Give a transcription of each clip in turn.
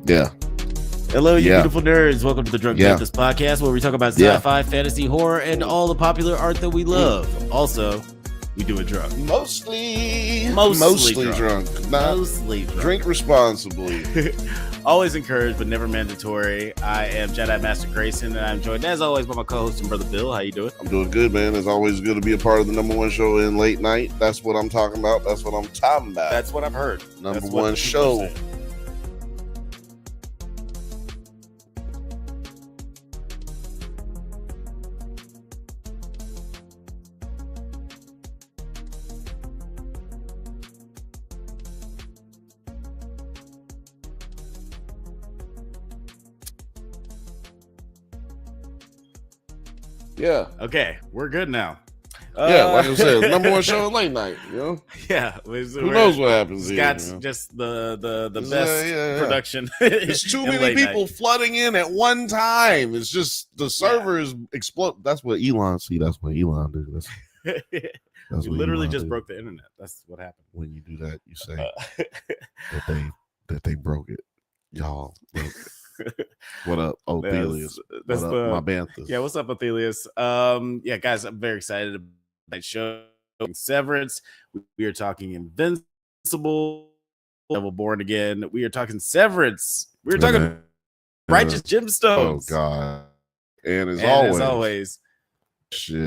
Yeah. Hello, you beautiful nerds. Welcome to the Drunk Banthas podcast, where we talk about sci-fi, fantasy, horror, and all the popular art that we love. Also, we do it drunk. Mostly drunk. Mostly drunk. Drink responsibly. Always encouraged, but never mandatory. I am Jedi Master Grayson, and I'm joined, as always, by my co-host and brother Bill. How you doing? I'm doing good, man. It's always good to be a part of the number one show in late night. That's what I'm talking about. That's what I'm talking about. That's what I've heard. Number one show. Yeah. Okay, we're good now. Yeah, like I said, number one show in late night. You know. Yeah. Who knows what happens? Scott's here, just the best production. It's too many people flooding in at one time. It's just the servers explode. That's what Elon see. That's what Elon do. That's you literally just broke the internet. That's what happened. When you do that, you say that they broke it. Y'all broke it. What up, Othelius? That's what up, my Banthas? Yeah, what's up, Othelius? Yeah, guys, I'm very excited about that show. Severance. We are talking Invincible. Devil Born Again. We are talking Severance. We are talking Righteous Gemstones. Oh God! And as always, shit.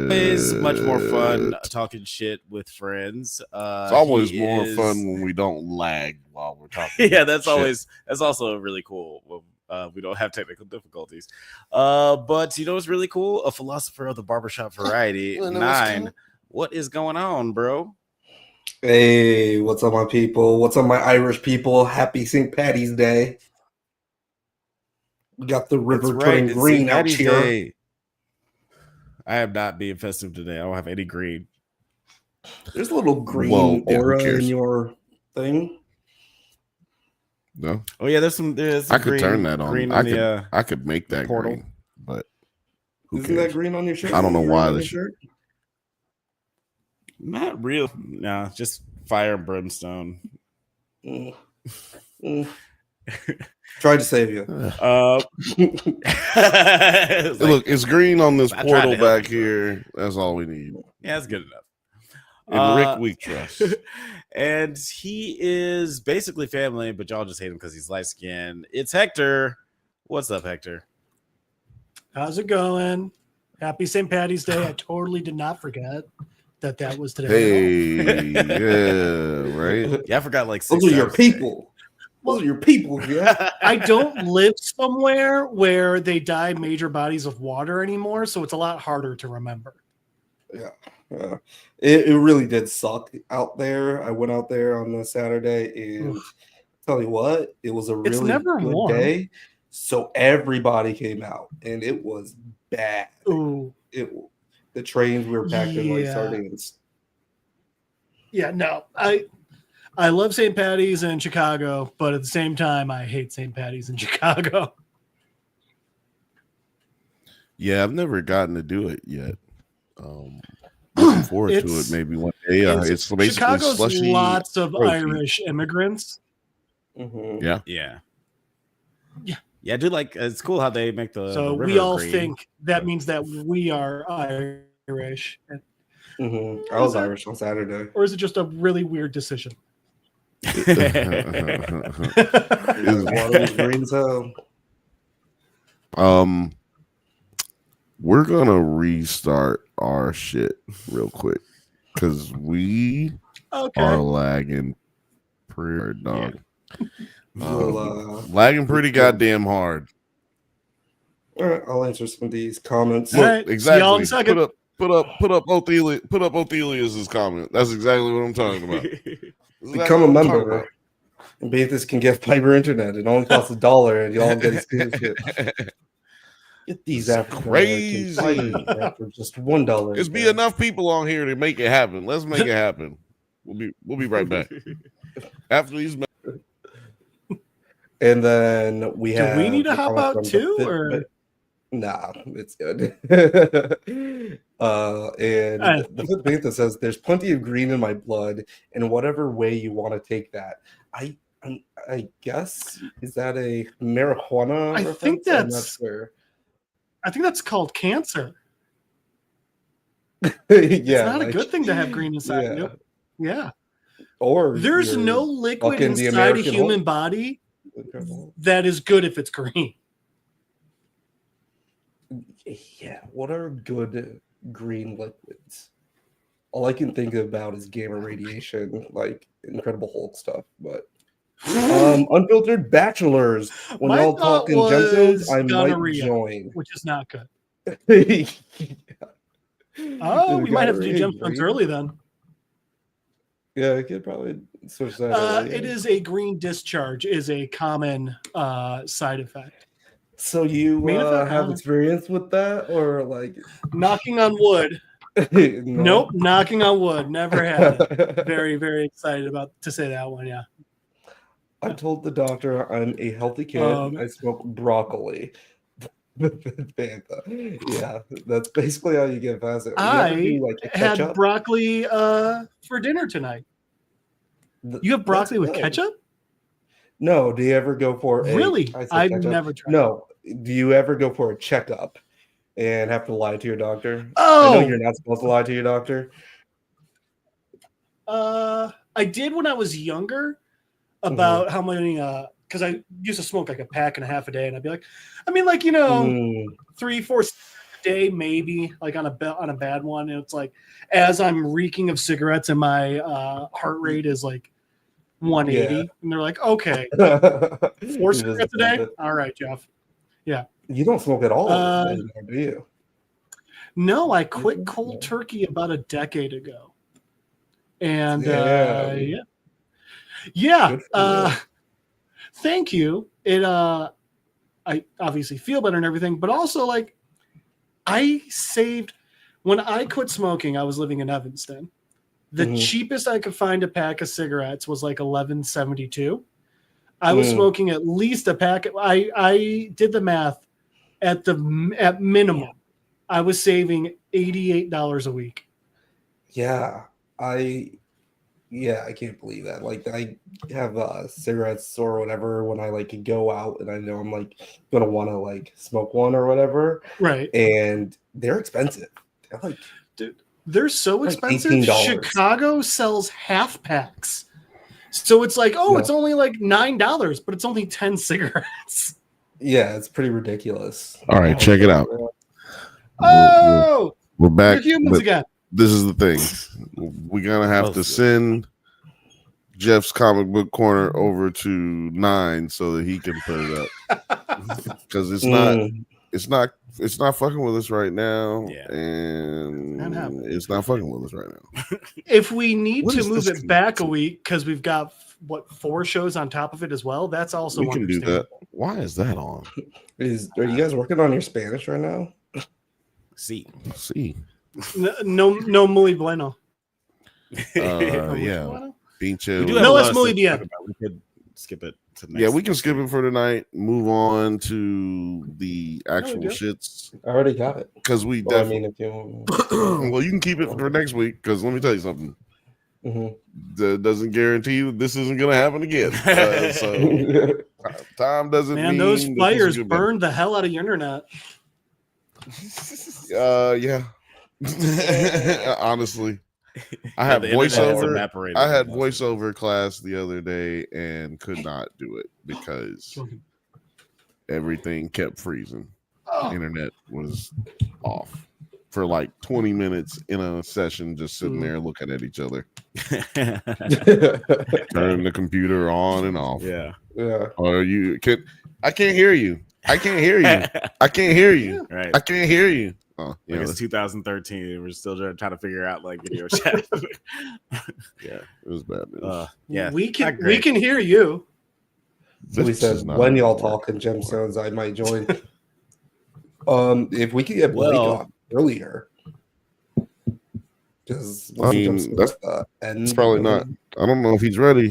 It's much more fun talking shit with friends. It's always more fun when we don't lag while we're talking. Yeah, that's also really cool. We don't have technical difficulties. But you know what's really cool? A philosopher of the barbershop variety. Nine. What is going on, bro? Hey, what's up, my people? What's up, my Irish people? Happy St. Patty's Day. We got the river turning green out here. Day. I am not being festive today. I don't have any green. There's a little green aura in your thing. No. Oh yeah, there's some I could turn that on. I could make that portal. Green, but isn't that green on your shirt? I don't know why the shirt. Not real. No, just fire and brimstone. Tried to save you. Look, it's green on this portal back here. That's all we need. Yeah, that's good enough. And Rick, we trust. And he is basically family, but y'all just hate him because he's light skinned. It's Hector. What's up, Hector? How's it going? Happy St. Patty's Day. I totally did not forget that was today. Hey, yeah, right? Yeah, I forgot like 6 Those are your people. Those are your people, yeah. I don't live somewhere where they dye major bodies of water anymore, so it's a lot harder to remember. Yeah. It really did suck out there. I went out there on the Saturday, and tell you what, it was a really good day. So everybody came out, and it was bad. Ooh. The trains we were packed in like sardines. Yeah, no, I love St. Patty's in Chicago, but at the same time, I hate St. Patty's in Chicago. Yeah, I've never gotten to do it yet. Looking forward to it maybe one day. It's basically Chicago's slushy lots of protein. Irish immigrants. Mm-hmm. Yeah. I do like. It's cool how they make the. So the we all green. think that means that we are Irish. Mm-hmm. I was Irish on Saturday. Or is it just a really weird decision? We're gonna restart our shit real quick because we are lagging pretty hard, dog. Lagging pretty goddamn hard. All right, I'll answer some of these comments. Look, right, exactly. Put up Othelius's comment. That's exactly what I'm talking about. Become a member. And Banthas can get fiber internet. It only costs $1, and y'all get exclusive. Get these crazy for just $1. There's be enough people on here to make it happen. Let's make it happen. We'll be right back after these. And then we have. Do we need to hop out too, or? Nah, it's good. And the Bantha says there's plenty of green in my blood, and whatever way you want to take that. I I guess, is that a marijuana reference? Think I'm not that's sure. I think that's called cancer. Yeah, It's not a good thing to have green inside. Yeah. Yeah. Or there's no liquid inside a human body that is good if it's green. Yeah, what are good green liquids? All I can think about is gamma radiation, like Incredible Hulk stuff. But unfiltered bachelors. When My y'all thought talking gemstones, I might gonorrhea, join. which is not good. Yeah. Oh, we might have to do gemstones green? early then. Yeah, I could probably switch that early. It is a green discharge is a common side effect. So you have experience with that, or like knocking on wood? No. Nope, knocking on wood. Never had it. Very, very excited to say that one. Yeah. I told the doctor I'm a healthy kid. I smoke broccoli. Bantha. Yeah, that's basically how you get past it. I had broccoli for dinner tonight. You have broccoli with ketchup? No. Do you ever go for really? I've never tried. No. Do you ever go for a checkup and have to lie to your doctor? Oh, I know you're not supposed to lie to your doctor. I did when I was younger about how many because I used to smoke like a pack and a half a day, and I'd be like, 3-4 a day, maybe like on a bad one. And it's like as I'm reeking of cigarettes and my heart rate is like 180, and they're like, okay, 4 cigarettes a day. All right, Jeff. Yeah. You don't smoke at all anymore, do you? No, I quit cold turkey about a decade ago. And thank you. It I obviously feel better and everything, but also like I saved when I quit smoking. I was living in Evanston. The cheapest I could find a pack of cigarettes was like $11.72. I was smoking at least a pack. I did the math at minimum. I was saving $88 a week. Yeah, I can't believe that. Like I have cigarettes or whatever when I like go out and I know I'm like gonna want to like smoke one or whatever. Right. And they're expensive. They're like, dude, they're so expensive. $18. Chicago sells half packs. So it's like, it's only like $9, but it's only 10 cigarettes. Yeah, it's pretty ridiculous. All right, check it out. We're back. We're humans again. This is the thing. We're gonna have to send Jeff's comic book corner over to 9 so that he can put it up. Because it's not fucking with us right now. Yeah. And it's not fucking with us right now. If we need to move it back a week because we've got 4 shows on top of it as well, that's also we can do that. Why is that on? Are you guys working on your Spanish right now? See. No muy bueno. Yeah. Pincho. No es muy bien. We could skip it to next. Yeah, we can skip it for tonight. Move on to the actual shits. I already got it. Because we definitely. Well, you can keep it for next week. Because let me tell you something. That doesn't guarantee you this isn't going to happen again. So time doesn't mean those fires burned the hell out of your internet. Yeah. Honestly, I had voiceover. I had voiceover class the other day and could not do it because everything kept freezing. Internet was off for like 20 minutes in a session, just sitting there looking at each other. Turn the computer on and off. Yeah. Or I can't hear you. I can't hear you. I can't hear you. Right. I can't hear you. Oh, yeah, it's 2013. We're still trying to figure out like video chat. Yeah, it was bad. Yeah, we can hear you. So we said when y'all talking gemstones, I might join. If we could get Blake on earlier, because that's probably not. I don't know if he's ready.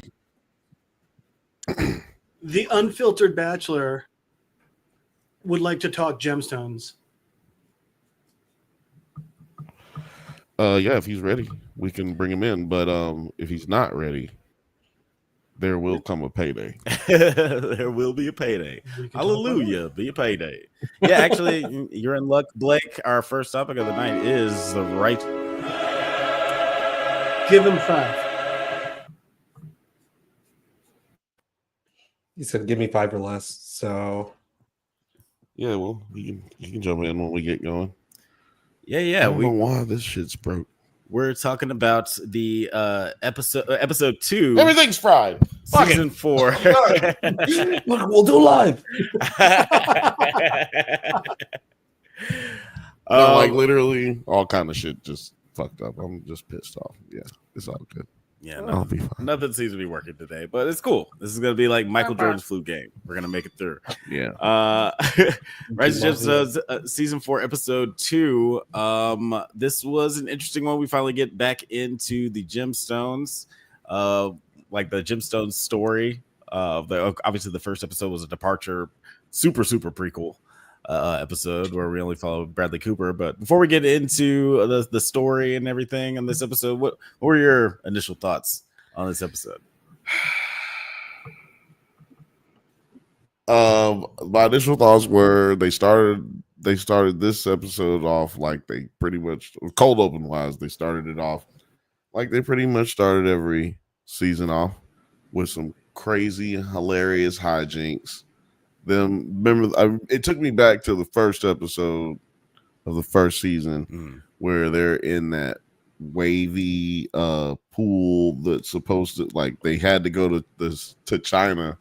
The Unfiltered Bachelor would like to talk gemstones. Yeah, if he's ready, we can bring him in. But if he's not ready, there will come a payday. There will be a payday. Hallelujah, be a payday. Yeah, actually, you're in luck, Blake. Our first topic of the night is the right. Give him 5. He said, "Give me 5 or less." So, yeah, well, you can jump in when we get going. Yeah. I don't know why this shit's broke. We're talking about the episode 2. Everything's fried. Season 4. look, we'll do live. Like literally all kind of shit just fucked up. I'm just pissed off. Yeah, it's all good. Yeah, I'll be fine. Nothing seems to be working today, but it's cool. This is gonna be like Michael Jordan's flu game. We're gonna make it through. Yeah. Rise of Gemstones, season 4, episode 2. This was an interesting one. We finally get back into the Gemstones, like the Gemstones story. Obviously the first episode was a departure, super prequel episode where we only follow Bradley Cooper. But before we get into the story and everything in this episode, what were your initial thoughts on this episode? My initial thoughts were they started this episode off like they pretty much, cold open wise, they started it off like they pretty much started every season off with some crazy hilarious hijinks. It took me back to the first episode of the first season where they're in that wavy pool that's supposed to, like, they had to go to China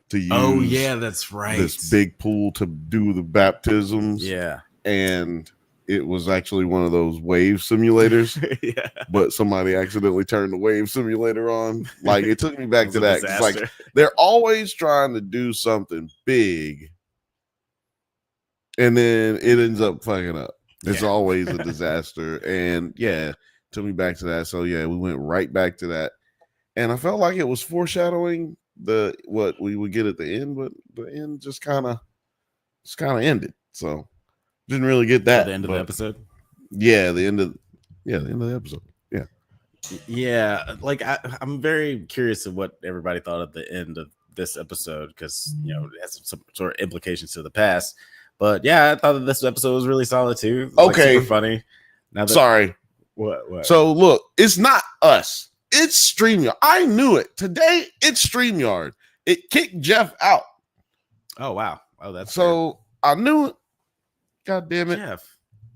to use. Oh yeah, that's right. This big pool to do the baptisms. Yeah, and it was actually one of those wave simulators. Yeah, but somebody accidentally turned the wave simulator on. Like, it took me back to that. It's like they're always trying to do something big, and then it ends up fucking up. It's always a disaster. And yeah, took me back to that. So yeah, we went right back to that, and I felt like it was foreshadowing what we would get at the end, but the end just kind of ended. So didn't really get that. The end of the episode. Yeah, the end of the episode. Yeah. Yeah, like I'm very curious of what everybody thought at the end of this episode, because it has some sort of implications to the past. But yeah, I thought that this episode was really solid too. Okay, super funny. Sorry. What? So look, it's not us. It's StreamYard. I knew it. Today, it's StreamYard. It kicked Jeff out. Oh wow. Oh, that's so I knew it. God damn it, Jeff.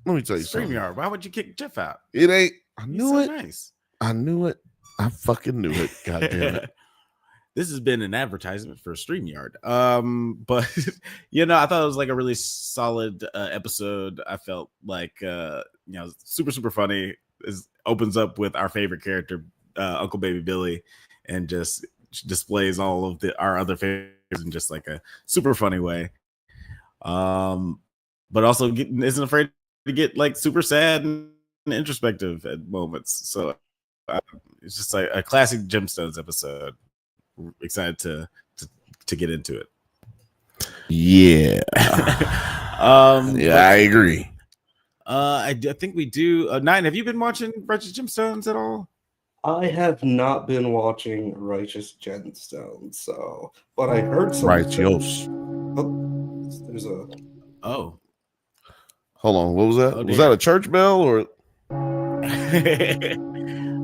Let me tell you something. StreamYard. Why would you kick Jeff out? It ain't. I knew it. Nice. I knew it. I fucking knew it. God damn it. This has been an advertisement for StreamYard. But I thought it was like a really solid episode. I felt like super funny. It opens up with our favorite character, Uncle Baby Billy, and just displays all of our other favorites in just like a super funny way. But also isn't afraid to get like super sad and introspective at moments. So it's just like a classic Gemstones episode. Excited to get into it. Yeah. I agree. I think we do. Nine, have you been watching Righteous Gemstones at all? I have not been watching Righteous Gemstones, but I heard some. Righteous. Oh, there's a. Oh. Hold on. What was that? Was that a church bell or?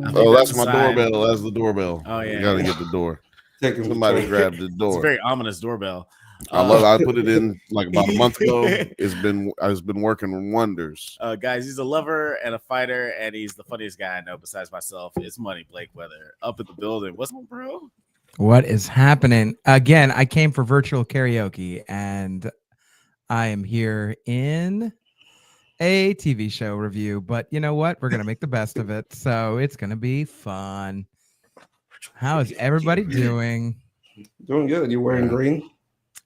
That's my doorbell. That's the doorbell. Oh yeah. You gotta get the door. Somebody grabbed the door. It's a very ominous doorbell. I put it in like about a month ago. It's been working wonders. Guys, he's a lover and a fighter, and he's the funniest guy I know besides myself. It's Money Blake Weather up at the building. What's up, bro? What is happening? Again, I came for virtual karaoke, and I am here in a TV show review. But you know what? We're gonna make the best of it, so it's gonna be fun. How is everybody doing? Doing good. You wearing green?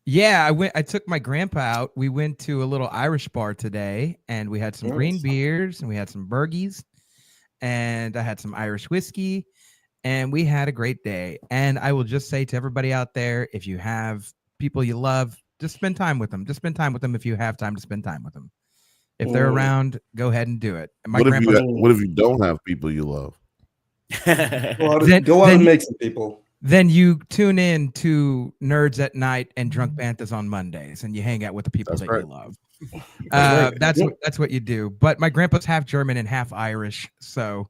Yeah, I took my grandpa out. We went to a little Irish bar today, and we had some green beers, and we had some burgies, and I had some Irish whiskey, and we had a great day. And I will just say to everybody out there, if you have people you love, just spend time with them. Just spend time with them if you have time to spend time with them. If they're around, go ahead and do it. And what if you don't have people you love? Well, go out and make some people. then you tune in to Nerds at Night and Drunk Banthas on Mondays, and you hang out with the people that you love. That's what you do. But my grandpa's half German and half Irish, so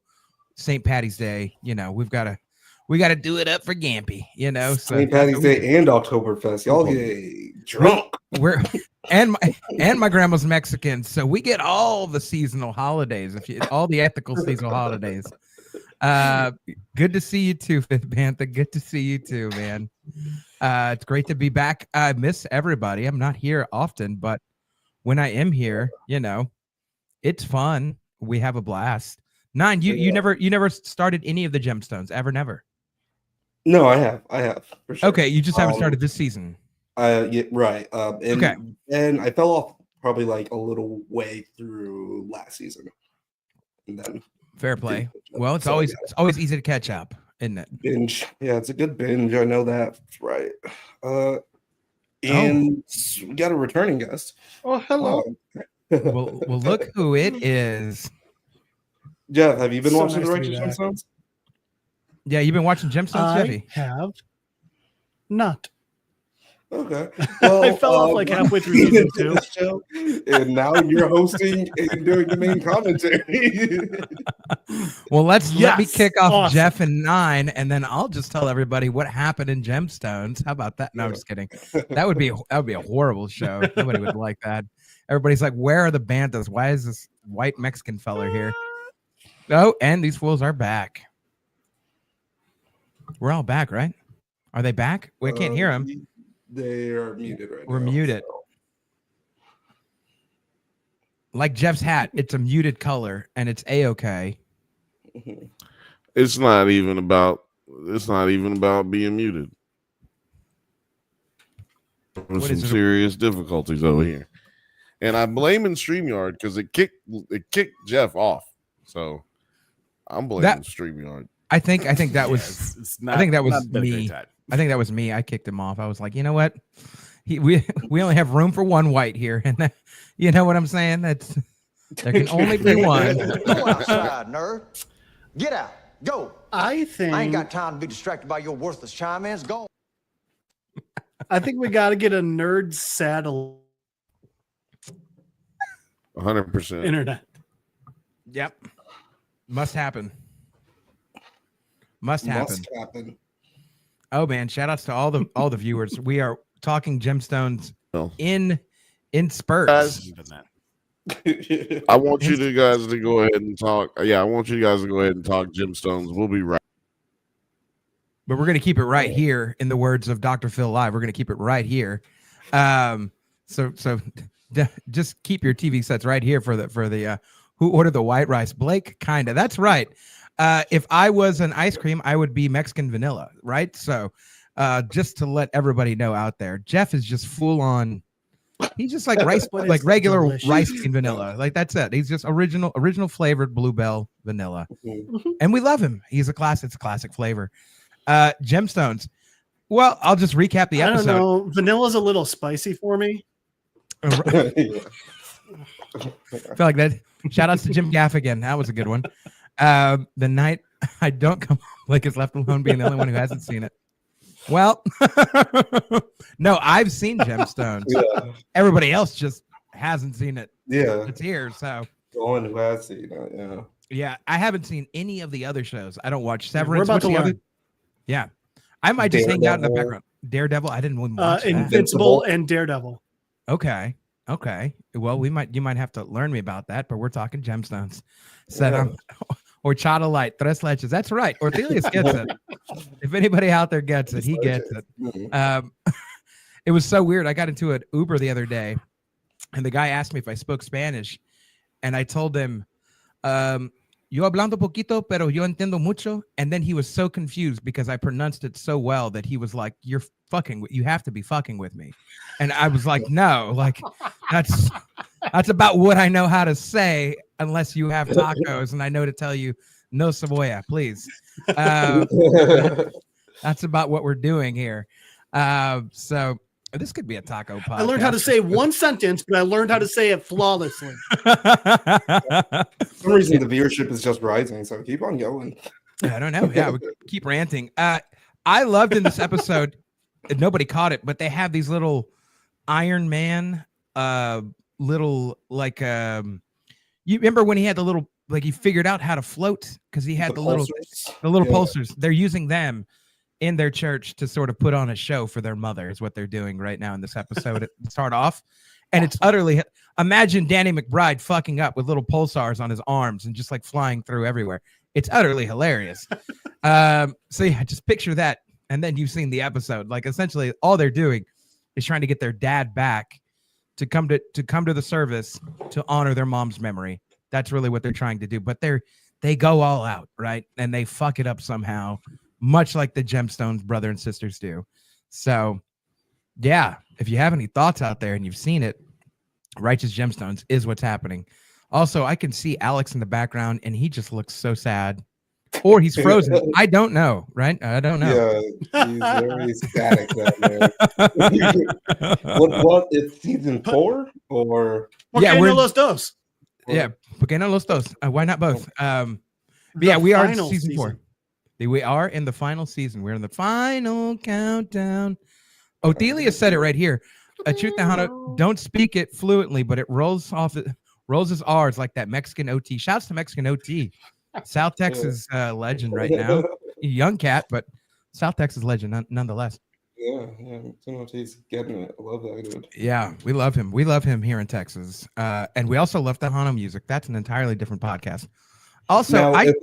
St. Patty's Day, we gotta do it up for Gampy, So St. Patty's Day and Oktoberfest, y'all get drunk. And my grandma's Mexican, so we get all the seasonal holidays, all the ethical seasonal holidays. Good to see you too, Fifth Bantha. Good to see you too, man. It's great to be back. I miss everybody. I'm not here often, but when I am here, it's fun. We have a blast. Nine, you never started any of the Gemstones ever, never. No, I have for sure. Okay, you just haven't started this season. Yeah, right. Okay. And I fell off probably like a little way through last season, and then fair play. Well, it's always easy to catch up, isn't it? Binge. Yeah, it's a good binge. I know that. Right. And we got a returning guest. Oh, hello. Well, look who it is. Jeff, have you been watching the Righteous Gemstones? Yeah, you've been watching Gemstones, Jeffy? I have not. Okay. Well, I fell off like halfway through season 2. Show, and now you're hosting and doing the main commentary. Well, let me kick off Jeff and 9, and then I'll just tell everybody what happened in Gemstones. How about that? No, I'm just kidding. That would be a horrible show. Nobody would like that. Everybody's like, where are the Banthas? Why is this white Mexican fella here? Oh, and these fools are back. We're all back, right? Are they back? We can't hear them. They are muted right now. We're muted. So. Like Jeff's hat, it's a muted color, and it's A-okay. It's not even about being muted. There's some serious difficulties over here. And I'm blaming StreamYard because it kicked Jeff off. So I'm blaming StreamYard. I think that was I think that was me. I think that was me. I kicked him off. I was like, you know what? We only have room for one white here, and you know what I'm saying? There can only be one. Go outside, nerd. Get out. Go. I ain't got time to be distracted by your worthless chime-ins. Go. I think we got to get a nerd saddle. 100% internet. Yep. Must happen. Must happen. Oh man, shout outs to all the viewers. We are talking Gemstones in spurts. I want you guys to go ahead and talk. Yeah, I want you guys to go ahead and talk Gemstones. We'll be right. But we're going to keep it right here, in the words of Dr. Phil Live. We're going to keep it right here. So just keep your TV sets right here for the who ordered the white rice. Blake, kinda. That's right. If I was an ice cream, I would be Mexican vanilla, right? So just to let everybody know out there, Jeff is just full on. He's just like rice, like regular delicious rice and vanilla. Like that's it. He's just original flavored Bluebell vanilla, and we love him. He's a classic. It's a classic flavor. Gemstones. Well, I'll just recap the episode. I don't know. Vanilla's a little spicy for me. I feel like that. Shout outs to Jim Gaffigan. That was a good one. The night I don't come like is left alone, being the only one who hasn't seen it. Well, no, I've seen Gemstones. Yeah. Everybody else just hasn't seen it. Yeah, it's here. So the one who has seen it. Yeah. Yeah, I haven't seen any of the other shows. I don't watch Severance. We're about to learn. Yeah, I might just hang out in the background. Daredevil. I didn't even watch that. Invincible and Daredevil. Okay. Well, you might have to learn me about that, but we're talking Gemstones. Horchata Light, Tres Leches. That's right. Ortelius gets it. If anybody out there gets it, he gets it. It was so weird. I got into an Uber the other day, and the guy asked me if I spoke Spanish, and I told him, yo hablando poquito, pero yo entiendo mucho. And then he was so confused because I pronounced it so well that he was like, you have to be fucking with me. And I was like, no, like that's about what I know how to say, unless you have tacos and I know to tell you no cebolla, please. That's about what we're doing here. So this could be a taco podcast. I learned how to say one sentence, but I learned how to say it flawlessly. For some reason, the viewership is just rising, so keep on going. I don't know. Yeah, we keep ranting. I loved in this episode, nobody caught it, but they have these little Iron Man, little like you remember when he had the little like he figured out how to float because he had the little pulsers. They're using them in their church to sort of put on a show for their mother is what they're doing right now in this episode. It start off, and it's utterly. Imagine Danny McBride fucking up with little pulsars on his arms and just like flying through everywhere. It's utterly hilarious. So yeah, just picture that. And then you've seen the episode. Like essentially all they're doing is trying to get their dad back to come to the service to honor their mom's memory. That's really what they're trying to do. But they go all out, right? And they fuck it up somehow, much like the Gemstones brother and sisters do. So yeah, if you have any thoughts out there and you've seen it, Righteous Gemstones is what's happening. Also, I can see Alex in the background, and he just looks so sad. Or he's frozen. I don't know, right? I don't know. Yeah, he's very static down there. What? It's season 4 or? Yeah, we're Los Dos. Yeah, Porque no Los Dos. Why not both? Yeah, we are in season 4. We are in the final season. We're in the final countdown. Othelia said it right here. Truth Hana, don't speak it fluently, but it rolls off. Rolls his R's like that Mexican OT. Shouts to Mexican OT. South Texas legend right now. Young cat, but South Texas legend nonetheless. Yeah, he's getting it. I love that dude. Yeah, we love him. We love him here in Texas. And we also love the Hana music. That's an entirely different podcast. Also, now, if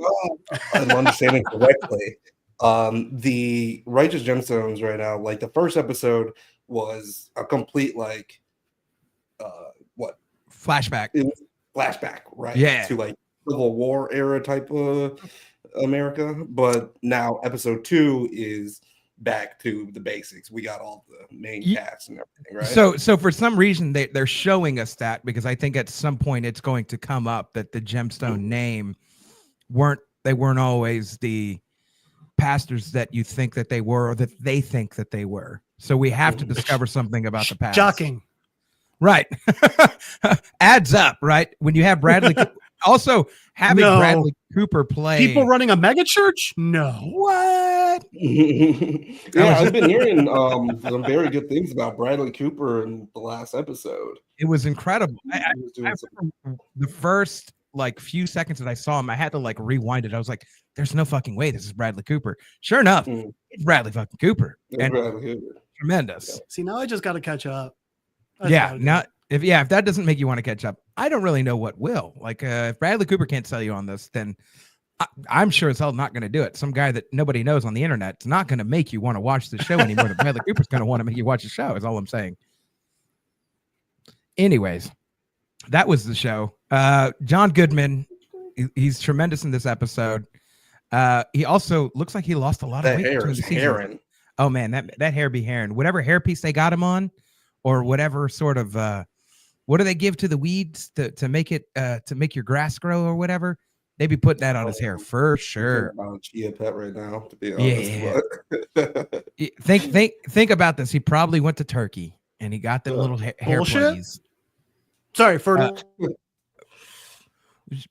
I'm understanding correctly, the Righteous Gemstones right now, like the first episode was a complete like flashback. Flashback, right? Yeah. To like Civil War era type of America. But now episode 2 is back to the basics. We got all the main cast and everything, right? So for some reason they're showing us that because I think at some point it's going to come up that the Gemstone name weren't always the pastors that you think that they were or that they think that they were. So we have to discover something about the past. Shocking. Right. Adds up, right? When you have Bradley also having Bradley Cooper play people running a mega church. No. What? Yeah, I've been hearing some very good things about Bradley Cooper in the last episode. It was incredible. I remember the first like few seconds that I saw him, I had to like rewind it. I was like, there's no fucking way this is Bradley Cooper. Sure enough, it's Bradley fucking Cooper. And Bradley Cooper. Tremendous. See, now I just got to catch up. If that doesn't make you want to catch up, I don't really know what will. Like if Bradley Cooper can't sell you on this, then I'm sure as hell not going to do it. Some guy that nobody knows on the internet is not going to make you want to watch the show anymore than Bradley Cooper's going to want to make you watch the show is all I'm saying. Anyways, that was the show. John Goodman, he's tremendous in this episode. He also looks like he lost a lot of weight. Hair is Heron. Oh man, that hair be Heron. Whatever hairpiece they got him on, or whatever sort of what do they give to the weeds to make it to make your grass grow or whatever? They be putting that on his hair for sure. Chia Pet right now, to be honest. Yeah. Think about this. He probably went to Turkey and he got the little hair plays. Sorry for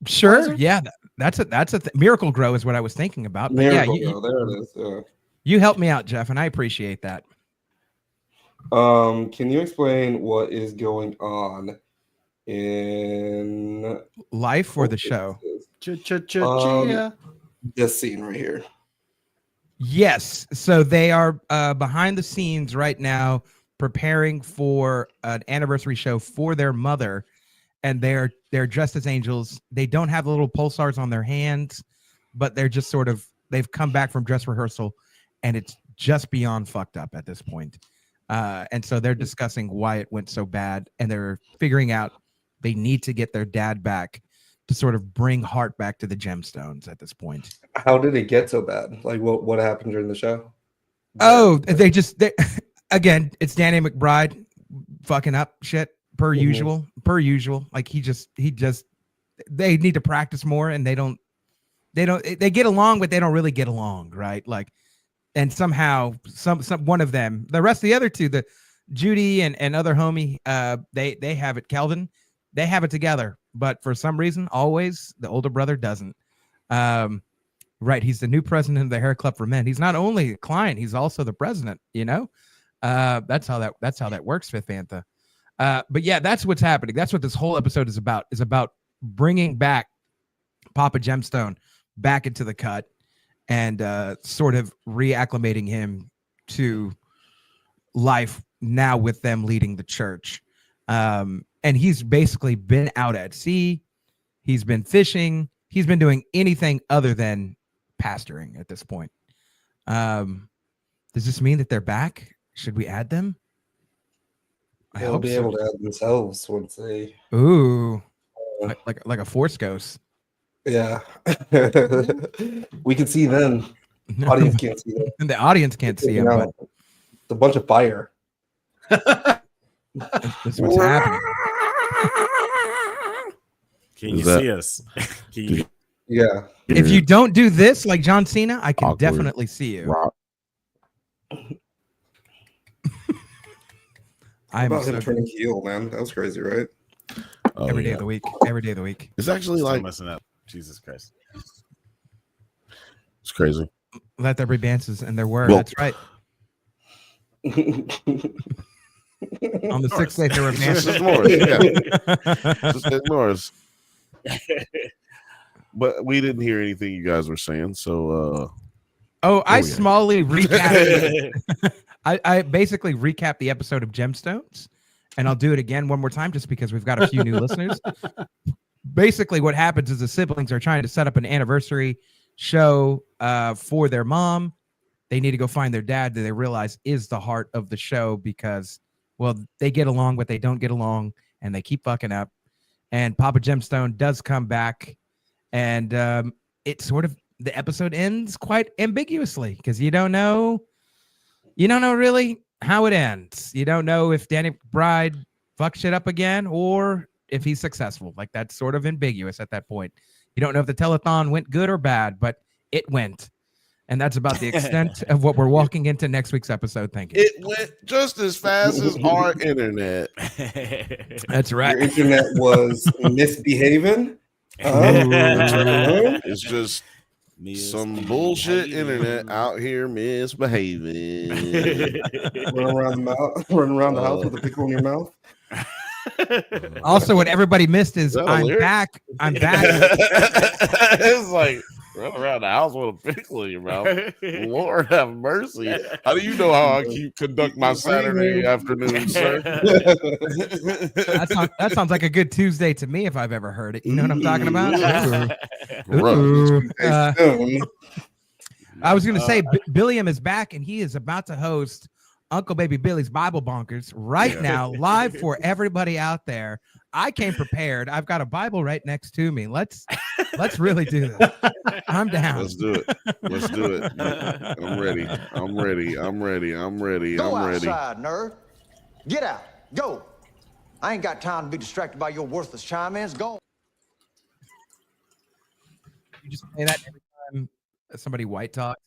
sure. Yeah, that's a Miracle Grow is what I was thinking about. But Miracle Grow, there it is. You helped me out, Jeff, and I appreciate that. Can you explain what is going on in life or the show? This scene right here. Yes. So they are behind the scenes right now preparing for an anniversary show for their mother, and they're dressed as angels. They don't have the little pulsars on their hands, but they're just sort of they've come back from dress rehearsal, and it's just beyond fucked up at this point. And so they're discussing why it went so bad, and they're figuring out they need to get their dad back to sort of bring heart back to the Gemstones at this point. How did it get so bad? Like what happened during the show? They again, it's Danny McBride fucking up shit per usual. Like he just they need to practice more, and they get along, but they don't really get along, right? Like, and somehow some one of them, the rest of the other two, the Judy and other homie, they have it, Kelvin, they have it together, but for some reason always the older brother doesn't. Right. He's the new president of the Hair Club for Men. He's not only a client, he's also the president, you know? That's how that works, Fifth Bantha. But yeah, that's what's happening. That's what this whole episode is about bringing back Papa Gemstone back into the cut and sort of reacclimating him to life now with them leading the church. And he's basically been out at sea. He's been fishing. He's been doing anything other than pastoring at this point. Does this mean that they're back? Should we add them? They'll be able to add themselves once they. Ooh, like a Force ghost. Yeah, we can see them. The audience can't see them. And the audience can't see them, but it's a bunch of fire. This is what's happening. Can you see us? Yeah. If you don't do this like John Cena, I can definitely see you. I'm about him turning heel, man. That was crazy, right? Every day of the week. Every day of the week. It's actually like messing up. Jesus Christ. It's crazy. Let there be dances, and there were. Well, that's right. On the sixth day, there were dances. Just ignore us. Yeah. Just ignore us. But we didn't hear anything you guys were saying, so. I smallly recapped. I basically recapped the episode of Gemstones, and I'll do it again one more time just because we've got a few new listeners. Basically, what happens is the siblings are trying to set up an anniversary show for their mom. They need to go find their dad that they realize is the heart of the show because, well, they get along, but they don't get along, and they keep fucking up. And Papa Gemstone does come back, and it sort of the episode ends quite ambiguously because you don't know really how it ends. You don't know if Danny McBride fucks shit up again or if he's successful. Like that's sort of ambiguous at that point. You don't know if the telethon went good or bad, but it went. And that's about the extent of what we're walking into next week's episode thinking. It went just as fast as our internet. That's right. Your internet was misbehaving. It's just some bullshit internet out here misbehaving. Running around the house with a pickle in your mouth. Also, what everybody missed is I'm back. I'm back. It's like run around the house with a pickle in your mouth. Lord have mercy. How do you know how I conduct my Saturday afternoon, sir? That sounds like a good Tuesday to me if I've ever heard it. You know what I'm talking about? I was going to say Billiam is back and he is about to host Uncle Baby Billy's Bible Bonkers right now, live for everybody out there. I came prepared. I've got a Bible right next to me. Let's really do this. I'm down. Let's do it. Let's do it. I'm ready. I'm ready. I'm ready. I'm ready. Go I'm ready. outside, nerd. Get out. Go. I ain't got time to be distracted by your worthless chime-ins. Go. You just say that every time somebody white talks?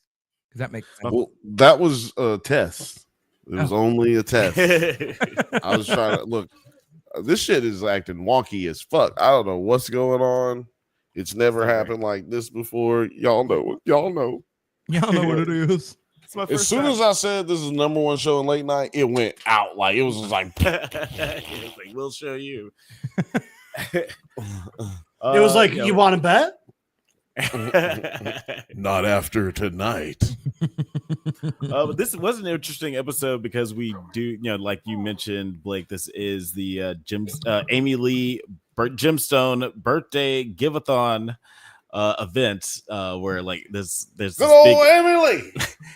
Because that makes sense. Well, that was a test. It was only a test. I was trying to look. This shit is acting wonky as fuck. I don't know what's going on. It's never happened like this before. Y'all know. Y'all know what it is. As soon as I said this is the number one show in late night, it went out. Like it was just like, we'll show you. It was like, you want to bet? Not after tonight. But this was an interesting episode because we do, like you mentioned, Blake, this is the Amy Lee Gemstone birthday give-a-thon event where like there's this big, Emily.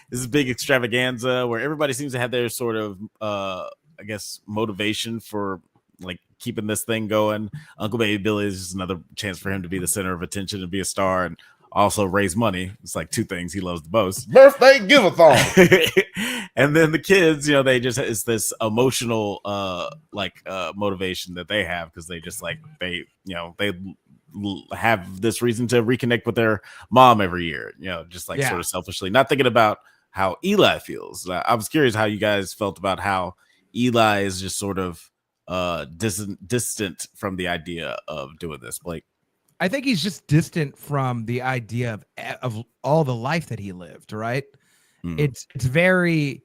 this is big extravaganza where everybody seems to have their sort of I guess motivation for like keeping this thing going. Uncle Baby Billy is just another chance for him to be the center of attention and be a star and also raise money. It's like two things he loves the most. Birthday give-a-thon. And then the kids, they just, it's this emotional motivation that they have because they just like they have this reason to reconnect with their mom every year, just like sort of selfishly, not thinking about how Eli feels. I was curious how you guys felt about how Eli is just sort of distant from the idea of doing this, Blake. I think he's just distant from the idea of all the life that he lived, right? It's very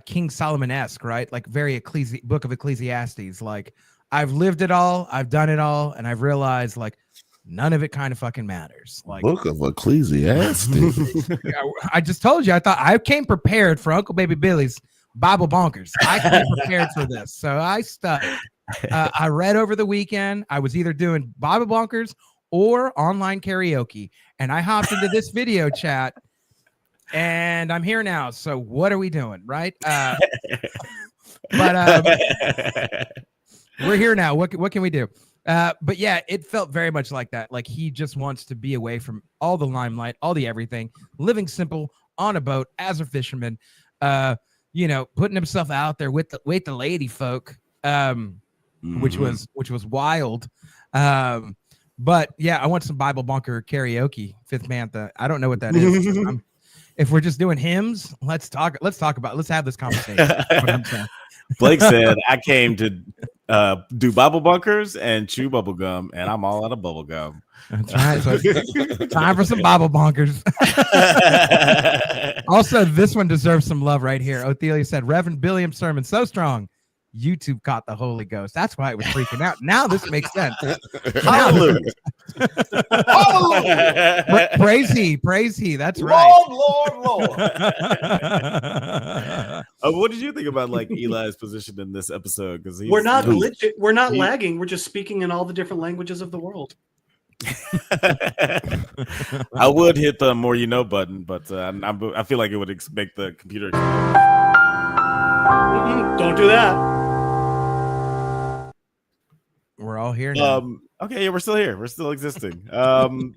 King Solomon-esque, right? Like very Book of Ecclesiastes. Like, I've lived it all, I've done it all, and I've realized like none of it kind of fucking matters. Like Book of Ecclesiastes. I just told you, I thought I came prepared for Uncle Baby Billy's Bible Bonkers. I came prepared for this, so I studied. I read over the weekend. I was either doing Bible Bonkers or online karaoke, and I hopped into this video chat, and I'm here now. So what are we doing, right? But we're here now. What can we do? But yeah, it felt very much like that. Like he just wants to be away from all the limelight, all the everything, living simple on a boat as a fisherman, putting himself out there with the lady folk, which was wild. But yeah, I want some Bible Bunker karaoke, Fifth Bantha. I don't know what that is. If we're just doing hymns, let's have this conversation. Blake said, I came to do Bible Bunkers and chew bubble gum, and I'm all out of bubble gum. That's right. So time for some Bible Bonkers. Also, this one deserves some love right here. Othelia said, Reverend Billiam's sermon so strong, YouTube caught the Holy Ghost. That's why it was freaking out. Now this makes sense. Hallelujah. Praise he. That's right. Lord. What did you think about like Eli's position in this episode? Because we're not lagging. We're just speaking in all the different languages of the world. I would hit the more you know button, but I feel like it would make the computer. Don't do that. We're all here now. Okay, yeah, we're still here. We're still existing.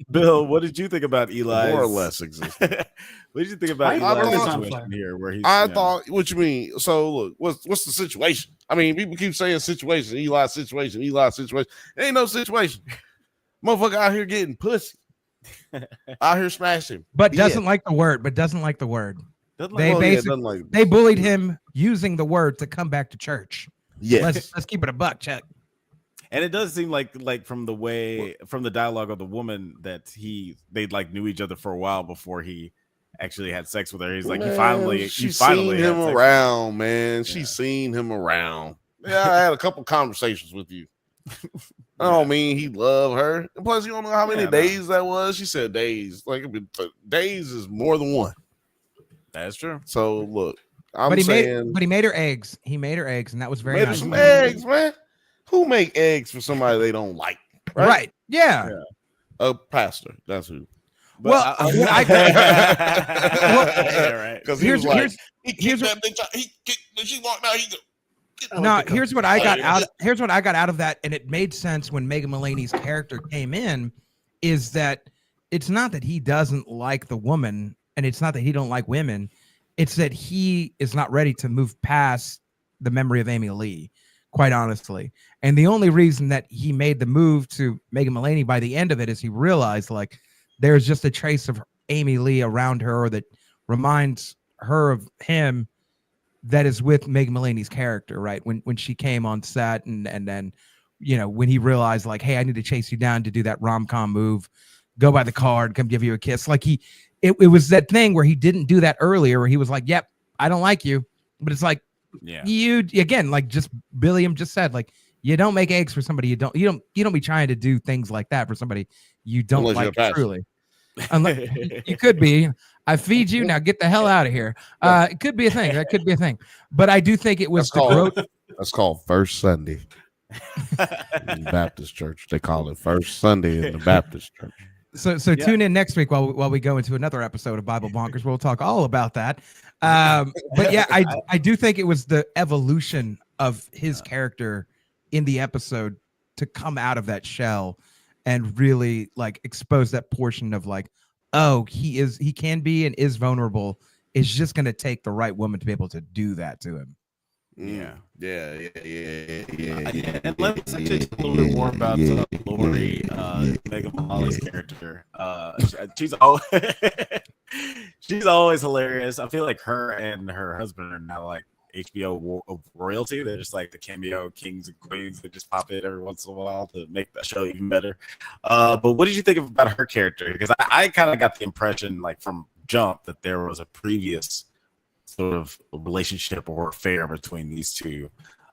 Bill, what did you think about Eli? More or less existing. What did you think about Eli's situation here? Where he's, thought, what you mean? So look, what's the situation? I mean, people keep saying situation, Eli's situation. Ain't no situation. Motherfucker out here getting pussy. Out here smashing. But doesn't like the word. They bullied him using the word to come back to church. Yeah. Let's keep it a buck, Chuck. And it does seem like from the dialogue of the woman that they like knew each other for a while before he actually had sex with her. He's like, she's seen him around, man. She's seen him around. Yeah, I had a couple conversations with you. I don't mean he loved her. And plus, you don't know how many days that was. She said days. Like, days is more than one. That's true. So look, but he made her eggs. He made her eggs, and that was very nice. Some eggs, man. Who make eggs for somebody they don't like? Right. Yeah. A pastor. That's who. But well, I because he was like, he kicked that bitch. She walked out. No, here's what I got out. Here's what I got out of that, and it made sense when Megan Mullany's character came in. Is that it's not that he doesn't like the woman, and it's not that he don't like women. It's that he is not ready to move past the memory of Amy Lee, quite honestly. And the only reason that he made the move to Megan Mullany by the end of it is he realized like there's just a trace of Amy Lee around her that reminds her of him that is with Megan Mullany's character, right? When she came on set and then, when he realized like, hey, I need to chase you down to do that rom-com move, go by the card, come give you a kiss. Like it was that thing where he didn't do that earlier where he was like, yep, I don't like you. But it's like, you again, like just Billiam just said, like, you don't make eggs for somebody you don't be trying to do things like that for somebody you don't like truly. Unless you could be. I feed you, now get the hell out of here. It could be a thing. That could be a thing. But I do think it was that's called First Sunday in the Baptist church. They call it First Sunday in the Baptist church. So tune in next week while we go into another episode of Bible Bonkers. We'll talk all about that. But yeah, I do think it was the evolution of his character in the episode to come out of that shell and really like expose that portion of like, oh, he can be and is vulnerable. It's just going to take the right woman to be able to do that to him. Yeah. And let's actually talk a little bit more about Lori, Megan Mullany's character. She's always hilarious. I feel like her and her husband are now like HBO of royalty. They're just like the cameo kings and queens that just pop in every once in a while to make the show even better. But what did you think about her character? Because I kind of got the impression, like from jump, that there was a previous sort of relationship or affair between these two.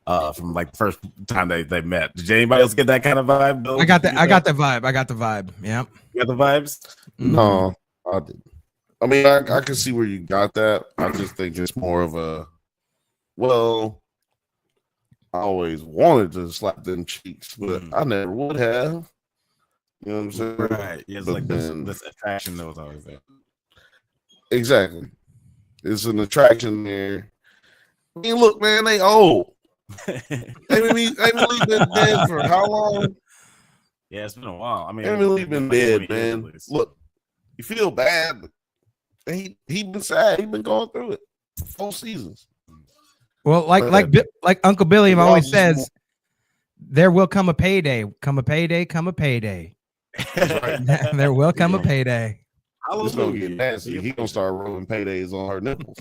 From like the first time they met. Did anybody else get that kind of vibe? Bill? I got the vibe. Yeah. You got the vibes? No, I didn't. I mean, I can see where you got that. I just think it's more of a, well, I always wanted to slap them cheeks, but I never would have. You know what I'm saying? Right. Yeah, it's like this attraction that was always there. Exactly. It's an attraction there. I mean, look, man, they old. Emily been dead for how long? Yeah, it's been a while. I mean, Emily been dead, man. Look, you feel bad, but he been sad. He been going through it for 4 seasons. Well, like Uncle Billy always says, there will come a payday. Come a payday. Come a payday. Right. There will come a payday. It's gonna get nasty. He gonna start rolling paydays on her nipples.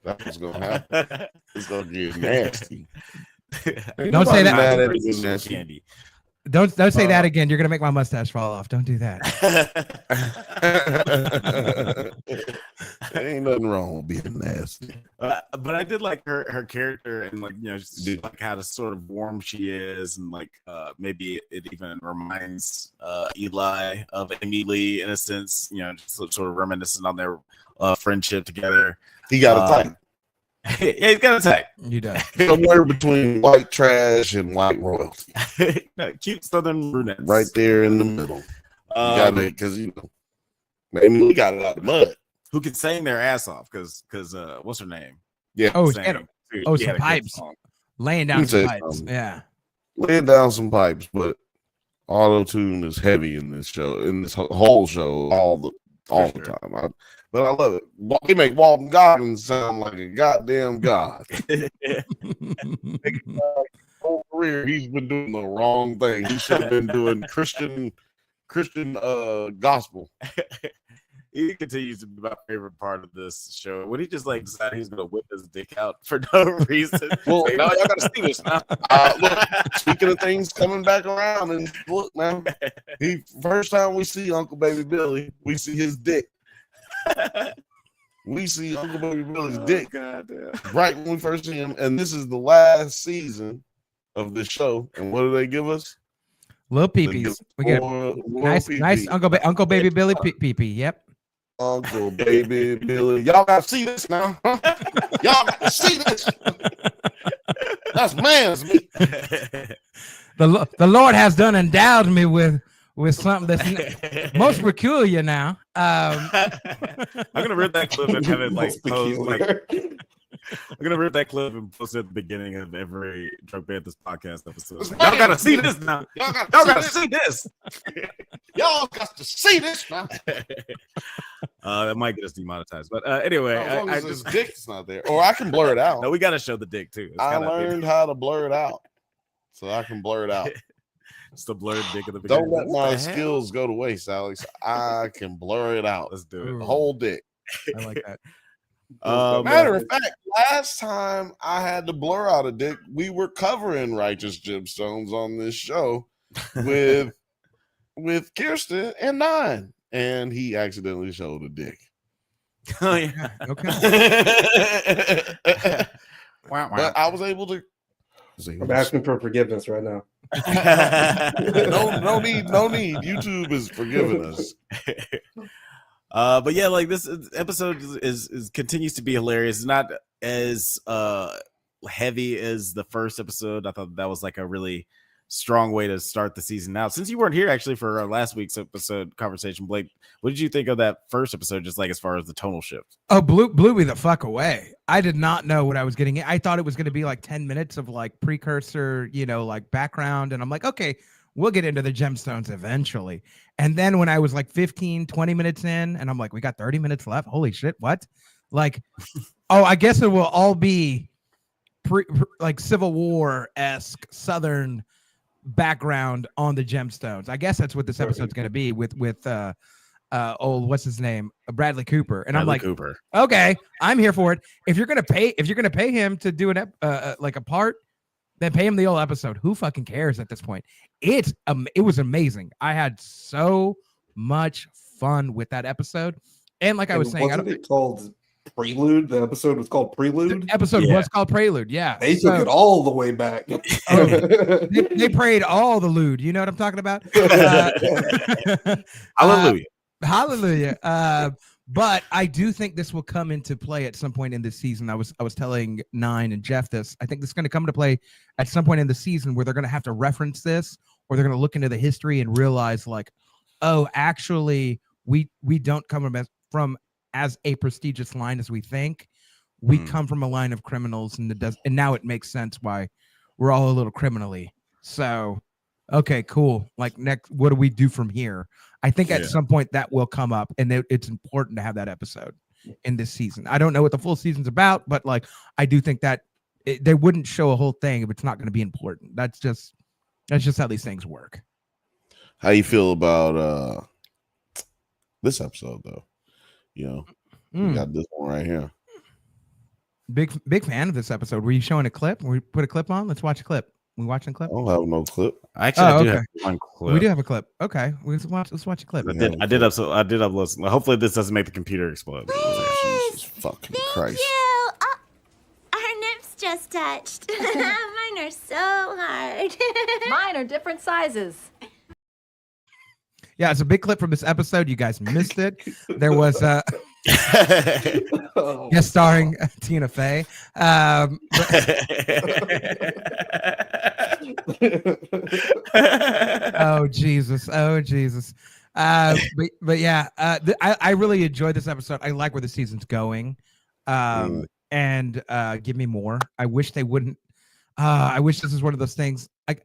That's what's gonna happen. It's gonna get nasty. Don't say that. Candy. Don't say that again. You're gonna make my mustache fall off. Don't do that. There ain't nothing wrong with being nasty. But I did like her character, and like, you know, just like how sort of warm she is, and like maybe it even reminds Eli of Amy Lee in a sense. You know, just sort of reminiscent on their friendship together. He got a type. Yeah, he's got a type. You do. Somewhere between white trash and white royalty. Cute southern brunettes. Right there in the middle. Because, you know, maybe we got it out of the mud. Who could sing their ass off? Because what's her name? Yeah. Oh, some pipes. Laying down some pipes. Yeah. Laying down some pipes, but auto-tune is heavy in this show, in this whole show, all the time. But I love it. They make Walton Goggins sound like a goddamn god. Whole career, he's been doing the wrong thing. He should have been doing Christian gospel. He continues to be my favorite part of this show. When he just like decided he's gonna whip his dick out for no reason. Well, now y'all gotta see this now. Look, speaking of things coming back around, and look, man, first time we see Uncle Baby Billy, we see his dick. We see Uncle Baby Billy's dick right when we first see him, and this is the last season of the show. And what do they give us? Little peepees. We get nice Uncle Baby Billy peepee. Yep. Uncle Baby Billy. Y'all gotta see this now. Y'all gotta see this. That's man's me. The Lord has done endowed me with something that's most peculiar now. I'm gonna rip that clip and have it like post like. I'm gonna rip that clip and post it at the beginning of every Drunk Banthas podcast episode. Y'all gotta see this now. Y'all gotta see this. Y'all got to see this now. That might get us demonetized, but anyway, I just dick's not there, or I can blur it out. No, we gotta show the dick too. I learned how to blur it out, so I can blur it out. It's the blurred dick at the beginning. Don't let my skills go to waste, Alex. I can blur it out. Let's do it. The whole dick. I like that. Matter of fact, last time I had to blur out a dick, we were covering Righteous Gemstones on this show with Kirstyn and Nine, and he accidentally showed a dick. Oh yeah, okay. But I was able to. I'm asking for forgiveness right now. No need. YouTube is forgiving us. But yeah, like this episode is continues to be hilarious. It's not as heavy as the first episode. I thought that was like a really strong way to start the season out. Since you weren't here actually for our last week's episode conversation, Blake, what did you think of that first episode, just like as far as the tonal shift? Oh, blew me the fuck away. I did not know what I was getting. I thought it was going to be like 10 minutes of like precursor, like background. And I'm like, okay, we'll get into the gemstones eventually. And then when I was like 15, 20 minutes in, and I'm like, we got 30 minutes left. Holy shit. What? Like, oh, I guess it will all be like Civil War-esque Southern background on the gemstones. I guess that's what this episode's going to be with what's his name, Bradley Cooper, and I'm like, Cooper. Okay, I'm here for it. If you're gonna pay him to do like a part, then pay him the whole episode. Who fucking cares at this point? It was amazing. I had so much fun with that episode, and like I was saying, wasn't it called Prelude? The episode was called Prelude. The episode was called Prelude. Yeah, they took it all the way back. they prayed all the lewd. You know what I'm talking about? Hallelujah. Hallelujah. But I do think this will come into play at some point in this season. I was telling Nine and Jeff this. I think this is going to come to play at some point in the season where they're going to have to reference this, or they're going to look into the history and realize, like, oh, actually, we don't come from as a prestigious line as we think. We come from a line of criminals, and now it makes sense why we're all a little criminally. So, okay, cool. Like, next, what do we do from here? I think at some point that will come up, and it's important to have that episode in this season. I don't know what the full season's about, but like, I do think that they wouldn't show a whole thing if it's not going to be important. That's just how these things work. How you feel about this episode, though? You know, we got this one right here. Big fan of this episode. Were you showing a clip? We put a clip on. Let's watch a clip. We watching a clip? I don't have no clip. Actually, I do have one clip. We do have a clip. Okay, let's watch a clip. I did upload. Hopefully, this doesn't make the computer explode. Jesus fucking Christ! You. Our nips just touched. Mine are so hard. Mine are different sizes. Yeah, it's a big clip from this episode. You guys missed it. There was guest starring Tina Fey. Oh Jesus! But yeah, I really enjoyed this episode. I like where the season's going, and give me more. I wish they wouldn't. I wish this is one of those things like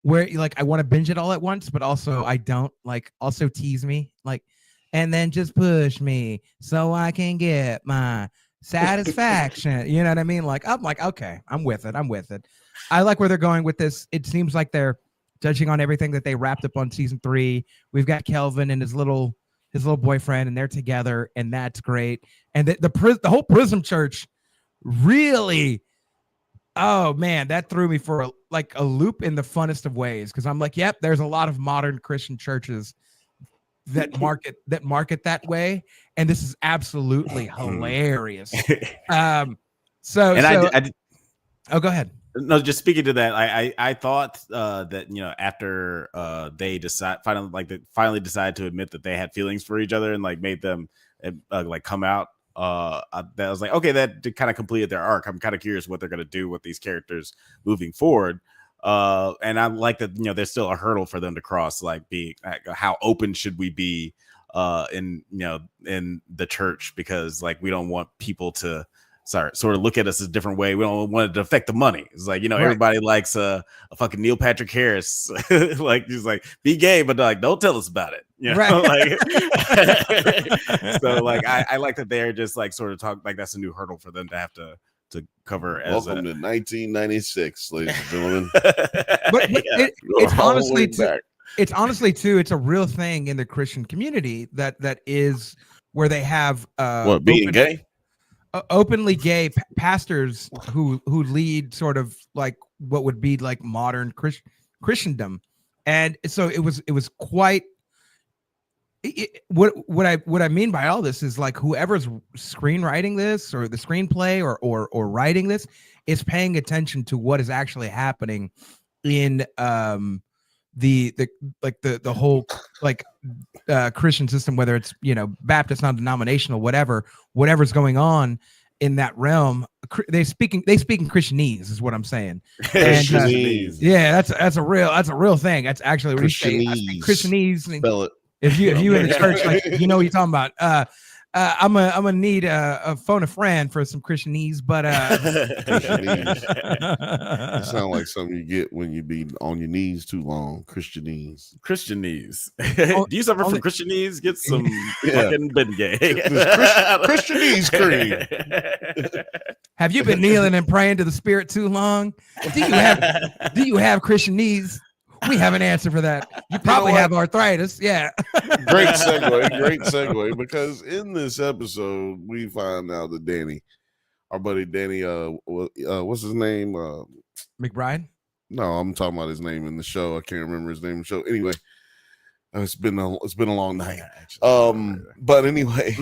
where like I want to binge it all at once, but also I don't. Like, also tease me, like, and then just push me so I can get my satisfaction. You know what I mean? Like, I'm like, okay, I'm with it. I like where they're going with this. It seems like they're judging on everything that they wrapped up on season 3. We've got Kelvin and his little boyfriend, and they're together, and that's great. And the whole Prism Church really, oh man, that threw me for a loop in the funnest of ways, because I'm like, yep, there's a lot of modern Christian churches that market that way, and this is absolutely hilarious. Oh, go ahead. No, just speaking to that, I thought that, you know, after they finally decided to admit that they had feelings for each other and like made them like come out, that was like, okay, that kind of completed their arc. I'm kind of curious what they're going to do with these characters moving forward. And I like that, you know, there's still a hurdle for them to cross, like how open should we be in the church, because like we don't want people to sort of look at us a different way. We don't want it to affect the money. It's like, you know, everybody likes a fucking Neil Patrick Harris. Like, he's like, be gay, but like, don't tell us about it. You know, like, so like, I like that they're just like sort of talk like that's a new hurdle for them to have to cover. Welcome to 1996, ladies and gentlemen. But it's honestly too, it's a real thing in the Christian community that is where they have being gay. Openly gay pastors who lead sort of like what would be like modern Christendom, and so it was quite. What I mean by all this is like whoever's screenwriting this or the screenplay or writing this is paying attention to what is actually happening in the whole like Christian system, whether it's, you know, Baptist, non-denominational, whatever's going on in that realm. They speak in Christianese is what I'm saying. And, yeah, that's a real thing. That's actually what he's saying. Christianese. Spell it. If you in the church, like, you know what you're talking about. I'm gonna need a phone a friend for some Christianese, but Christianese. It sounds like something you get when you be on your knees too long. Christianese. Do you suffer from Christianese? Get some fucking Bengay. Christianese cream. Have you been kneeling and praying to the Spirit too long? Do you have Christianese? We have an answer for that. You probably have arthritis. Yeah. Great segue, because in this episode we find out that Danny, our buddy Danny, what's his name? McBride? No, I'm talking about his name in the show. I can't remember his name in the show. Anyway, it's been a long night. But anyway,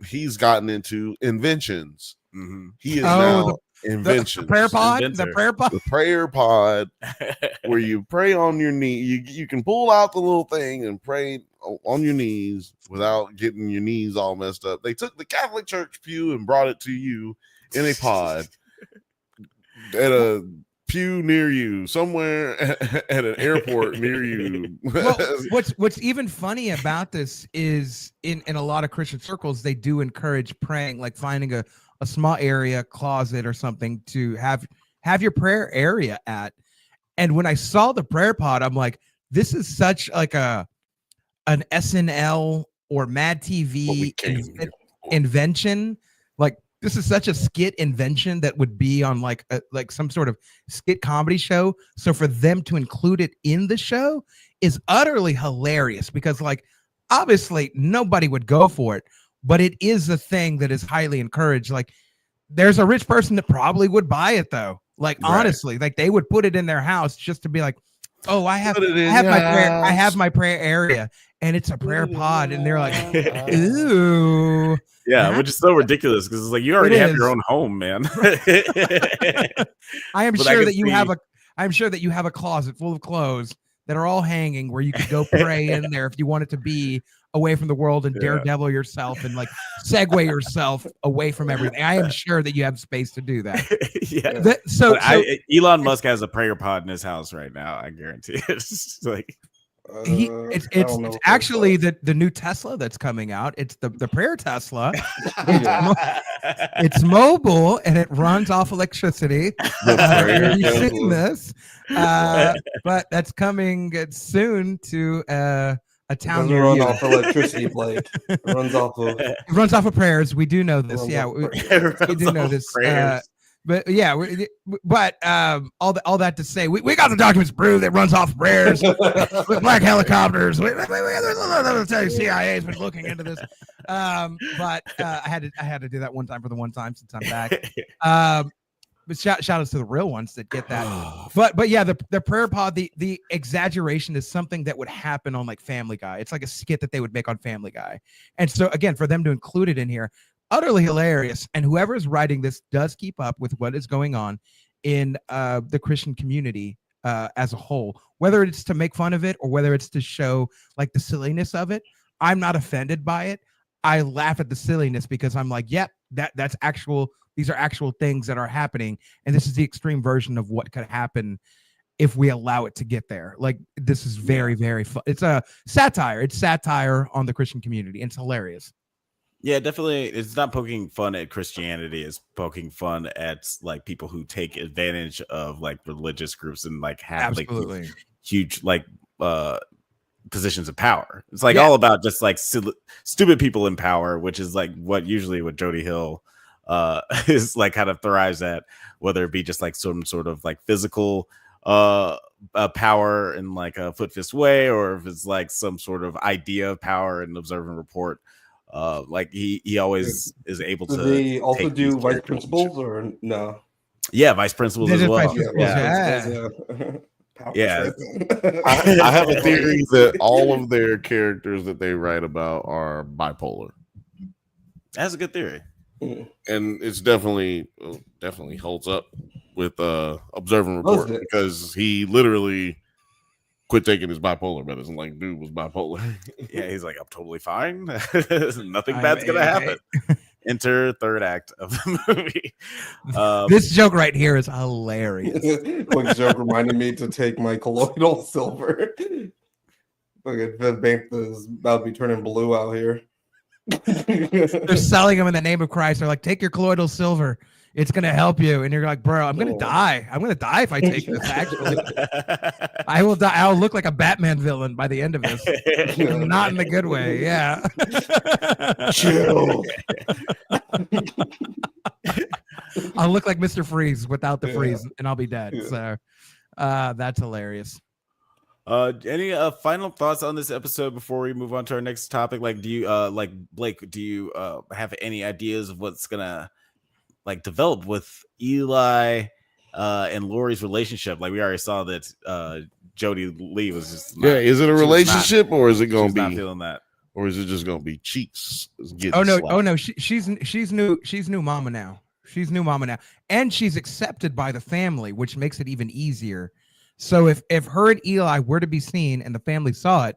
he's gotten into inventions. Mm-hmm. He is now The inventions. prayer pod? Inventor. The prayer pod, where you pray on your knee. You can pull out the little thing and pray on your knees without getting your knees all messed up. They took the Catholic Church pew and brought it to you in a pod at a pew near you, somewhere at an airport near you. Well, what's even funny about this is in a lot of Christian circles, they do encourage praying, like finding a small area, closet or something to have your prayer area at. And when I saw the prayer pod, I'm like, this is such like an SNL or Mad TV invention. Like, this is such a skit invention that would be on like some sort of skit comedy show. So for them to include it in the show is utterly hilarious, because like obviously nobody would go for it, but it is a thing that is highly encouraged. Like, there's a rich person that probably would buy it though. Like, honestly, like they would put it in their house just to be like, oh, I have my prayer area, and it's a prayer pod, and they're like, ooh. Yeah, which is so ridiculous, because it's like you already have your own home, man. I'm sure that you have a closet full of clothes that are all hanging where you could go pray in there if you wanted to be away from the world and daredevil yourself and like segue yourself away from everything. I am sure that you have space to do that. Elon Musk has a prayer pod in his house right now. I guarantee it. It's like it's actually the new Tesla that's coming out. It's the prayer Tesla. It's mobile and it runs off electricity. You've seen this, but that's coming soon to a town near you. Off electricity, Blake. It runs off of prayers. We do know this. Yeah, we do know this. But yeah, all that to say, we got the documents proved that runs off prayers with black helicopters. CIA's been looking into this, but I had to do that one time for the one time since I'm back. But shout outs to the real ones that get that. But yeah, the prayer pod, the exaggeration is something that would happen on like Family Guy. It's like a skit that they would make on Family Guy, and so again, for them to include it in here, utterly hilarious. And whoever is writing this does keep up with what is going on in the Christian community as a whole, whether it's to make fun of it or whether it's to show like the silliness of it. I'm not offended by it. I laugh at the silliness because I'm like, yep, that's actual. These are actual things that are happening. And this is the extreme version of what could happen if we allow it to get there. Like, this is very, very fun. It's a satire. It's satire on the Christian community. And it's hilarious. Yeah, definitely. It's not poking fun at Christianity. It's poking fun at like people who take advantage of like religious groups and like have like huge like positions of power. It's like all about just like stupid people in power, which is like what Jody Hill is like kind of thrives at, whether it be just like some sort of like physical power in like a foot fist way, or if it's like some sort of idea of power and observe and report. Like he always is able to. Do they also do vice principals or no? Yeah, vice principals as well. Yeah. I have a theory that all of their characters that they write about are bipolar. That's a good theory. And it's definitely holds up with observe and report, because he literally quit taking his bipolar medicine. Like, dude was bipolar. Yeah, he's like, I'm totally fine. Nothing bad's gonna happen. Enter third act of the movie. This joke right here is hilarious. Quick joke reminded me to take my colloidal silver. Look at the Bantha is about to be turning blue out here. They're selling them in the name of Christ. They're like, take your colloidal silver. It's going to help you. And you're like, bro, I'm going to die. I'm going to die if I take this, actually. I will die. I'll look like a Batman villain by the end of this. Not in the good way. Yeah. Chill. I'll look like Mr. Freeze without the freeze, and I'll be dead. So, That's hilarious. Any final thoughts on this episode before we move on to our next topic? Like, do you like Blake? Do you have any ideas of what's gonna like develop with Eli and Lori's relationship? Like, we already saw that Jody Lee was just is it a relationship or is it gonna be not feeling that, or is it just gonna be cheeks? Oh no, she's new mama now. She's new mama now, and she's accepted by the family, which makes it even easier. So if her and Eli were to be seen and the family saw it,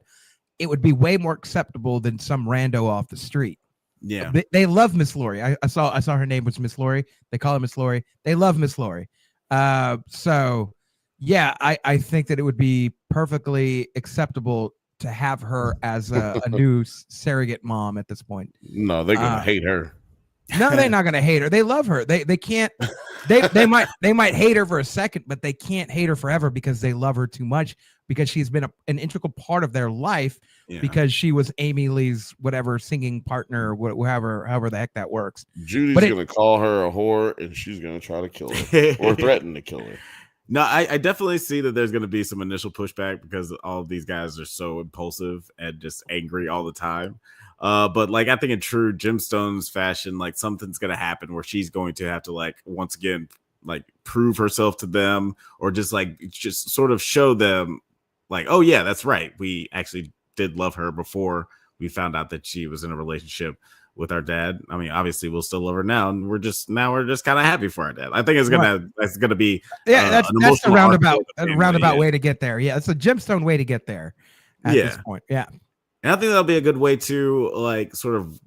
it would be way more acceptable than some rando off the street. Yeah, they love Miss Lori. I saw her name was Miss Lori. They call her Miss Lori. They love Miss Lori. So yeah, I think that it would be perfectly acceptable to have her as a new surrogate mom at this point. No, they're gonna hate her. No, they're not gonna hate her. They love her. They can't. They might hate her for a second, but they can't hate her forever because they love her too much, because she's been an integral part of their life, because she was Amy Lee's whatever singing partner, however the heck that works. Judy's gonna call her a whore and she's gonna try to kill her or threaten to kill her. No, I definitely see that there's going to be some initial pushback because all of these guys are so impulsive and just angry all the time. But like, I think in true Gemstones fashion, like something's going to happen where she's going to have to like, once again, like prove herself to them, or just sort of show them like, oh yeah, that's right. We actually did love her before we found out that she was in a relationship with our dad. I mean, obviously we'll still love her now, and we're just kind of happy for our dad. I think that's gonna be that's a roundabout way to get there. Yeah, it's a Gemstone way to get there at this point. Yeah, and I think that'll be a good way to like sort of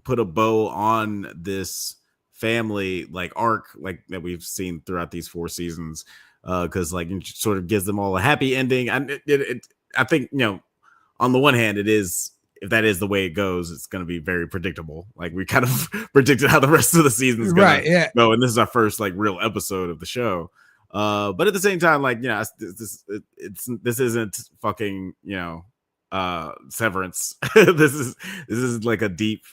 put a bow on this family like arc like that we've seen throughout these 4 seasons, because like it sort of gives them all a happy ending. And I think, you know, on the one hand, it is, if that is the way it goes, it's going to be very predictable. Like we kind of predicted how the rest of the season is going to go, and this is our first like real episode of the show. But at the same time, like, you know, this isn't fucking, you know, Severance. this is like a deep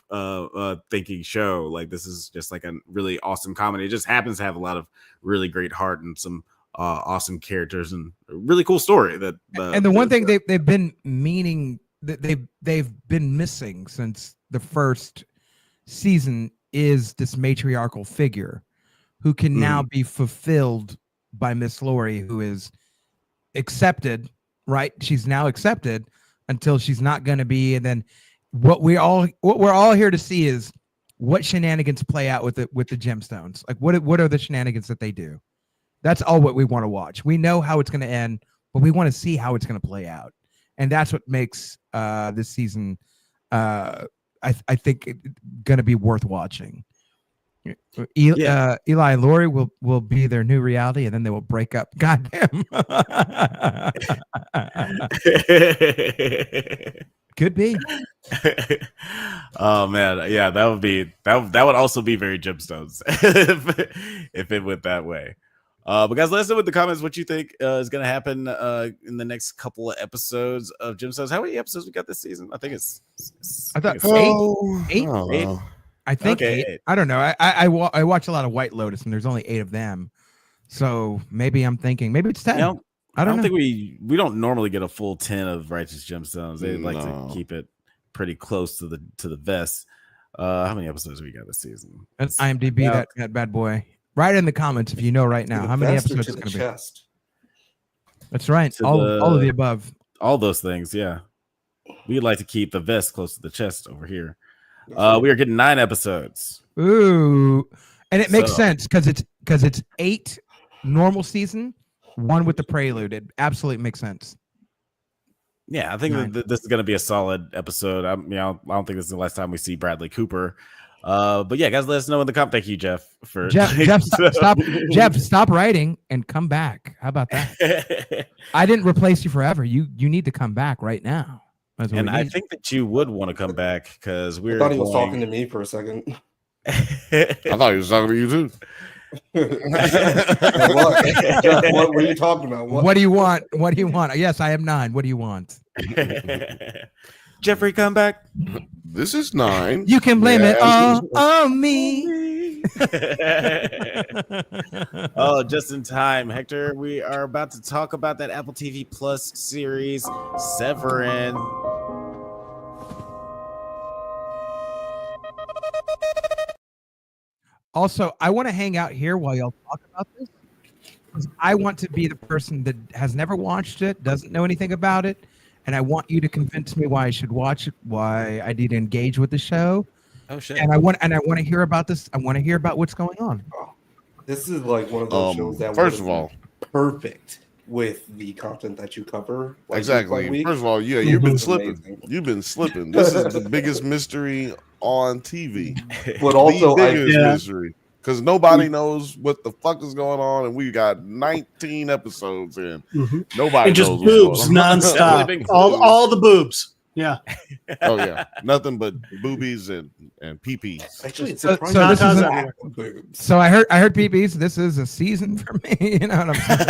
thinking show. Like this is just like a really awesome comedy. It just happens to have a lot of really great heart and some awesome characters and a really cool story. And the one thing they've been meaning that they've been missing since the first season is this matriarchal figure who can now be fulfilled by Miss Lori, who is accepted, right? She's now accepted until she's not going to be. And then what we're all here to see is what shenanigans play out with the Gemstones. Like what are the shenanigans that they do? That's all what we want to watch. We know how it's going to end, but we want to see how it's going to play out. And that's what makes this season, I think, going to be worth watching. Eli and Lori will be their new reality, and then they will break up. Goddamn. Could be. Oh man, yeah, that would also be very Gemstones if it went that way. But guys, let us know in the comments what you think is going to happen in the next couple of episodes of Gemstones. How many episodes we got this season? I think it's eight. I think eight. I don't know. I watch a lot of White Lotus, and there's only 8 of them. So maybe I'm thinking maybe it's 10. You know, I don't think we don't normally get a full 10 of Righteous Gemstones. They like to keep it pretty close to the vest. How many episodes we got this season? That's IMDb, that bad boy. Write in the comments if you know right now how many episodes it's going to be. That's right. All of the above. All those things, yeah. We'd like to keep the vest close to the chest over here. We are getting 9 episodes. Ooh, and it makes sense because it's 8 normal season, 1 with the prelude. It absolutely makes sense. Yeah, I think this is going to be a solid episode. I don't think this is the last time we see Bradley Cooper. But yeah, guys, let us know in the comment. Thank you, Jeff. Jeff, stop writing and come back. How about that? I didn't replace you forever. You need to come back right now. And I think that you would want to come back because I thought he was talking to me for a second. I thought he was talking to you too. What were you talking about? What do you want? What do you want? Yes, I am 9. What do you want? Jeffrey, come back. This is 9. You can blame it all on me. Oh, just in time, Hector. We are about to talk about that Apple TV Plus series, Severance. Also, I want to hang out here while y'all talk about this, because I want to be the person that has never watched it, doesn't know anything about it, and I want you to convince me why I should watch it, why I need to engage with the show. Oh shit! And I want to hear about this. I want to hear about what's going on. This is like one of those shows that first of all, perfect with the content that you cover. Like exactly. week. First of all, yeah, you've been slipping. Amazing. You've been slipping. This is the biggest mystery on TV. But also, the biggest mystery, because nobody knows what the fuck is going on, and we got 19 episodes in. Nobody and just knows boobs nonstop. all the boobs. Yeah. Oh yeah, nothing but boobies and pee-pees. Actually, it's so I heard pee-pees. This is a season for me. You know what I'm saying?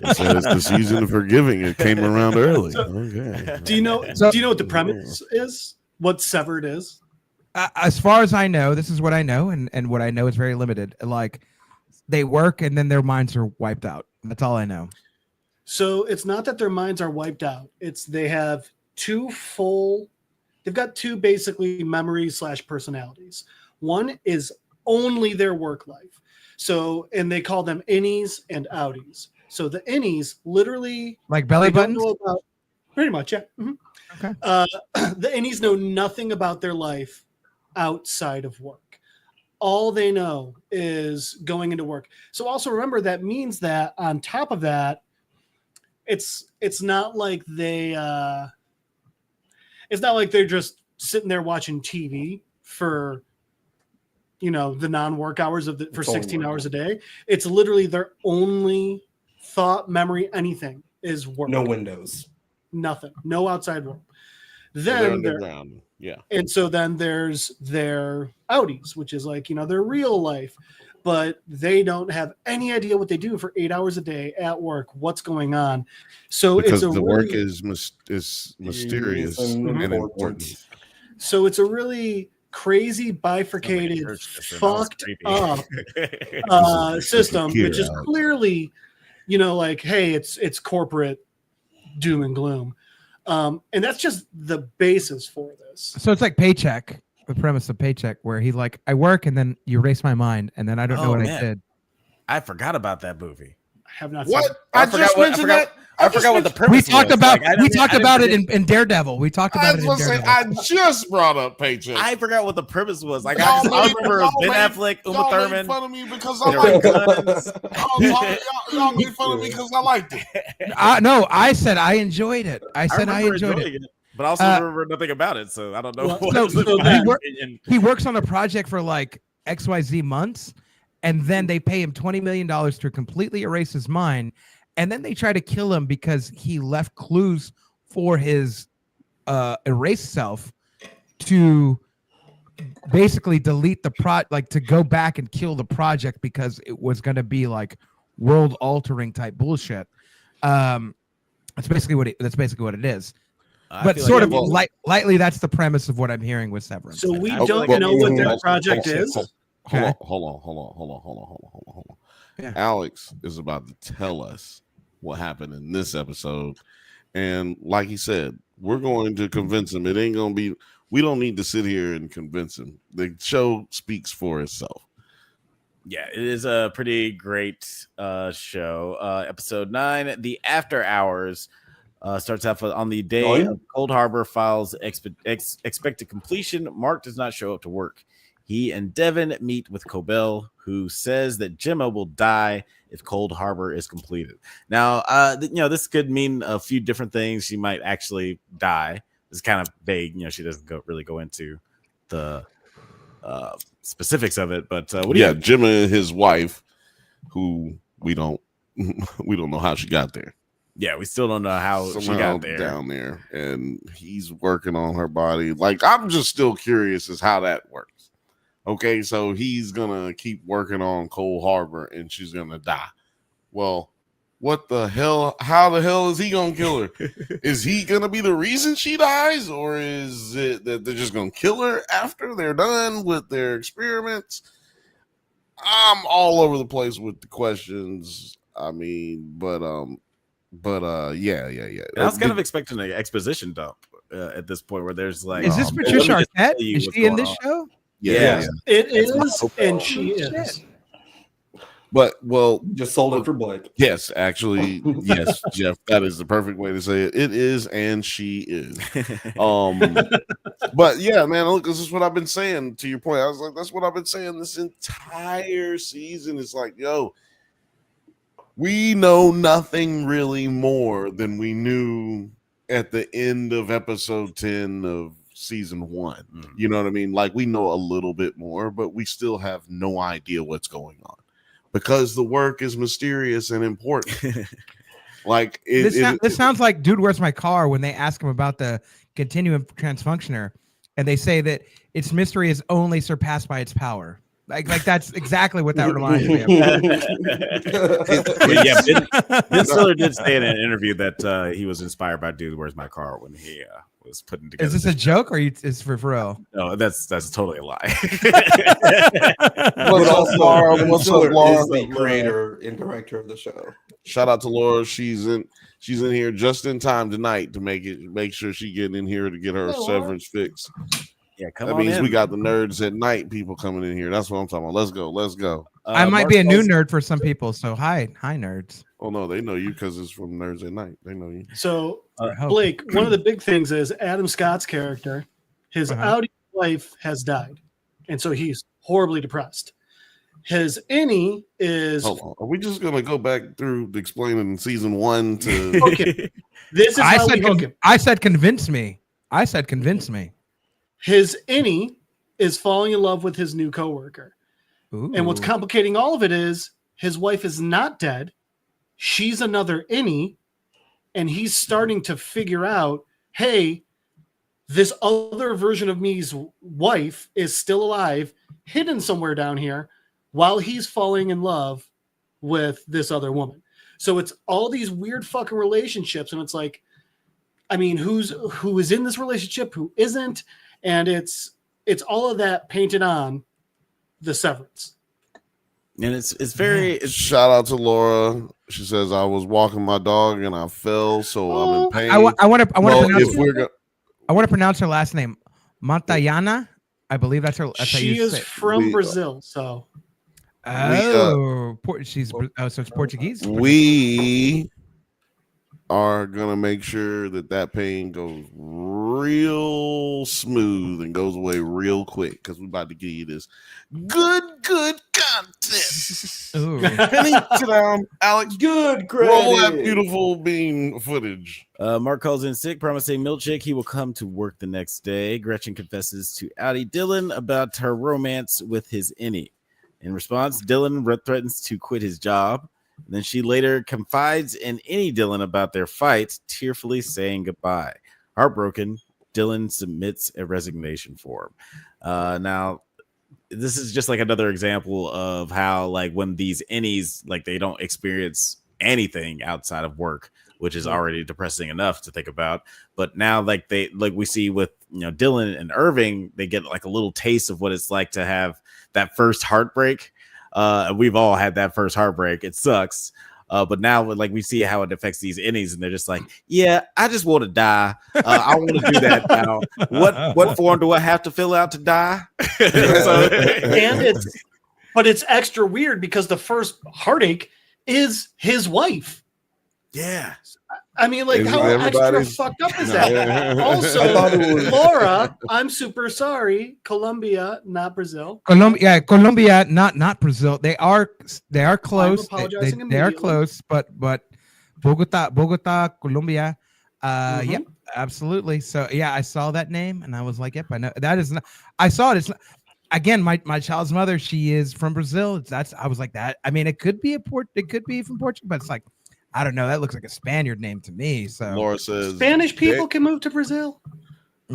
It says the season for giving. It came around early. Okay. Do you know what the premise is? What Severed is? As far as I know, this is what I know, and what I know is very limited. Like, they work and then their minds are wiped out. That's all I know. So it's not that their minds are wiped out. It's they've got two basically memories / personalities. One is only their work life. So, and they call them innies and outies. So the innies literally like belly buttons. Pretty much, yeah. Mm-hmm. Okay. The innies know nothing about their life outside of work. All they know is going into work. So also remember that means that on top of that, it's not like they're just sitting there watching TV for the non-work hours for 16 hours a day. It's literally their only thought, memory, anything is work. No windows. Nothing. No outside world. Then underground. Yeah. And so then there's their outies, which is like, their real life, but they don't have any idea what they do for 8 hours a day at work, what's going on. So because the work is mysterious and important. So it's a really crazy bifurcated, fucked up system, which is clearly, hey, it's corporate doom and gloom. And that's just the basis for this. So it's like Paycheck, the premise of Paycheck, where he's like, I work and then you erase my mind and then I don't know what I did. I forgot about that movie. I have not what? seen it. I just mentioned that. I forgot what the premise we talked about. We talked about it in Daredevil. We talked about it in Daredevil. I just brought up Paycheck. I forgot what the premise was. Like I remember Ben Affleck, Uma Thurman. Made fun of me because I liked it. Y'all made fun of me because I liked it. No, I said I enjoyed it. I said I enjoyed it. But I also remember nothing about it, so I don't know. He works on a project for like XYZ months, and then they pay him $20 million to completely erase his mind. And then they try to kill him because he left clues for his erased self to basically delete the to go back and kill the project because it was going to be like world altering type bullshit. That's basically what it is. But sort of lightly, that's the premise of what I'm hearing with Severance. So we don't know what their project is. Hold on. Yeah. Alex is about to tell us what happened in this episode. And like he said, we're going to convince him. It ain't going to be, we don't need to sit here and convince him. The show speaks for itself. Yeah, it is a pretty great show. Episode 9, The After Hours, starts off on the day of Cold Harbor Files expected completion. Mark does not show up to work. He and Devin meet with Cobell, who says that Gemma will die if Cold Harbor is completed. Now, this could mean a few different things. She might actually die. It's kind of vague. She doesn't really go into the specifics of it. But Gemma, his wife, who we don't know how she got there. Yeah, we still don't know how she got there. Down there, and he's working on her body. Like, I'm just still curious as how that works. Okay, so he's gonna keep working on Cold Harbor and she's gonna die. Well, what the hell? How the hell is he gonna kill her? Is he gonna be the reason she dies, or is it that they're just gonna kill her after they're done with their experiments? I'm all over the place with the questions. I mean, yeah. I was kind of expecting an exposition dump at this point, where there's like, is this Patricia Arquette? Is she in this show? Yeah. It is, and she is. But just sold it for Blake. Yes, actually, yes, Jeff. That is the perfect way to say it. It is, and she is. But yeah, man, look, this is what I've been saying. To your point, I was like, that's what I've been saying this entire season. It's like, yo, we know nothing really more than we knew at the end of episode 10 of season 1. You know what I mean? Like, we know a little bit more, but we still have no idea what's going on because the work is mysterious and important. Like, this sounds like Dude, Where's My Car? When they ask him about the continuum transfunctioner, and they say that its mystery is only surpassed by its power. Like that's exactly what that reminds me of. Ben Stiller did say in an interview that he was inspired by Dude, Where's My Car when he was putting together. Is this a joke or is for real? No, that's totally a lie. What's up, Laura? Is the creator and director of the show. Shout out to Laura. She's in here just in time tonight to make sure she getting in here to get her severance fix. Yeah, that means we got the Nerds at Night people coming in here. That's what I'm talking about. Let's go. I might be a new nerd for some people, so hi nerds. Oh no, they know you because it's from Nerds at Night. They know you. So Blake, one of the big things is Adam Scott's character, his outie wife has died, and so he's horribly depressed. His innie is. Hold on. Are we just gonna go back through explaining season 1 to? Okay, this is how we hook him. I said convince me. His innie is falling in love with his new coworker. Ooh. And what's complicating all of it is his wife is not dead. She's another innie. And he's starting to figure out, hey, this other version of me's wife is still alive, hidden somewhere down here, while he's falling in love with this other woman. So it's all these weird fucking relationships. And it's like, I mean, who is in this relationship, who isn't? And it's all of that painted on the Severance. And it's very shout out to Laura. She says I was walking my dog and I fell, so I'm in pain. I want to pronounce her last name, Montayana. I believe that's her. She is from Brazil, so. So it's Portuguese. We are gonna make sure that pain goes real smooth and goes away real quick because we're about to give you this good content. Sit down, Alex. Good credit. Roll that beautiful bean footage. Mark calls in sick, promising milkshake he will come to work the next day. Gretchen confesses to outie Dylan about her romance with his innie. In response, Dylan threatens to quit his job. Then she later confides in innie Dylan about their fight, tearfully saying goodbye. Heartbroken, Dylan submits a resignation form. Now, this is just like another example of how, like, when these innies, like, they don't experience anything outside of work, which is already depressing enough to think about. But now, like we see with Dylan and Irving, they get like a little taste of what it's like to have that first heartbreak. We've all had that first heartbreak. It sucks. But now, like, we see how it affects these innies, and they're just like, yeah, I just want to die. I want to do that now. What form do I have to fill out to die? But it's extra weird because the first heartache is his wife. Yeah. I mean, like, how extra fucked up is that? Also, Laura, I'm super sorry. Colombia, not Brazil. Colombia, not Brazil. They are close. They are close, but Bogota, Colombia. Yep, absolutely. So yeah, I saw that name and I was like, yep, I know that is not. I saw it. It's not, again, my child's mother. She is from Brazil. I was like that. I mean, it could be it could be from Portugal, but it's like, I don't know. That looks like a Spaniard name to me. So Laura says Spanish people can move to Brazil.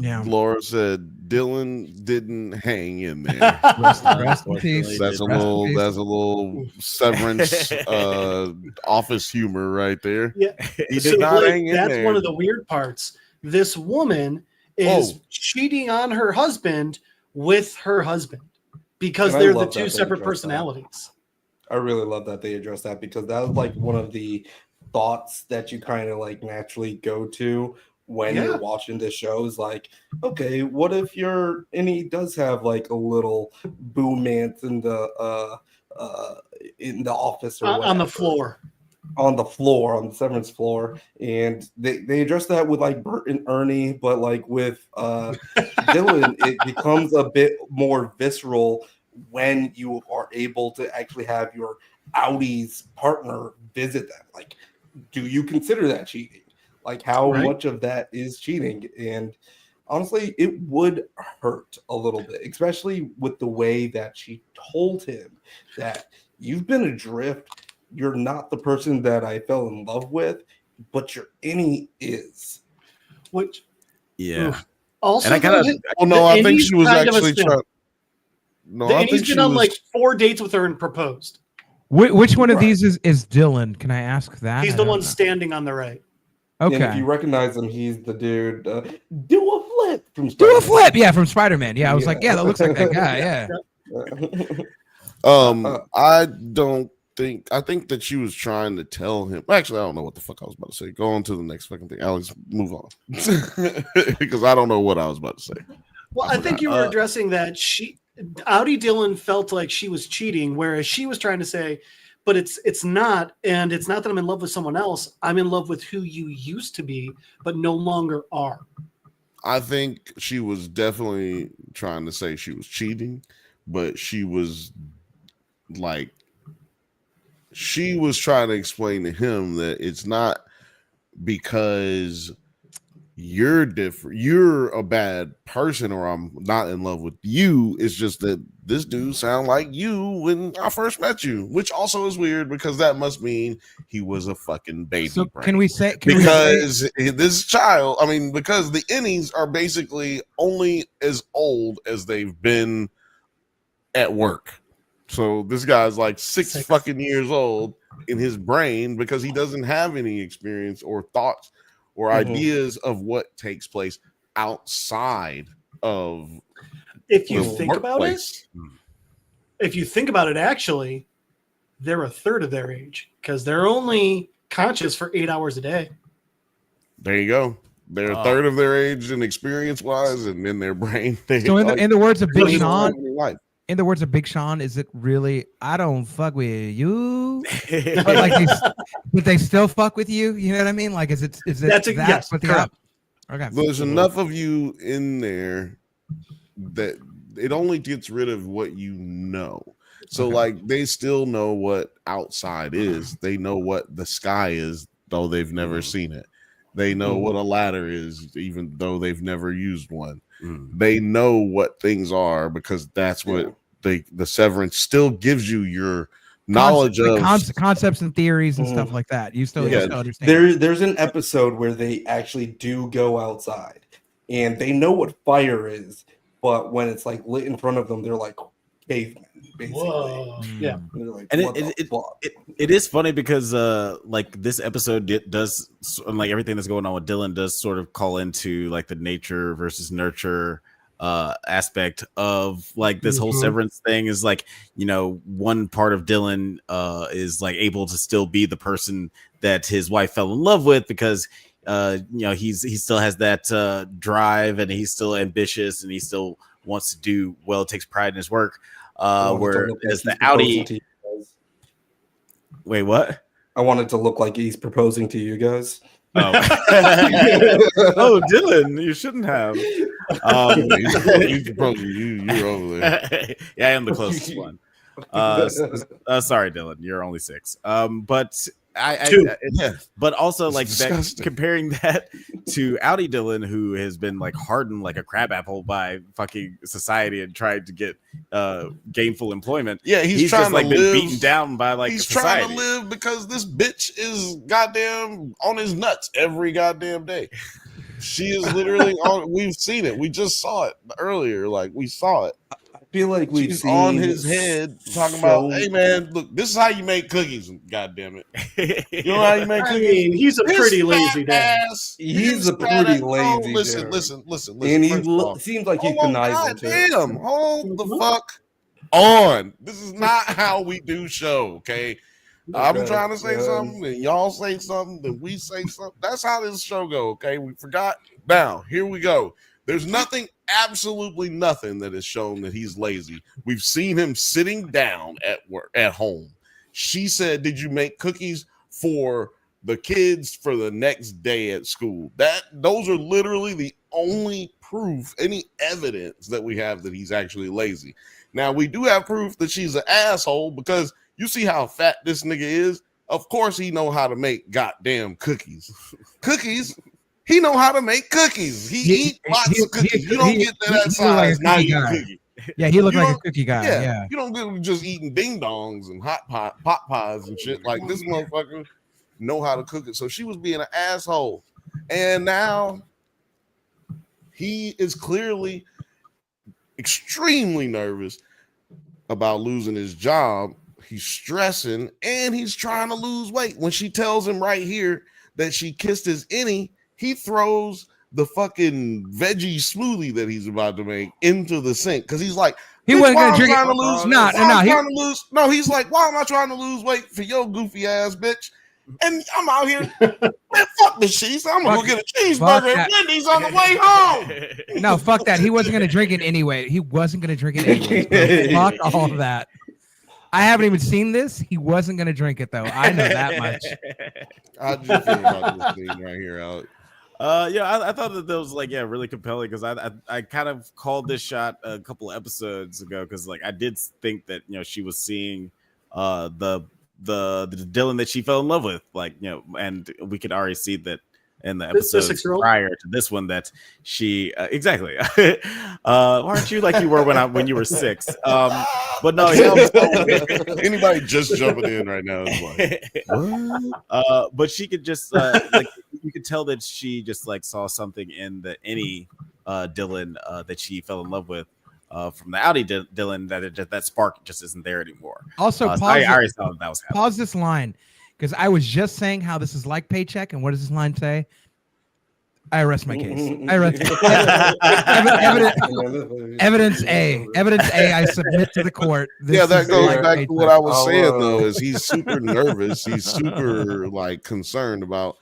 Yeah. Laura said Dylan didn't hang in there. Rest in peace. That's a little Severance office humor right there. Yeah. He did not hang in there. That's one of the weird parts. This woman is cheating on her husband with her husband because they're the two separate personalities. I really love that they address that, because that was like one of the thoughts that you kind of like naturally go to when you're watching this show is like, okay, what if and he does have like a little boomance in the office or on the floor. On the Severance floor, and they address that with like Bert and Ernie, but like with Dylan, it becomes a bit more visceral when you are able to actually have your outies partner visit them. Like, do you consider that cheating? Like, how much of that is cheating? And honestly, it would hurt a little bit, especially with the way that she told him that you've been adrift. You're not the person that I fell in love with, but your innie is. Which, also, and I kind of. Well, no, I think she was actually trying. No, and he's been on like 4 dates with her and proposed. Which one of these is Dylan? Can I ask that? He's the one standing on the right. Okay. And if you recognize him, he's the dude. Do a flip from Spider-Man. Do a flip, yeah, from Spider-Man. Yeah, I was like, yeah, that looks like that guy. Yeah. I think that she was trying to tell him. Actually, I don't know what the fuck I was about to say. Go on to the next fucking thing. Alex, move on. Because I don't know what I was about to say. Well, I think you were addressing that Audi Dylan felt like she was cheating, whereas she was trying to say, but it's not, and it's not that I'm in love with someone else. I'm in love with who you used to be, but no longer are. I think she was definitely trying to say she was cheating, but she was like, she was trying to explain to him that it's not because you're different, you're a bad person, or I'm not in love with you. It's just that this dude sound like you when I first met you, which also is weird because that must mean he was a fucking baby. So brain. can we say because this child, I mean, because the innies are basically only as old as they've been at work. So this guy's like six fucking years old in his brain because he doesn't have any experience or thoughts or ideas of what takes place outside of. If you think about it, actually, they're a third of their age because they're only conscious for 8 hours a day. There you go. They're a third of their age and experience wise, and in their brain. So in the words of Big Sean, is it really, I don't fuck with you, but like but they still fuck with you? You know what I mean? Like, is it yes, correct. Okay. There's enough of you in there that it only gets rid of what you know. So like they still know what outside is. They know what the sky is, though they've never seen it. They know what a ladder is, even though they've never used one. They know what things are because that's what the Severance still gives you your knowledge of concepts and theories and stuff like that. You still understand. There's an episode where they actually do go outside and they know what fire is, but when it's like lit in front of them, they're like cavemen, basically. Whoa. Yeah. Like, and it is funny because like this episode does, like everything that's going on with Dylan does sort of call into like the nature versus nurture aspect of like this whole Severance thing. Is like, you know, one part of Dylan is like able to still be the person that his wife fell in love with because you know, he still has that drive and he's still ambitious and he still wants to do well, takes pride in his work. Whereas the Audi, wait, what? I wanted to look like he's proposing to you guys. Oh, oh, Dylan, you shouldn't have. He's proposing you're over there. Yeah, I am the closest one. Sorry, Dylan, you're only 6. But but also like that, comparing that to Audi Dylan, who has been like hardened like a crabapple by fucking society and tried to get gainful employment. Yeah, he's trying just like to been live, beaten down by like he's society. Trying to live because this bitch is goddamn on his nuts every goddamn day. She is literally on. We've seen it. We just saw it earlier. Like we saw it. I feel like we've She's seen on his head talking about, "Hey man, look, this is how you make cookies." God damn it! You know how you make cookies? I mean, he's a pretty lazy dad. He's a pretty lazy. Listen. And he seems like he's conniving. Damn! Hold the fuck on. This is not how we do show. Okay. I'm trying to say something, and y'all say something, then we say something. That's how this show go. Okay, we forgot. Now here we go. There's nothing, absolutely nothing that has shown that he's lazy. We've seen him sitting down at work, at home. She said, "Did you make cookies for the kids for the next day at school?" Those are literally the only proof, any evidence that we have that he's actually lazy. Now we do have proof that she's an asshole because you see how fat this nigga is. Of course he know how to make goddamn cookies. Cookies. He know how to make cookies. He eat lots of cookies. You don't get that size. Not eating cookie. Yeah, he looked like a cookie guy. Yeah. You don't get just eating ding dongs and pot pies and shit. Like this motherfucker know how to cook it. So she was being an asshole. And now he is clearly extremely nervous about losing his job. He's stressing and he's trying to lose weight. When she tells him right here that she kissed his innie, he throws the fucking veggie smoothie that he's about to make into the sink because he's like, he wasn't gonna drink it. No, he's like, why am I trying to lose weight for your goofy ass bitch? And I'm out here, man, fuck this shit. I'm gonna go get a cheeseburger at Wendy's on the way home. No, fuck that. He wasn't gonna drink it anyway. He wasn't gonna drink it anyway. Fuck all of that. I haven't even seen this. He wasn't gonna drink it though. I know that much. How do you feel about this scene right here, Alex? I thought that was really compelling because I kind of called this shot a couple of episodes ago because I did think that she was seeing the Dylan that she fell in love with, and we could already see that in the episodes prior to this one that she exactly. Aren't you like you were when you were 6? But no, anybody just jumping in right now is like, what? But she could just you could tell that she just saw something in the any Dylan that she fell in love with from the Audi Dylan that spark just isn't there anymore. Also, I already saw that was happening. Pause this line because I was just saying how this is like Paycheck, and what does this line say? I rest my case. Evidence A. I submit to the court. That goes back to what I was saying though. Is he's super nervous. He's super concerned about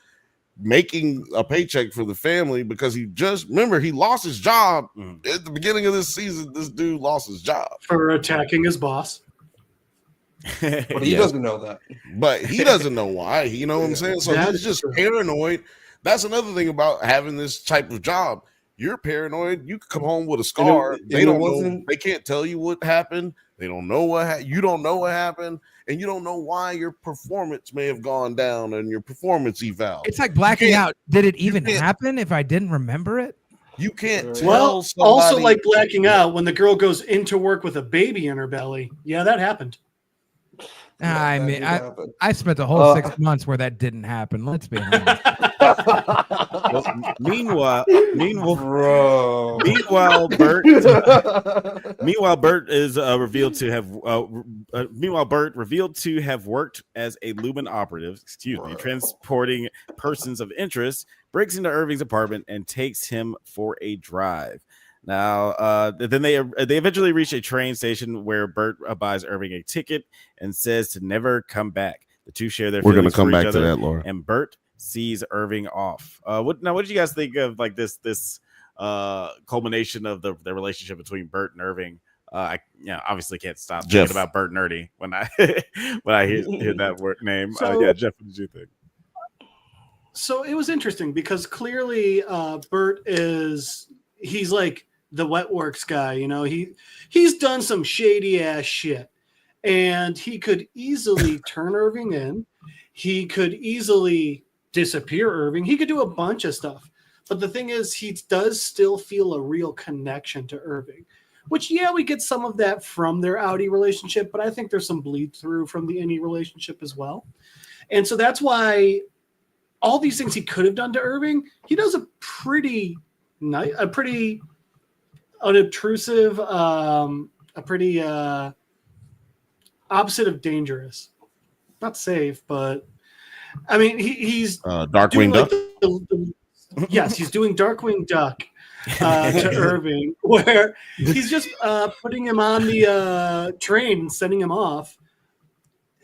making a paycheck for the family because he lost his job at the beginning of this season. This dude lost his job for attacking his boss. But he doesn't know that. But he doesn't know why. You know what I'm saying? So he's just paranoid. That's another thing about having this type of job. You're paranoid. You could come home with a scar. They don't know. They can't tell you what happened. They don't know you don't know what happened, and you don't know why your performance may have gone down on your performance eval. It's like blacking out. Did it even happen if I didn't remember it? You can't tell. Well, also like blacking out when the girl goes into work with a baby in her belly. Yeah, that happened. I mean, I spent the whole 6 months where that didn't happen. Let's be honest. Meanwhile, Bert is revealed to have worked as a Lumen operative. Transporting persons of interest. Breaks into Irving's apartment and takes him for a drive. Now, then they eventually reach a train station where Bert buys Irving a ticket and says to never come back. The two share their feelings. We're going to come back to that, Laura. And Bert sees Irving off. What did you guys think of this culmination of the relationship between Bert and Irving? I obviously can't stop thinking about Bert and Ernie when I hear that word name. Jeff, what did you think? So it was interesting because clearly Bert he's like the wet works guy, he's done some shady ass shit, and he could easily turn Irving in. He could easily disappear Irving. He could do a bunch of stuff. But the thing is, he does still feel a real connection to Irving, which, we get some of that from their Audi relationship, but I think there's some bleed through from the Innie relationship as well. And so that's why all these things he could have done to Irving, he does a pretty nice, a pretty unobtrusive, a pretty opposite of dangerous. Not safe, but I mean, he's Darkwing Duck. Yes, he's doing Darkwing Duck to Irving, where he's just putting him on the train and sending him off.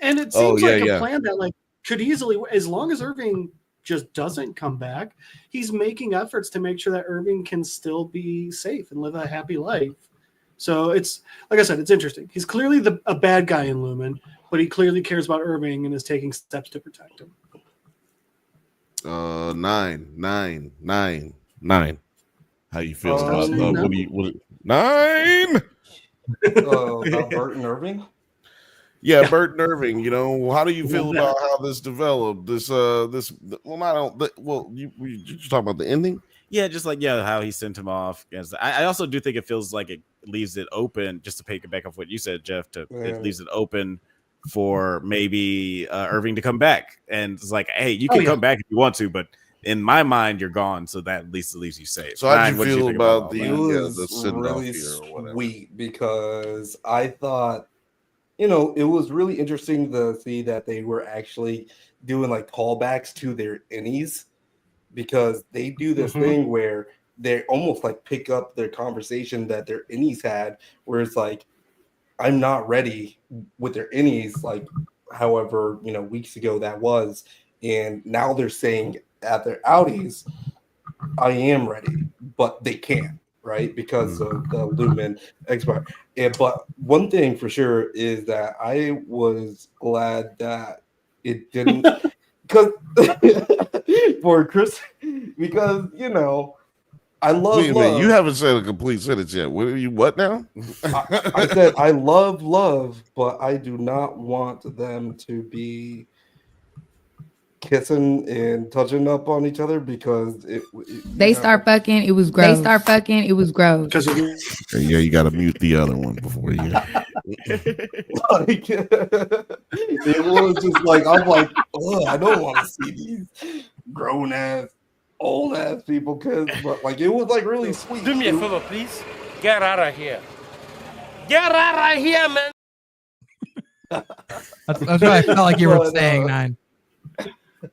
And it seems like a plan that like could easily, as long as Irving just doesn't come back, he's making efforts to make sure that Irving can still be safe and live a happy life. So it's, like I said, it's interesting. He's clearly a bad guy in Lumen, but he clearly cares about Irving and is taking steps to protect him. 9. How you feel about what 9? About Bert and Irving? Yeah, Bert and Irving. You know, how do you feel about how this developed? You talking about the ending? Yeah, just like how he sent him off. I also do think it feels like it leaves it open, just to pick it back off what you said, Jeff. It leaves it open for maybe Irving to come back, and it's like, hey, you can come back if you want to, but in my mind, you're gone, so that at least leaves you safe. So how do you feel about the really sweet, because I thought, you know, it was really interesting to see that they were actually doing like callbacks to their innies, because they do this thing where they almost like pick up their conversation that their innies had, where it's like, I'm not ready with their innies, like however, you know, weeks ago that was. And now they're saying at their outies, I am ready, but they can't, right? Because of the Lumen expire. But one thing for sure is that I was glad that it didn't, because for Chris, because, you know, I love love. You haven't said a complete sentence yet. What now? I said I love, but I do not want them to be kissing and touching up on each other, because they start fucking. It was gross. Yeah, you got to mute the other one before you. Like, it was just like, I'm like, I don't want to see these grown ass, old ass people, but like it was like really sweet. Do me a favor, please. Get out of here. Get out of here, man. That's what I felt like you were saying, 9.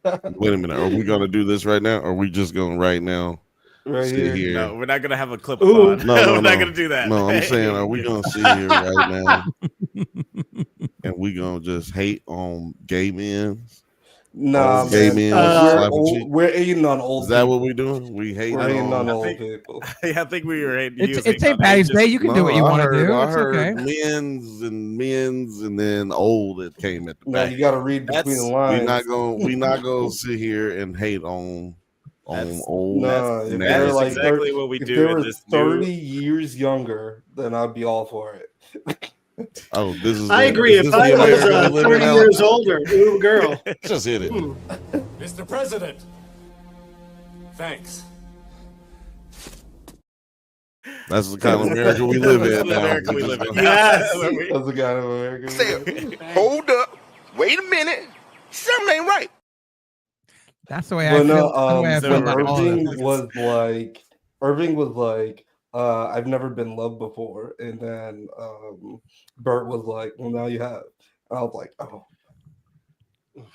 Wait a minute. Are we going to do this right now? Or are we just going right now? Sit here. No, we're not going to have a clip on. No, we're not going to do that. No, I'm saying, are we going to sit here right now and we going to just hate on gay men? No, gay men. We're hating on old. Is that what we're doing? We're hating on old people. I think we were hating. It's St. Patty's Day. You can do what you want to do. I it's heard okay. men's, and then old that came at the back. No, you got to read between the lines. We're not gonna sit here and hate on old. No, that's like exactly what we do. If they were 30 years younger, then I'd be all for it. Oh, this is. I agree. If I was 30 years older, ooh, girl, just hit it. Mr. President, thanks. That's the kind of America we live in. America we live in. Yes, that's the kind of America. Say, hold up, wait a minute, something ain't right. That's the way I feel. Irving was like, I've never been loved before, and then Bert was like, well, now you have. And I was like, oh,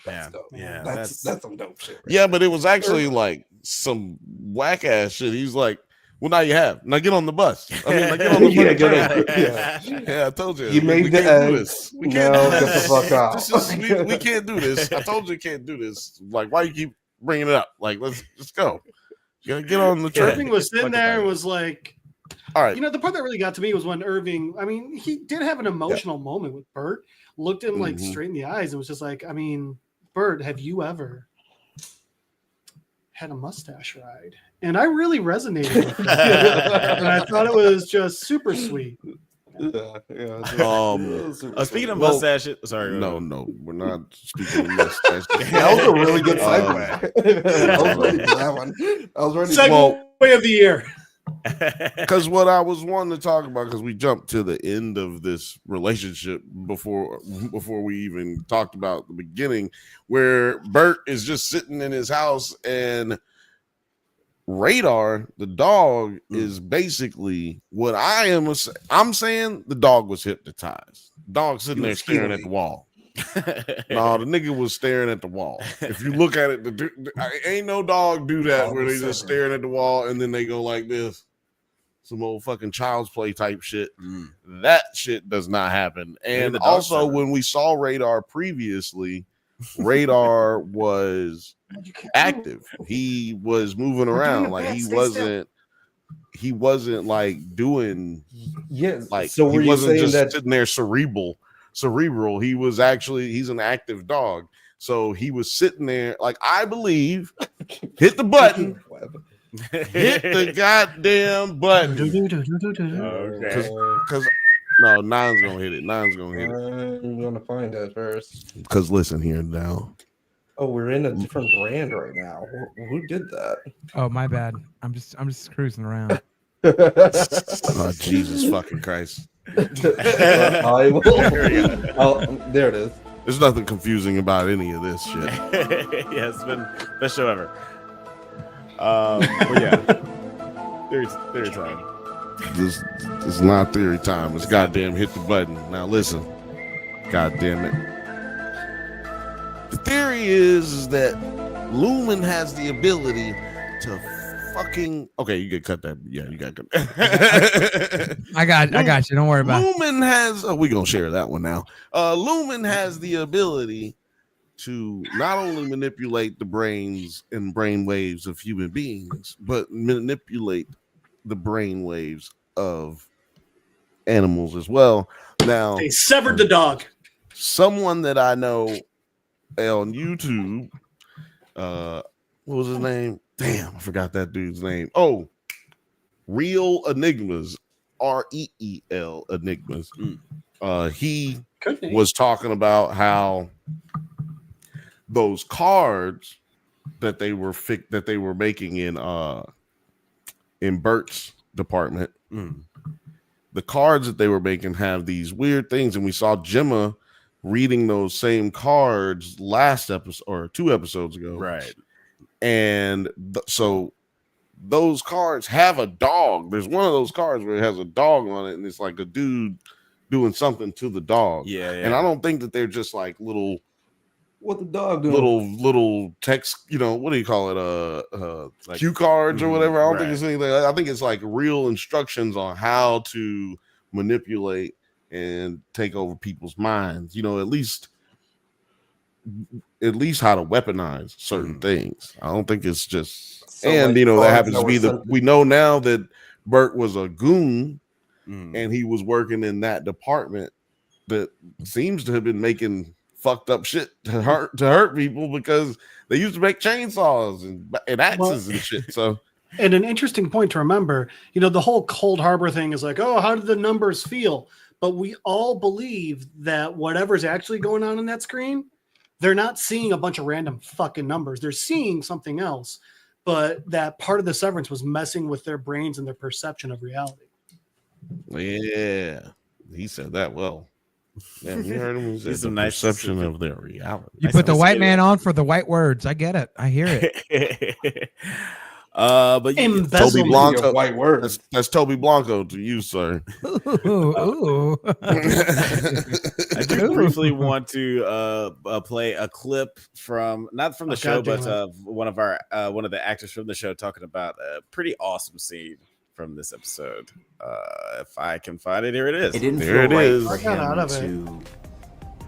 that's dope. Yeah, that's some dope shit. Right? Yeah, but it was actually like some whack ass shit. He's like, well, now you have. Now get on the bus. I mean, like, get on the bus. Yeah, I told you. You made the eggs. We can't do this. Get the fuck out. We can't do this. I told you can't do this. Like, why you keep bringing it up? Like, let's go. You gotta get on the train. Irving was sitting there and was like, all right. You know, the part that really got to me was when Irving, I mean, he did have an emotional moment with Bert, looked him like straight in the eyes and was just like, I mean, Bert, have you ever had a mustache ride? And I really resonated with that. And I thought it was just super sweet. Speaking of mustaches, sorry. No, we're not speaking of mustaches. That was a really good segue. I was ready for that one. I was ready. Segue of the year. Because what I was wanting to talk about, because we jumped to the end of this relationship before we even talked about the beginning, where Bert is just sitting in his house and Radar, the dog, is basically what I'm saying the dog was hypnotized. Dog sitting there staring at the wall. No, the nigga was staring at the wall. If you look at it, ain't no dog do that where they just staring at the wall and then they go like this. Some old fucking child's play type shit. That shit does not happen. And also, when we saw Radar previously, Radar was active. He was moving around. Like he wasn't like doing like so he wasn't just sitting there cerebral. He was actually he's an active dog. So he was sitting there, like I believe, hit the button. Hit the goddamn button. Because no, Nine's gonna hit it. I'm gonna find it first. Because listen here now. Oh, we're in a different brand right now. Who did that? Oh, my bad. I'm just cruising around. Oh, Jesus fucking Christ. I will. There it is. There's nothing confusing about any of this shit. Yeah, it's been best show ever. But yeah, theory time. This is not theory time. It's goddamn hit the button. Now listen, goddamn it. The theory is that Lumen has the ability to fucking. Okay, you can cut that. Yeah, you got to. I got you. Don't worry about it. Lumen has. Oh, we gonna share that one now. Lumen has the ability to not only manipulate the brains and brain waves of human beings, but manipulate the brain waves of animals as well. Now they severed the dog. Someone that I know on YouTube, what was his name? Damn, I forgot that dude's name. Oh, Real Enigmas, REEL Enigmas. He was talking about how those cards that they were making in Bert's department, the cards that they were making have these weird things, and we saw Gemma reading those same cards last episode or 2 episodes ago, right? And so those cards have a dog. There's one of those cards where it has a dog on it, and it's like a dude doing something to the dog. Yeah. And I don't think that they're just like little. What the dog doing? Little text, what do you call it? Like cue cards or whatever. I don't think it's anything. I think it's like real instructions on how to manipulate and take over people's minds. At least how to weaponize certain things. I don't think it's just. So and that happens to be we know now that Bert was a goon, and he was working in that department that seems to have been making fucked up shit to hurt people because they used to make chainsaws and axes and shit. So, and an interesting point to remember, the whole Cold Harbor thing is like, oh, how did the numbers feel? But we all believe that whatever's actually going on in that screen, they're not seeing a bunch of random fucking numbers. They're seeing something else. But that part of the severance was messing with their brains and their perception of reality. Yeah, he said that well. Yeah, you heard him. He said the perception of their reality. You put the white man on for the white words. I get it. I hear it. But Toby Blanco, white words. That's Toby Blanco to you, sir. Ooh. I do briefly want to play a clip from not from the show, but one of the actors from the show talking about a pretty awesome scene from this episode. If I can find it, here it is. It didn't feel right for him to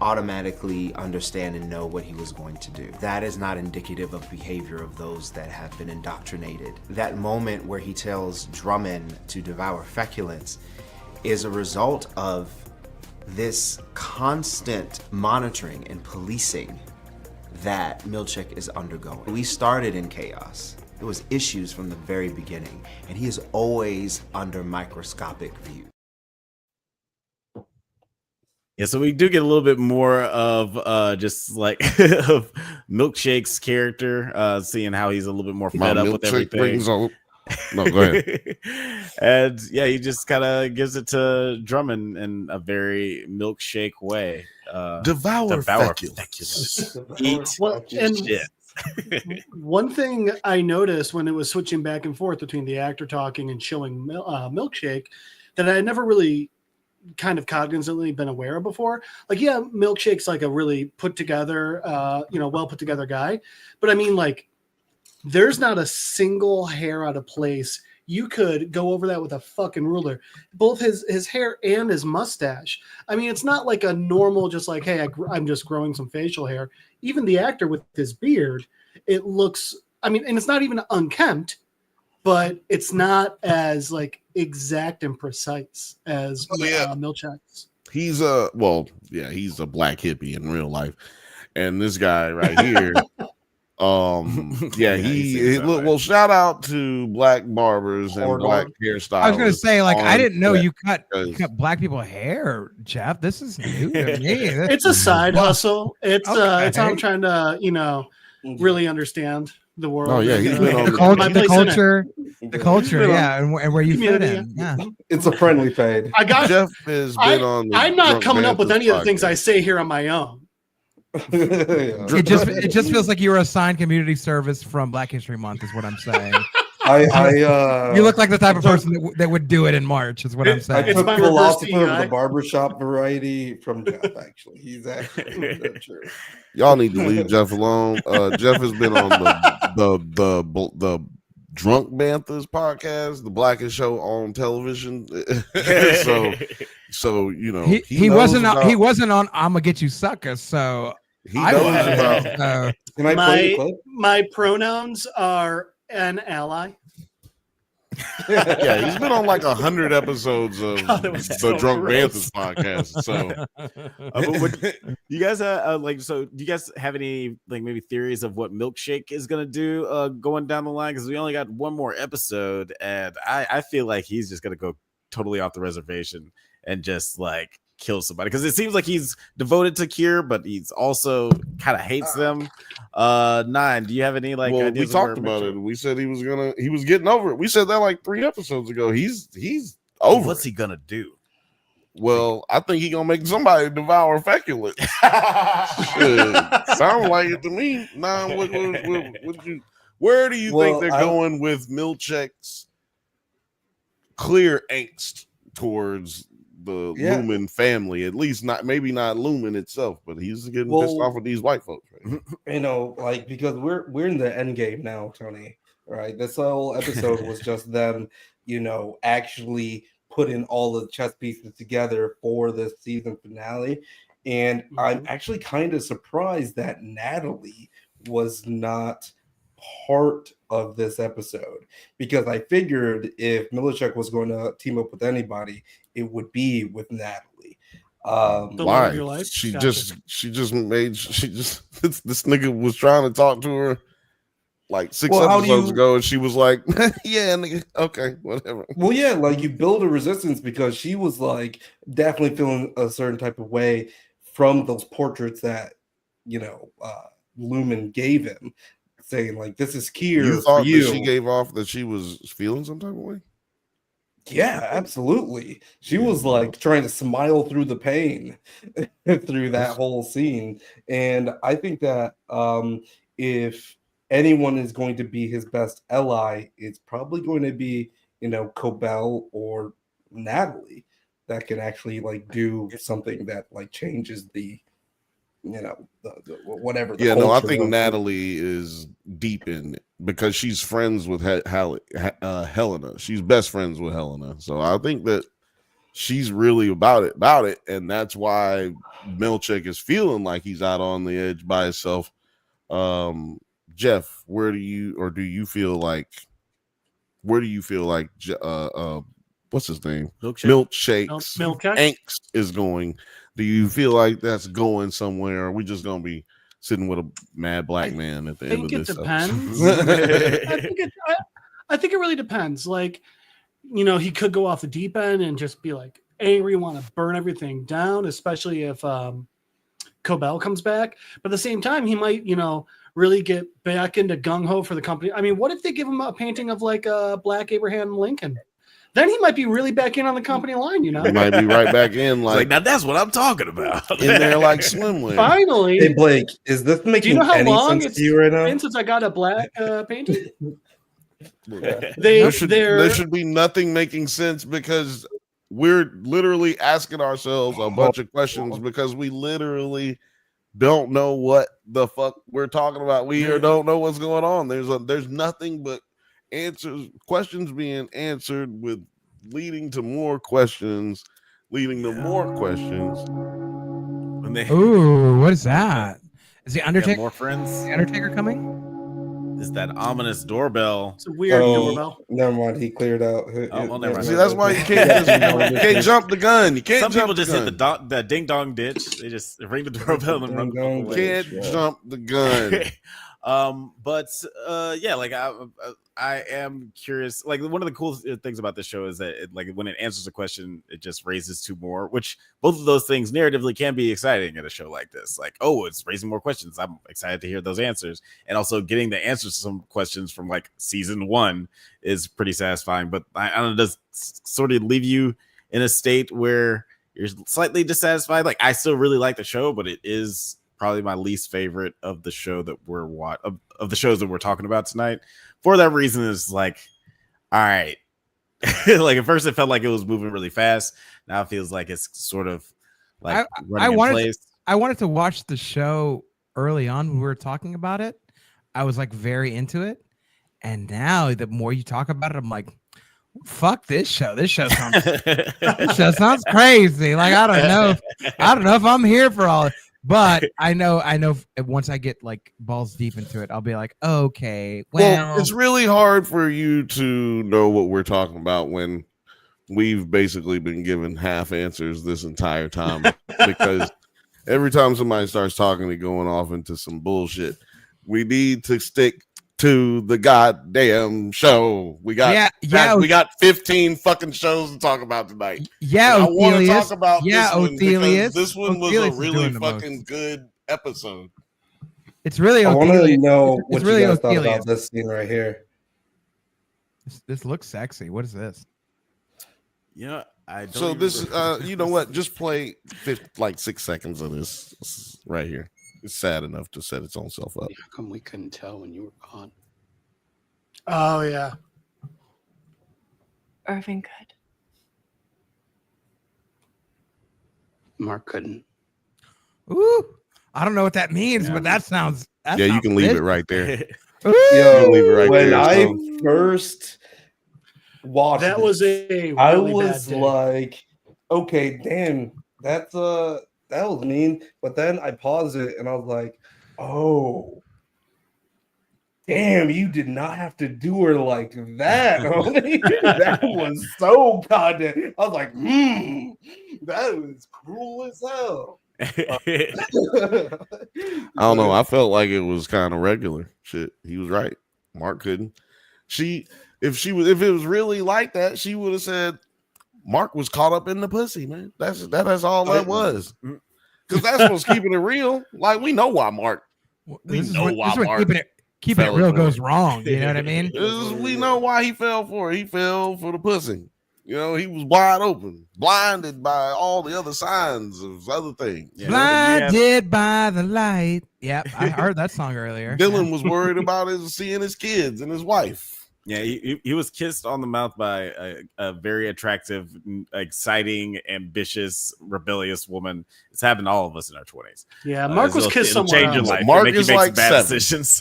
automatically understand and know what he was going to do. That is not indicative of behavior of those that have been indoctrinated. That moment where he tells Drummond to devour feculence is a result of this constant monitoring and policing that Milchick is undergoing. We started in chaos. There was issues from the very beginning, and he is always under microscopic view. Yeah, so we do get a little bit more of just like of Milkshake's character, seeing how he's a little bit more fed up with everything. No, go ahead. And yeah, he just kind of gives it to Drummond in a very milkshake way. Devour feculus. Eat shit. One thing I noticed when it was switching back and forth between the actor talking and showing Milkshake that I had never really kind of cognizantly been aware of before. Like, yeah, Milkshake's like a really put together, well put together guy. But I mean, like, there's not a single hair out of place. You could go over that with a fucking ruler. Both his hair and his mustache. I mean, it's not like a normal, just like, hey, I'm just growing some facial hair. Even the actor with his beard, it looks, I mean, and it's not even unkempt, but it's not as like exact and precise as Milkshak's. He's a black hippie in real life. And this guy right here, shout out to black barbers and black hairstylists. I was gonna say, like, I didn't know you cut black people hair, Jeff. This is new to me. It's a side hustle. It's how I'm trying to, really understand the world. Oh yeah, he's been on the culture, yeah, and where you fit in. Yeah, it's a friendly fade. Jeff has been on. I'm not coming up with any of the things I say here on my own. It just feels like you were assigned community service from Black History Month, is what I'm saying. You look like the type of person that would do it in March, is what I'm saying. I took philosopher of the barbershop variety from Jeff, actually. He's actually true. Y'all need to leave Jeff alone. Jeff has been on the Drunk Banthas podcast, the blackest show on television. so he wasn't on I'ma Get You Sucker, so he knows about. Can I play the clip? My pronouns are an ally. Yeah, he's been on like 100 episodes of the Drunk Banthas podcast. So, you guys do you guys have any like maybe theories of what Milkshake is gonna do going down the line? Because we only got one more episode, and I feel like he's just gonna go totally off the reservation and just like kill somebody, because it seems like he's devoted to Cure, but he's also kind of hates them. Nine, do you have any like ideas? We talked about it. We said he was getting over it. We said that like 3 episodes ago. He's over. What's he gonna do? Well, I think he's gonna make somebody devour feculus. Sound like it to me. Nine, where do you think they're going with Milkshak's clear angst towards the Lumen family? At least maybe not Lumen itself, but he's getting pissed off with these white folks, right? Because we're in the end game now, Tony. Right? This whole episode was just them, actually putting all the chess pieces together for the season finale. And I'm actually kind of surprised that Natalie was not part of this episode, because I figured if Milkshake was going to team up with anybody, it would be with Natalie. Why? This nigga was trying to talk to her like 6 episodes ago, and she was like, yeah, nigga, okay, whatever. Well, yeah, like you build a resistance, because she was like definitely feeling a certain type of way from those portraits that Lumen gave him, saying like, this is Kier. You thought that she gave off that she was feeling some type of way? Yeah, absolutely. She was like trying to smile through the pain through that whole scene. And I think that if anyone is going to be his best ally, it's probably going to be, Cobell or Natalie, that can actually like do something that like changes the whatever. I think Natalie is deep in it because she's friends with Helena. She's best friends with Helena, so I think that she's really about it, and that's why Milkshake is feeling like he's out on the edge by himself. Jeff, where do you feel like what's his name? Milkshake's angst is going? Do you feel like that's going somewhere? Or are we just gonna be sitting with a mad black man at the end of this? It depends. I think it really depends. Like, he could go off the deep end and just be like angry, want to burn everything down, especially if Cobell comes back. But at the same time, he might, really get back into gung-ho for the company. I mean, what if they give him a painting of like a black Abraham Lincoln? Then he might be really back in on the company line, you know? He might be right back in, like now that's what I'm talking about. In there like swimwear. Finally. Hey, Blake, is this making do you know how any long sense it's to you right now? been since I got a black painting? There should be nothing making sense because we're literally asking ourselves a bunch of questions because we literally don't know what the fuck we're talking about. We don't know what's going on. There's nothing but questions being answered with leading to more questions, leading to more questions. Ooh, what is that? Is the Undertaker more friends? Is the Undertaker coming? Is that ominous doorbell? It's a weird doorbell. Never mind, he cleared out. Oh, well, never mind. See, that's why you can't jump the gun. You can't. Some jump people just the hit the ding dong ditch. They just ring the doorbell and run the fuck away. Can't jump the gun. Yeah, like I am curious. Like one of the cool things about this show is that like when it answers a question, it just raises two more. Which both of those things narratively can be exciting at a show like this. Like, oh, it's raising more questions. I'm excited to hear those answers, and also getting the answers to some questions from like season 1 is pretty satisfying. But I don't know, does sort of leave you in a state where you're slightly dissatisfied. Like I still really like the show, but it is probably my least favorite of the show that of the shows that we're talking about tonight. For that reason, is like, all right. Like at first it felt like it was moving really fast. Now it feels like it's sort of like I wanted to watch the show early on when we were talking about it. I was like very into it. And now the more you talk about it, I'm like, fuck this show. This show sounds crazy. Like I don't know if I'm here for all. But I know once I get like balls deep into it, I'll be like, okay, well, it's really hard for you to know what we're talking about when we've basically been given half answers this entire time because every time somebody starts talking and going off into some bullshit, we need to stick to the goddamn show. We got we got 15 fucking shows to talk about tonight. Yeah, I want to talk about this one was a really fucking good episode. It's really I want to know what really you guys thought about this scene right here. This looks sexy. What is this? Yeah, I don't. So this you know what? Just play 6 seconds of this right here. It's sad enough to set its own self up. How come we couldn't tell when you were gone? Oh yeah. Irving could. Mark couldn't. Ooh, I don't know what that means, but that sounds. You can leave it right there. Yo, leave it right when there, I first watched that was a really I was bad day. like, okay, damn, that was mean. But then I paused it and I was like, oh, damn, you did not have to do her like that, homie. That was so goddamn. I was like, that was cruel as hell. I don't know. I felt like it was kind of regular shit. He was right. Mark couldn't. If it was really like that, she would have said Mark was caught up in the pussy, man. That's all that was. Because that's what's keeping it real. Like we know why Mark. We know why Mark. Keeping it real goes wrong. You know what I mean? We know why he fell for it. He fell for the pussy. You know, he was wide open, blinded by all the other signs of other things. Blinded by the light. Yep, I heard that song earlier. Dylan was worried about seeing his kids and his wife. Yeah, he was kissed on the mouth by a very attractive, exciting, ambitious, rebellious woman. It's happened to all of us in our 20s. Yeah, Mark was kissed somewhere change your else. life. Mark is like 7. Decisions.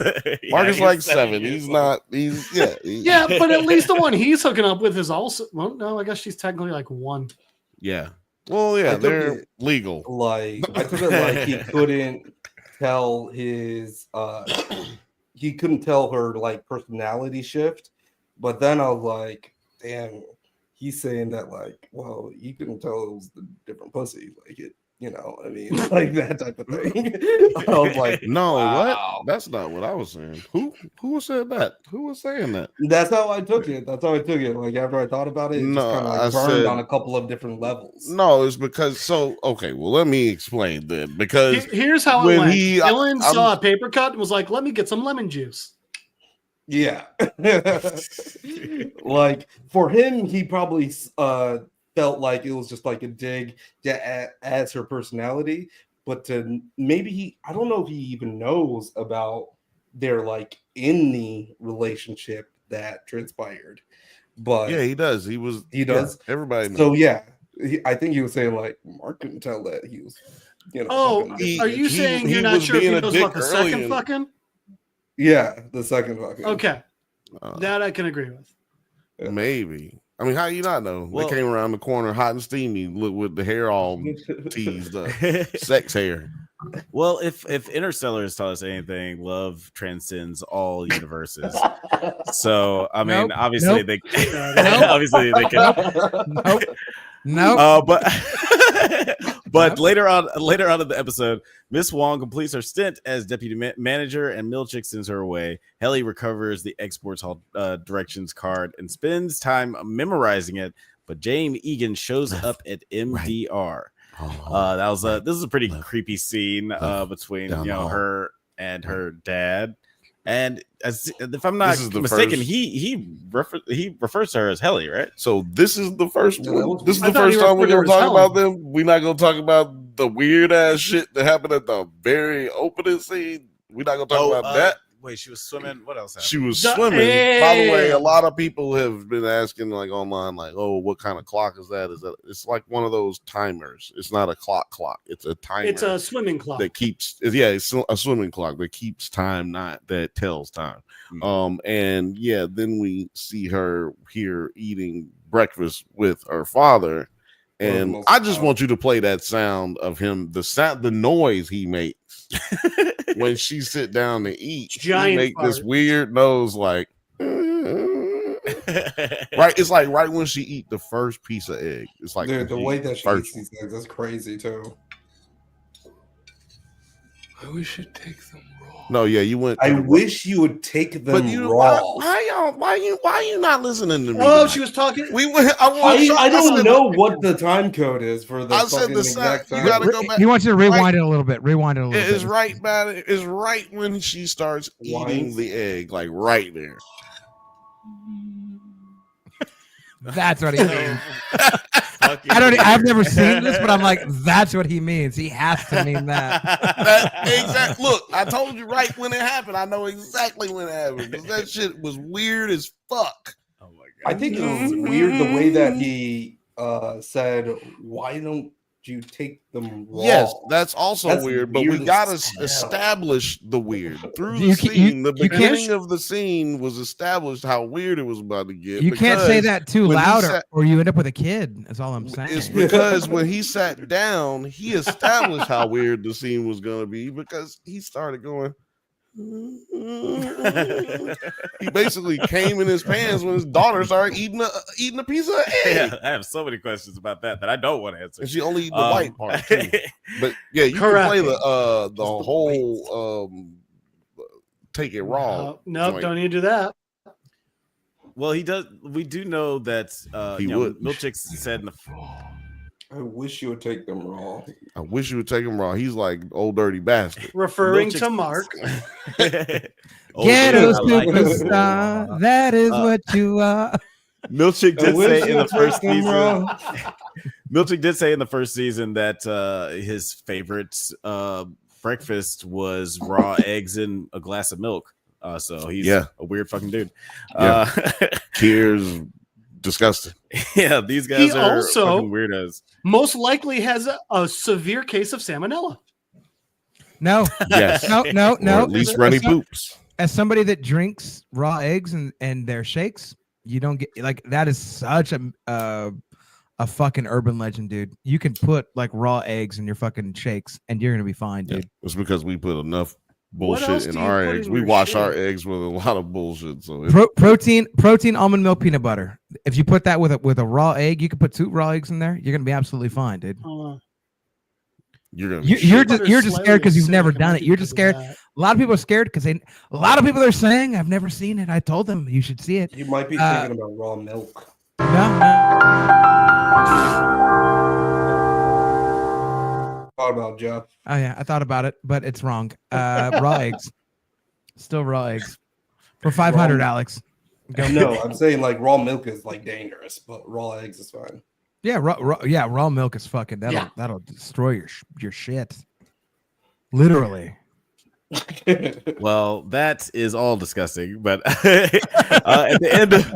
Mark is like 7. He's not. Yeah, but at least the one he's hooking up with is also. Well, no, I guess she's technically like 1. Yeah. Well, yeah, they're legal. Like I took it like he couldn't tell he couldn't tell her like personality shift. But then I was like, damn, he's saying that like, well, you couldn't tell it was the different pussy. Like You know, I mean, like that type of thing. I was like, no, wow. what? That's not what I was saying. Who said that? Who was saying that? That's how I took it. Like after I thought about it, it just kind of like burned on a couple of different levels. No, it's because okay. Well, let me explain then. Because here's how it went. Dylan saw a paper cut and was like, "Let me get some lemon juice." Yeah, like for him, he probably felt like it was just like a dig as her personality, but to maybe I don't know if he even knows about their like in the relationship that transpired, but yeah, he does. He does. Yeah, everybody knows. So yeah, I think he was saying like Mark couldn't tell that he was, you know. Oh, are you saying you're not sure if he knows about the second fucking? Yeah, the second fucking. Okay, that I can agree with. Maybe. I mean, how you not know? They came around the corner hot and steamy, look with the hair all teased up, sex hair. Well, if Interstellar has taught us anything, love transcends all universes. So I mean, obviously they obviously they can. But later on in the episode, Miss Wong completes her stint as deputy manager, and Milchick sends her away. Helly recovers the exports hall directions card and spends time memorizing it. But James Egan shows up at MDR. Right. This is a pretty creepy scene between her and her dad. And if I'm not mistaken, he refers to her as Helly, right? So this is the first one. This is the first time we're gonna talk about them. We're not gonna talk about the weird ass shit that happened at the very opening scene. We're not gonna talk about that. Wait, she was swimming. What else happened? She was swimming. By the way, a lot of people have been asking like online, like, "Oh, what kind of clock is that? Is that?" It's like one of those timers. It's not a clock. It's a timer. It's a swimming clock that keeps. Yeah, it's a swimming clock that keeps time, not that tells time. Mm-hmm. And yeah, then we see her here eating breakfast with her father. And I just want you to play that sound of him, the noise he makes when she sit down to eat. He make this weird nose like right. It's like right when she eat the first piece of egg. It's like the way that she eats these eggs, that's crazy too. I wish you'd take them raw. No, yeah, you went. I wish you would take them raw. Why you not listening to me? Oh, she was talking. We went. I don't know what the time code is for the. I said the exact time. You gotta go back. He wants you to rewind it a little bit. Rewind it a little bit. It's right, man. It's right when she starts eating the egg, like right there. That's what he means. I've never seen this, but I'm like, that's what he means. He has to mean that. Exactly. Look, I told you right when it happened. I know exactly when it happened because that shit was weird as fuck. Oh my god! I think it was weird the way that he said, "Why don't you take them raw?" Yes, that's also weird, but we gotta establish the weird through the scene. The beginning of the scene was established how weird it was about to get. You can't say that too loud, or you end up with a kid. That's all I'm saying. It's because when he sat down, he established how weird the scene was gonna be because he started going. He basically came in his pants when his daughter started eating a piece of egg. Yeah, I have so many questions about that I don't want to answer. And she only eat the white part too. But yeah, you can play the whole take it raw. No, don't need to do that. Well, he does. We do know that he would. Milchick said in the. I wish you would take them raw. I wish you would take them raw. He's like old dirty bastard. Referring to Mark. Ghetto superstar. That is what you are. Milchick did say in the first season. Milchick did say in the first season that his favorite breakfast was raw eggs and a glass of milk. So he's a weird fucking dude. Yeah. Tears. Disgusting. Yeah, these guys are fucking weirdos. Most likely has a severe case of salmonella. No. Yes. No. Or at least runny poops. As somebody that drinks raw eggs and their shakes, you don't get like that is such a fucking urban legend, dude. You can put like raw eggs in your fucking shakes and you're gonna be fine, dude. Yeah, it's because we put enough bullshit in our eggs. We wash our eggs with a lot of bullshit. So protein, almond milk, peanut butter. If you put that with a raw egg, you can put 2 raw eggs in there. You're gonna be absolutely fine, dude. You're just scared because you've never done it. You're just scared. A lot of people are scared because a lot of people are saying, "I've never seen it." I told them you should see it. You might be thinking about raw milk. No. Thought about Jeff. Oh yeah, I thought about it, but it's wrong. Raw eggs, still raw eggs for 500, Alex. No, I'm saying like raw milk is like dangerous, but raw eggs is fine. Yeah, raw milk is fucking that'll destroy your shit. Literally. Well, that is all disgusting. But at the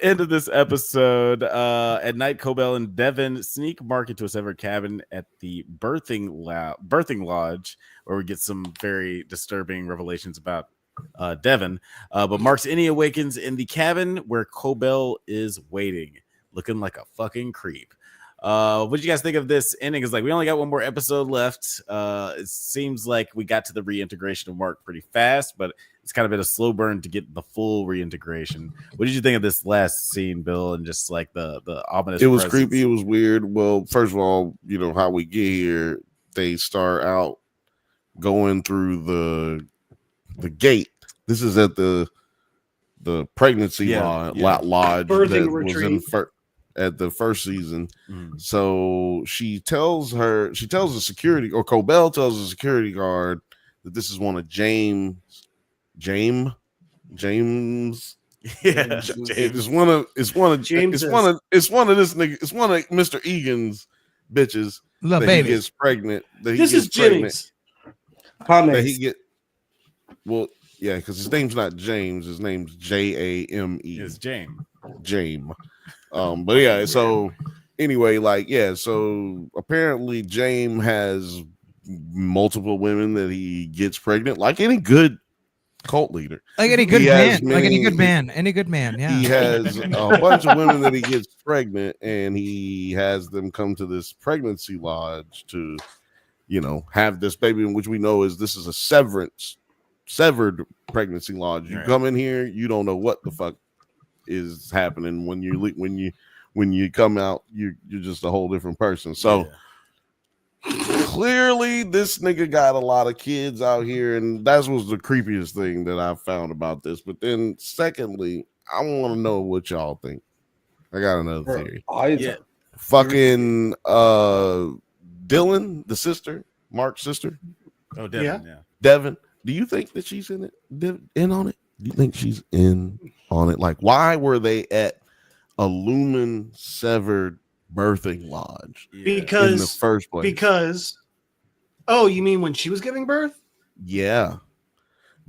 end of this episode, at night, Cobell and Devin sneak Mark into a severed cabin at the birthing lodge, where we get some very disturbing revelations about Devin. But Mark's innie awakens in the cabin where Cobell is waiting, looking like a fucking creep. What did you guys think of this ending? Is like we only got one more episode left. It seems like we got to the reintegration of Mark pretty fast, but it's kind of been a slow burn to get the full reintegration. What did you think of this last scene, Bill? And just like the ominous. It was creepy. It was weird. Well, first of all, how we get here. They start out going through the gate. This is at the pregnancy lodge birthing retreat at the first season. So she tells the security, or Cobell tells the security guard that this is one of James. Yeah, it's one of this nigga. It's one of Mr. Egan's bitches that he gets pregnant. This is Jimmy's. That he get. Well, yeah, because his name's not James. His name's Jame. It's James. But yeah. So anyway, so apparently James has multiple women that he gets pregnant, like any good cult leader, like any good man, Yeah, he has a bunch of women that he gets pregnant, and he has them come to this pregnancy lodge to, have this baby, which we know this is a severed pregnancy lodge. You come in here, you don't know what the fuck is happening. When you come out, you're just a whole different person. So clearly this nigga got a lot of kids out here, and that was the creepiest thing that I found about this. But then secondly, I want to know what y'all think. I got another theory. Fucking Dylan, the sister, Mark's sister. Oh, Devin, yeah. Devin, do you think that she's in on it? Do you think she's in on it? Like, why were they at a Lumen severed birthing lodge because in the first place? Because you mean when she was giving birth? Yeah,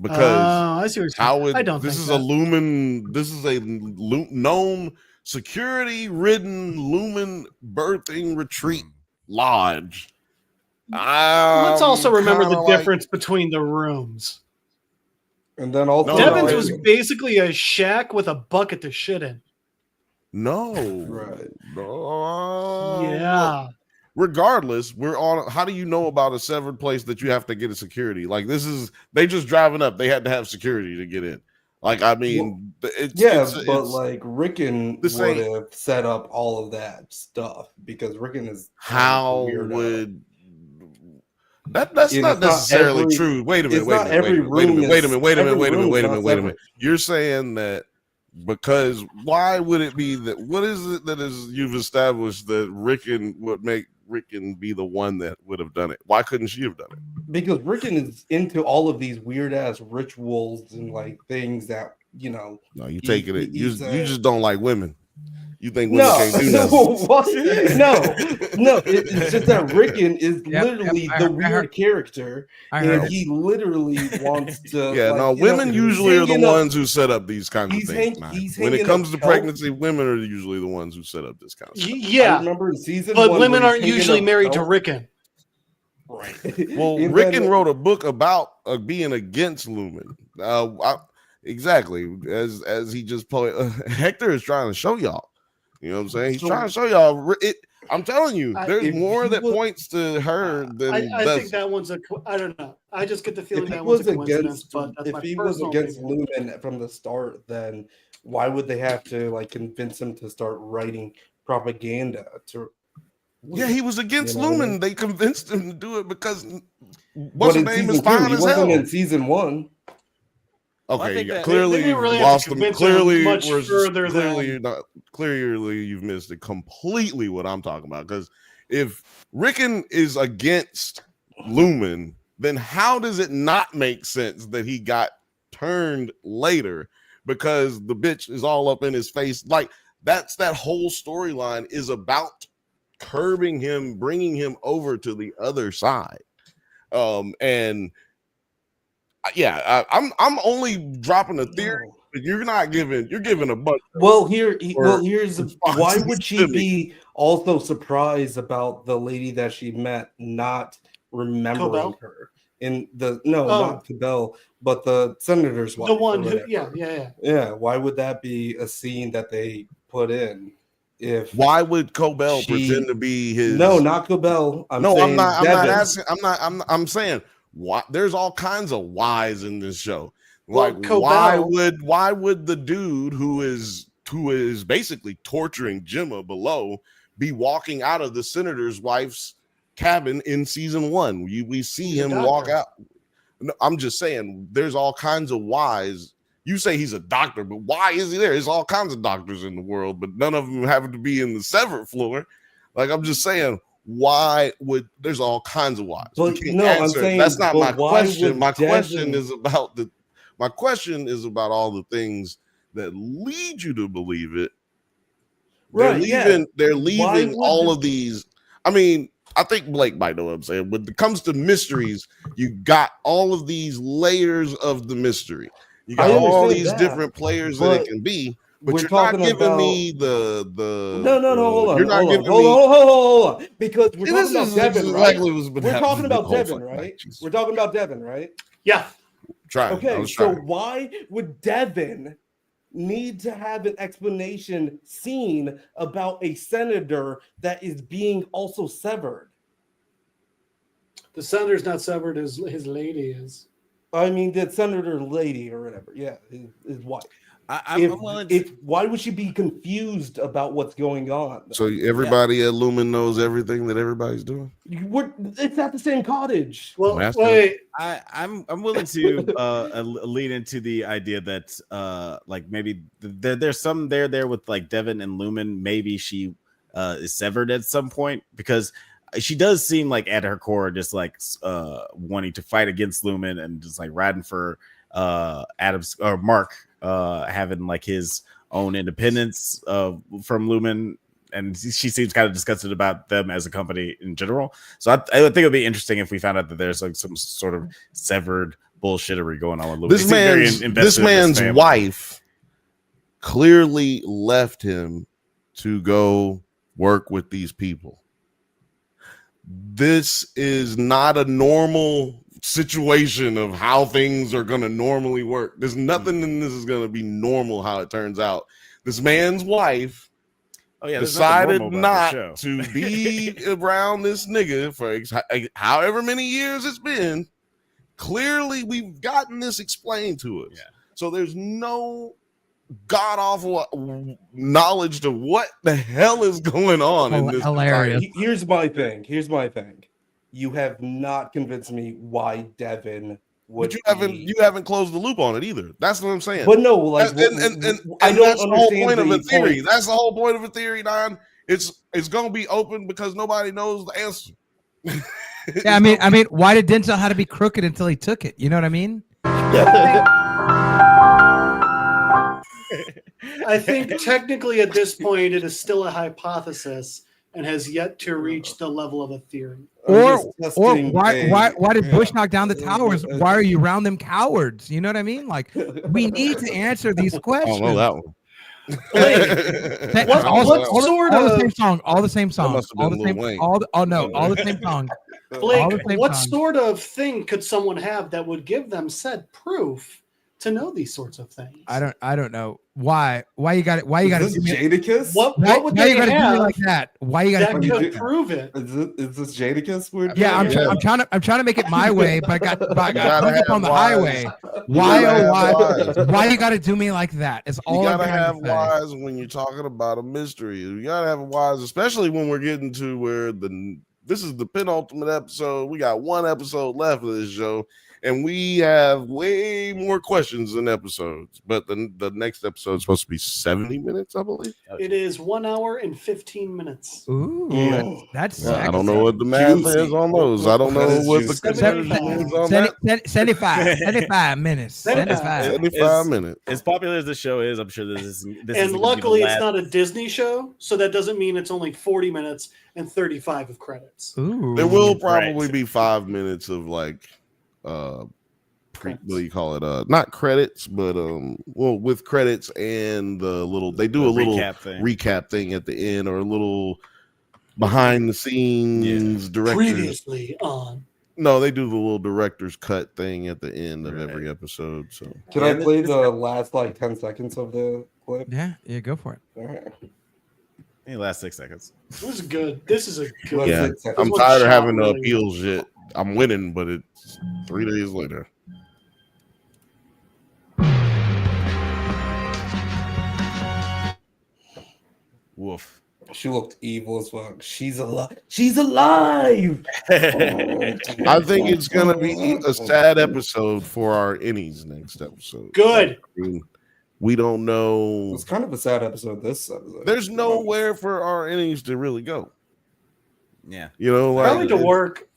because I see what you're saying. This is a known security-ridden Lumen birthing retreat lodge. Let's also remember the difference between the rooms. And then also Devin's was basically a shack with a bucket to shit in. No. Right. No. Yeah. Regardless, we're on. How do you know about a severed place that you have to get a security? Like, this is, they just driving up. They had to have security to get in. Like, I mean, but like Rickon would have set up all of that stuff, because Rickon is how would that's not necessarily true. Wait a minute. You're saying that because why would it be that? What is it that is you've established that Rickon would make Rickon be the one that would have done it? Why couldn't she have done it? Because Rickon is into all of these weird ass rituals and like things that No, you taking it. You just don't like women. You think women can't do nothing? No. It's just that Rickon is literally the weird character, and he literally wants to. Yeah, women usually are the ones who set up these kinds of things. When it comes to pregnancy, women are usually the ones who set up this kind of stuff. Yeah, I remember in season but 1, women aren't usually married to Rickon. Right. Well, Rickon wrote a book about being against Lumen. Exactly, as he just Hector is trying to show y'all. You know what I'm saying? He's trying to show y'all it. I'm telling you, there's more that points to her than I think that one's I don't know. I just get the feeling that one's a coincidence. If he was against Lumen from the start, then why would they have to like convince him to start writing propaganda to Yeah, he was against Lumen. I mean? They convinced him to do it because what's his name is fine as hell. He wasn't in season 1. Okay, well, clearly they really lost them. Clearly, clearly you've missed it completely. What I'm talking about, because if Rickon is against Lumen, then how does it not make sense that he got turned later? Because the bitch is all up in his face. Like that whole storyline is about curbing him, bringing him over to the other side, and. Yeah, I'm only dropping a theory, but you're giving a bunch. Here's why would she be also surprised about the lady that she met not remembering her in the not Cabell, but the senator's wife, the one who yeah. Why would that be a scene that they put in? Why would Cobell pretend to be his? No, not Cobell. I'm not asking. I'm saying. Why, there's all kinds of whys in this show. Like why would the dude who is basically torturing Gemma below be walking out of the senator's wife's cabin in season 1? We see him walk out. No, I'm just saying there's all kinds of whys. You say he's a doctor, but why is he there? There's all kinds of doctors in the world, but none of them happen to be in the Severed floor. Like I'm just saying. Why would there's all kinds of whys? I'm saying that's not my question. My question is about all the things that lead you to believe it. They're leaving all of these. I mean, I think Blake might know what I'm saying. When it comes to mysteries, you got all of these layers of the mystery. You got all these different players that it can be. But you're not giving me the hold on. You're not giving me hold on. Because we're talking about Devin, right? We're talking about Devin, right? We're talking about Devin, right? Yeah. Okay, so why would Devin need to have an explanation scene about a senator that is being also severed? The senator's not severed, his lady is. I mean, the senator lady or whatever. Yeah, his wife. Why would she be confused about what's going on? So everybody at Lumen knows everything that everybody's doing. It's at the same cottage. Well, wait. I'm willing to lead into the idea that like maybe there's some there with like Devin and Lumen. Maybe she is severed at some point because she does seem like at her core just like wanting to fight against Lumen and just like riding for Adams or Mark. Having like his own independence from Lumen, and she seems kind of disgusted about them as a company in general. So I think it would be interesting if we found out that there's like some sort of severed bullshittery going on with Lumen. This man's wife clearly left him to go work with these people. This is not a normal situation of how things are going to normally work. There's nothing in this is going to be normal how it turns out. This man's wife decided not to be around this nigga for however many years it's been. Clearly, we've gotten this explained to us. Yeah. So there's no god-awful knowledge to what the hell is going on in this. Hilarious. Here's my thing. You have not convinced me why Devin would. But you haven't closed the loop on it either. That's what I'm saying. But no, like, I don't that's the whole point of a theory. That's the whole point of a theory, Don. It's gonna be open because nobody knows the answer. Yeah, I mean, why did Denzel have to be crooked until he took it? You know what I mean? I think technically at this point it is still a hypothesis and has yet to reach the level of a theory. Or why did Bush knock down the towers? Why are you around them cowards? You know what I mean? Like, we need to answer these questions. I don't know that one. All the same song. All the same song. All the same song. Blake, what sort of thing could someone have that would give them said proof to know these sorts of things. I don't know why you got it. Why you got to do me Jadakiss? What would they do have me like that? Why you got to do me prove it? Is this Jadakiss? Yeah, I'm trying to make it my way, but I got up on the highway. Why you got to do me like that? It's all you I'm gotta trying have to say. whys when you're talking about a mystery. You gotta have whys, especially when we're getting to where this is the penultimate episode. We got one episode left of this show, and we have way more questions than episodes. But the next episode is supposed to be 70 minutes, I believe. It is 1 hour and 15 minutes. Ooh, that's I don't know what the math is on those. I don't know what the conversion is on that. 75 minutes. 75 minutes. As popular as the show is, I'm sure this is. And luckily, it's not a Disney show, so that doesn't mean it's only 40 minutes and 35 of credits. Ooh, there will probably be 5 minutes of like what do you call it? Not credits, but with credits and the little they do a little recap thing at the end, or a little behind the scenes director. Previously on. No, they do the little director's cut thing at the end of every episode. So can I play the last like 10 seconds of the clip? Yeah, go for it. All right. In the last 6 seconds. This is good. This is a good. Yeah, I'm tired of having to appeal shit. I'm winning, but it's 3 days later. Woof. She looked evil as fuck. She's alive. She's alive. I think it's gonna be a sad episode for our innies next episode. Good. I mean, we don't know. It's kind of a sad episode. This episode. There's nowhere for our innies to really go. Yeah, you know, like probably to work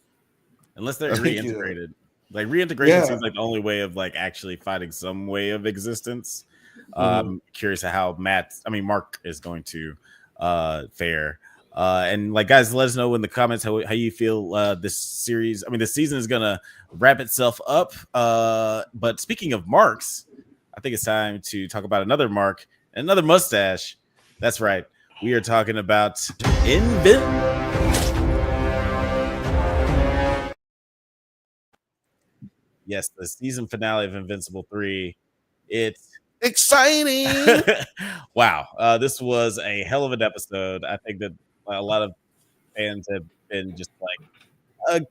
unless they're reintegrated. Like reintegration seems like the only way of like actually finding some way of existence. Curious how Mark is going to fare. And like, guys, let us know in the comments how you feel this series. I mean, this season is gonna wrap itself up. But speaking of marks, I think it's time to talk about another mark, another mustache. That's right. We are talking about Invincible. Yes, the season finale of Invincible 3. It's exciting. Wow. This was a hell of an episode. I think that a lot of fans have been just like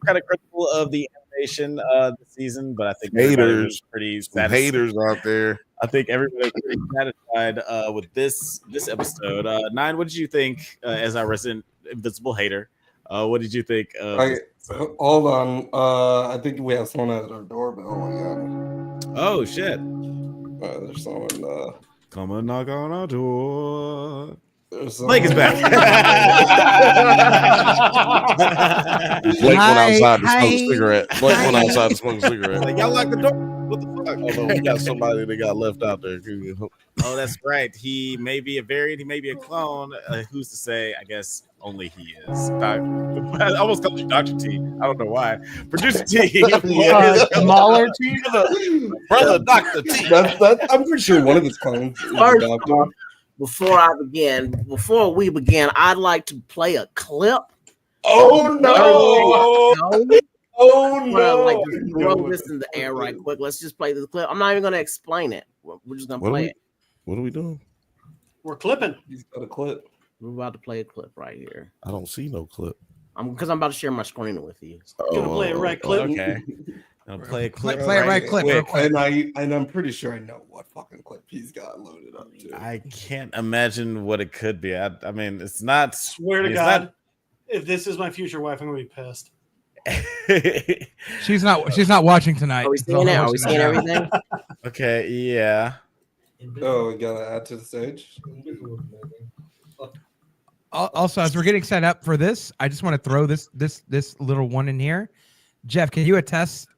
kind of critical of the animation this season, but I think haters, pretty haters out there. I think everybody's pretty satisfied with this episode. Nine, what did you think as our resident Invincible hater? What did you think? Hold on. I think we have someone at our doorbell again. Oh shit! There's someone. Come and knock on our door. Blake is back. Blake went outside to smoke a cigarette. Blake went outside to smoke a cigarette. Like, y'all lock the door. What the fuck? Oh, no, we got somebody that got left out there. Oh, that's right. He may be a variant. He may be a clone. Who's to say? I guess only he is. I almost called you Dr. T. I don't know why. Producer T. Smaller T. Brother Dr. T. I'm pretty sure one of his clones is a doctor. Before we begin, I'd like to play a clip. Oh no! Oh no! Like, just throw this in the air right quick. Let's just play this clip. I'm not even going to explain it. We're just going to play it. What are we doing? We're clipping. He's got a clip. We're about to play a clip right here. I don't see no clip. Because I'm about to share my screen with you. Gonna play it right clip. Okay. I'll play a clip. Play it right clip. And I'm pretty sure I know what fucking clip he's got loaded up to. I can't imagine what it could be. I mean, it's not. Swear to God, if this is my future wife, I'm gonna be pissed. She's not watching tonight. Are we seeing it? Are we seeing everything? Okay, yeah. Oh, we gotta add to the stage. Also, as we're getting set up for this, I just want to throw this little one in here. Jeff, can you attest?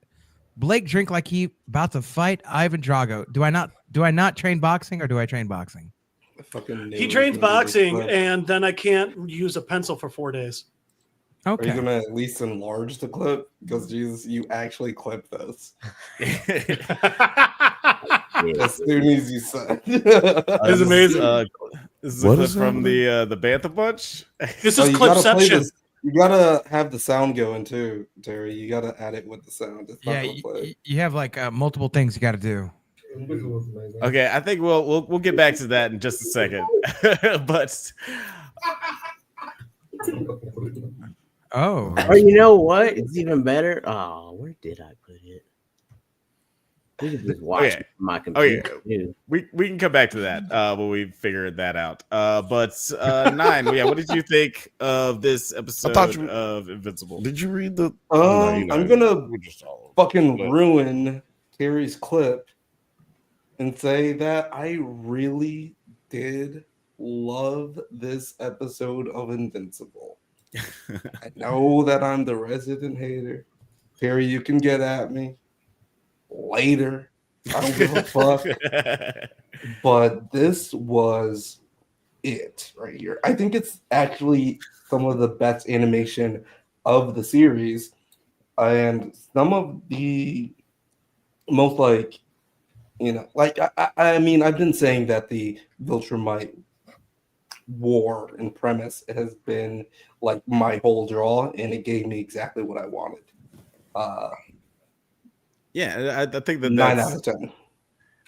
Blake drink like he about to fight Ivan Drago. Do I not train boxing, or do I train boxing? He trains boxing, and then I can't use a pencil for 4 days. Okay. Are you gonna at least enlarge the clip? Because Jesus, you actually clipped this. As soon as you said, it's amazing. This is a clip from the Bantha bunch. This is clipception. You gotta have the sound going too, Terry. You gotta add it with the sound. It's not you have like multiple things you got to do. Okay, I think we'll get back to that in just a second. But oh, you know what? It's even better. Oh, where did I put it? We can just watch my computer. We can come back to that when we figure that out. But Nine, what did you think of this episode of Invincible? Did you read the? I'm gonna fucking ruin Terry's clip and say that I really did love this episode of Invincible. I know that I'm the resident hater. Terry, you can get at me later. I don't give a fuck. But this was it right here. I think it's actually some of the best animation of the series and some of the most I mean, I've been saying that the Viltrumite war and premise has been like my whole draw, and it gave me exactly what I wanted. I think that 9 out of 10.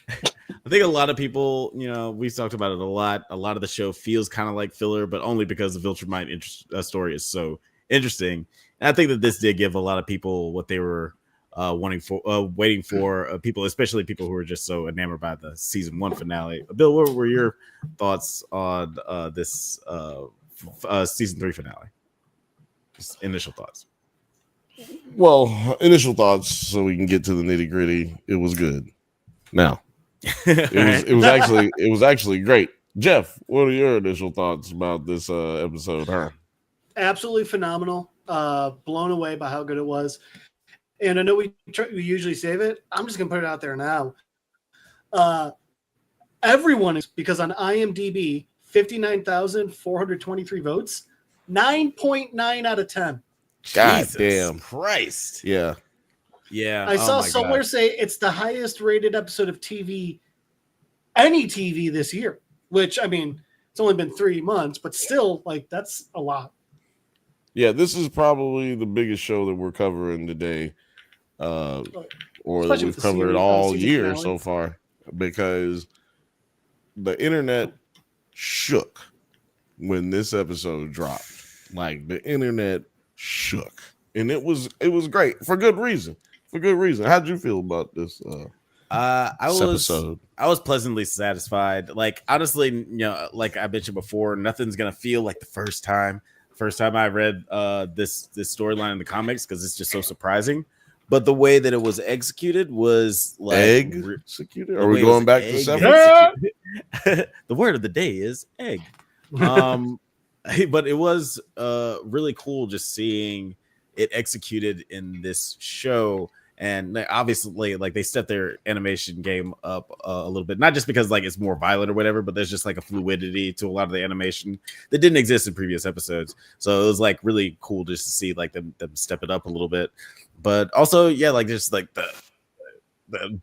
I think a lot of people, we've talked about it a lot. A lot of the show feels kind of like filler, but only because the Viltrumite story is so interesting. And I think that this did give a lot of people what they were waiting for. People, especially people who were just so enamored by the season 1 finale. Bill, what were your thoughts on this season 3 finale? Just initial thoughts. Well, initial thoughts, so we can get to the nitty gritty. It was good. Now, it was actually great. Jeff, what are your initial thoughts about this episode? Huh? Absolutely phenomenal. Blown away by how good it was. And I know we usually save it. I'm just gonna put it out there now. Everyone is, because on IMDb, 59,423 votes, 9.9 out of 10. God Jesus damn Christ. Yeah. Yeah. I saw somewhere say it's the highest rated episode of TV, any TV this year, which, I mean, it's only been 3 months, but still, that's a lot. Yeah, this is probably the biggest show that we're covering today, or that we've covered all year so far, because the internet shook when this episode dropped. Like, the internet shook, and it was great for good reason. How'd you feel about this episode? I was pleasantly satisfied. Like, honestly, like I mentioned before, nothing's gonna feel like the first time I read this storyline in the comics, because it's just so surprising. But the way that it was executed was like executed. Are we going back to Severance? The word of the day is egg. But it was really cool just seeing it executed in this show. And obviously, like, they stepped their animation game up a little bit, not just because like it's more violent or whatever, but there's just like a fluidity to a lot of the animation that didn't exist in previous episodes. So it was like really cool just to see like them step it up a little bit. But also, yeah, like just like the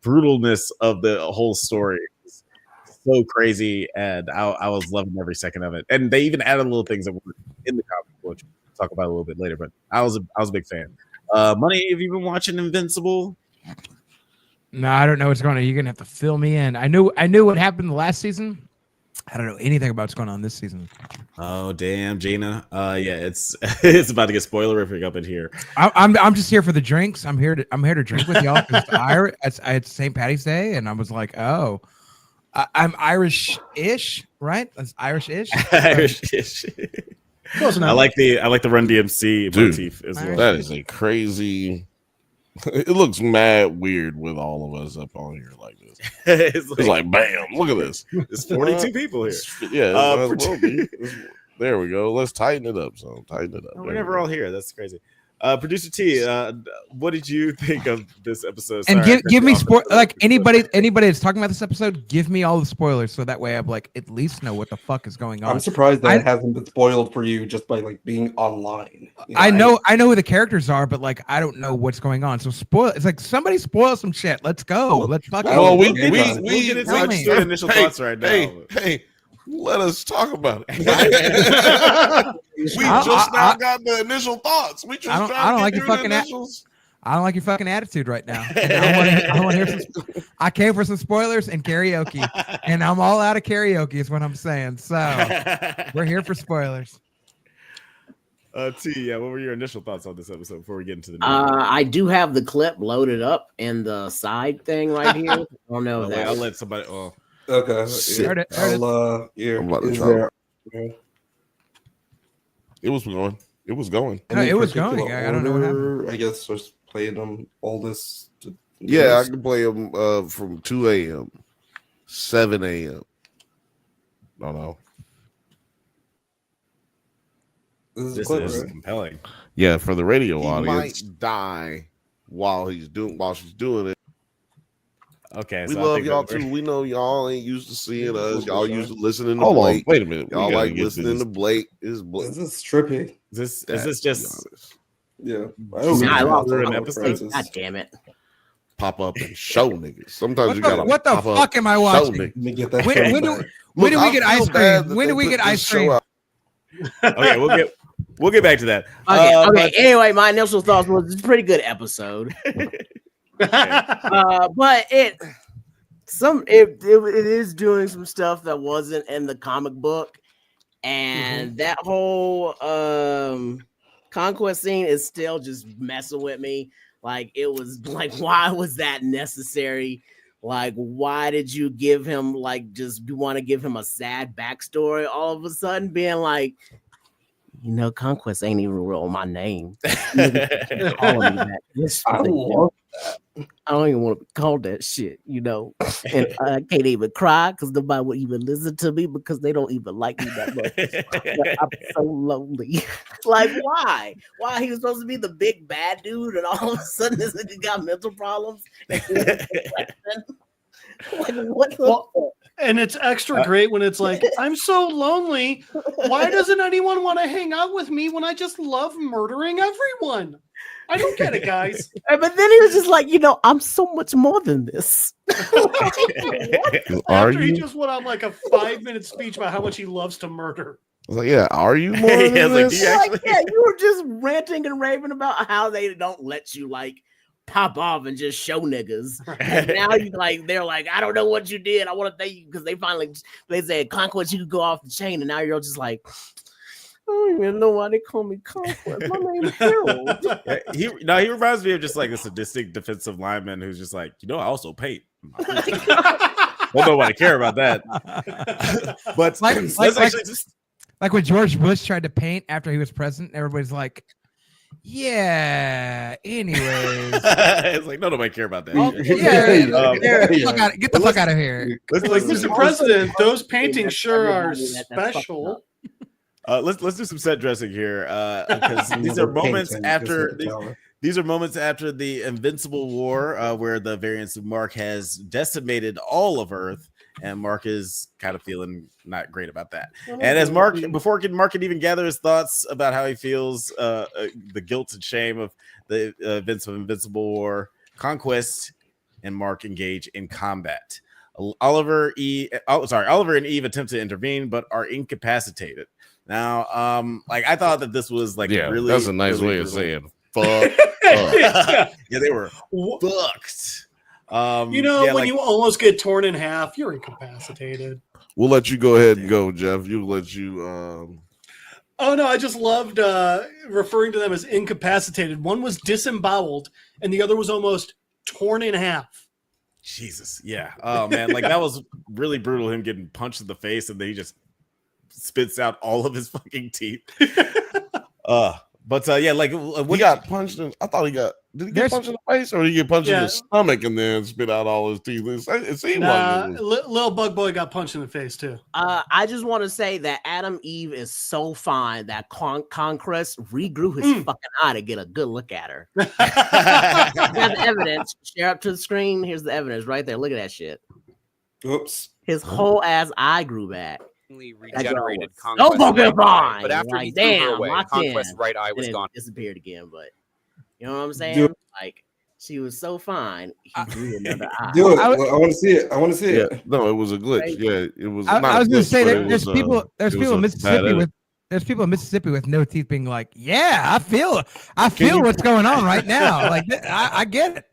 brutalness of the whole story is so crazy, and I was loving every second of it. And they even added little things that were in the comic, which we'll talk about a little bit later. But I was a big fan. Money, have you been watching Invincible? No, I don't know what's going on. You're gonna have to fill me in. I knew what happened the last season. I don't know anything about what's going on this season. Oh damn, Gina. Yeah, it's it's about to get spoilerific up in here. I'm just here for the drinks. I'm here to drink with y'all. It's St. Patty's Day, and I was like, oh, I'm Irish-ish, right? That's Irish-ish. Irish-ish. I like the Run DMC motif as well. That is a crazy. It looks mad weird with all of us up on here like this. It's like bam! Look at this. There's 42 people here. Yeah, there we go. Let's tighten it up. So tighten it up. We're never all here. That's crazy. Producer T, what did you think of this episode? And give me like anybody that's talking about this episode, give me all the spoilers so that way I'm like at least know what the fuck is going on. I'm surprised that it hasn't been spoiled for you just by like being online. I know who the characters are, but like I don't know what's going on. So spoil. It's like somebody spoil some shit. Let's go. Let's fucking. Well, we get into initial thoughts right now. Hey. Let us talk about it. We just now got the initial thoughts. We just I don't like the fucking initials. I don't like your fucking attitude right now. I want to hear some. I came for some spoilers and karaoke, and I'm all out of karaoke. Is what I'm saying. So we're here for spoilers. T, what were your initial thoughts on this episode before we get into the? I do have the clip loaded up in the side thing right here. I don't know. Wait, I'll let somebody. Okay. I'm about to try. It was going. It was going. No, it was going. I don't know what happened. I guess just playing them all this. Yeah, I can play them from 2 a.m., 7 a.m. No. This is compelling. Yeah, for the radio audience. Might die while she's doing it. Okay, we love y'all too. We know y'all ain't used to seeing us. Y'all used to listening to Hold Blake. on, wait a minute. Y'all like listening to Blake. Is this trippy? Is this just? Yeah, I lost an episode. God damn it! Pop up and show niggas. Sometimes what the fuck am I watching? When do we get ice cream? When do we get ice cream? Okay, we'll get back to that. Okay. Anyway, my initial thoughts was it's a pretty good episode. But it is doing some stuff that wasn't in the comic book, and that whole conquest scene is still just messing with me. Like, it was like, why was that necessary? Like, why did you give him you want to give him a sad backstory all of a sudden, being like, Conquest ain't even real my name. Calling me that. I don't even want to be called that shit, and I can't even cry because nobody would even listen to me because they don't even like me that much. I'm so lonely. Like, why? Why he was supposed to be the big bad dude, and all of a sudden this nigga got mental problems? And it's extra great when it's like, I'm so lonely. Why doesn't anyone want to hang out with me when I just love murdering everyone? I don't get it, guys. But then he was just like, I'm so much more than this. After he just went on like a 5-minute speech about how much he loves to murder. I was like, yeah, are you more than this? You were just ranting and raving about how they don't let you pop off and just show niggas. And now they're like, I don't know what you did. I want to thank you because they said Conquest, you could go off the chain, and now you're just like, I don't even know why they call me Conquest. My name's Harold. He reminds me of just like a sadistic defensive lineman who's just like, I also paint. Well, nobody care about that. But like when George Bush tried to paint after he was president, everybody's like, yeah, anyways. It's like, nobody care about that. Get the fuck out of here. Mr. President, those paintings sure are special. Let's do some set dressing here, because these are moments after the Invincible War, where the variants of Mark has decimated all of Earth, and Mark is kind of feeling not great about that. And as Mark can even gather his thoughts about how he feels, the guilt and shame of the events of Invincible War, Conquest and Mark engage in combat. Oliver and Eve attempt to intervene, but are incapacitated. Now, I thought that this was really, that's a nice really way of saying fuck. Yeah, they were fucked. When you almost get torn in half, you're incapacitated. We'll let you go ahead and go, Jeff. We'll let you. Oh no, I just loved referring to them as incapacitated. One was disemboweled, and the other was almost torn in half. Jesus, yeah. Oh man, that was really brutal. Him getting punched in the face, and then he just spits out all of his fucking teeth. But he got punched in. I thought did he get punched in the face, or did he get punched in the stomach and then spit out all his teeth? It seemed like little bug boy got punched in the face too. I just want to say that Adam Eve is so fine that Conquest regrew his fucking eye to get a good look at her. That's evidence. Share up to the screen. Here's the evidence right there. Look at that shit. Oops. His whole ass eye grew back. Regenerated Conquest. But after he threw her away, Conquest's right eye was gone. Disappeared again, but you know what I'm saying? She was so fine. He grew another eye. I want to see it. I want to see it. No, it was a glitch. Right? Yeah, it was. I was going to say that there's people in Mississippi There's people in Mississippi with no teeth being like, yeah, I feel what's going on right now. Like, I get it.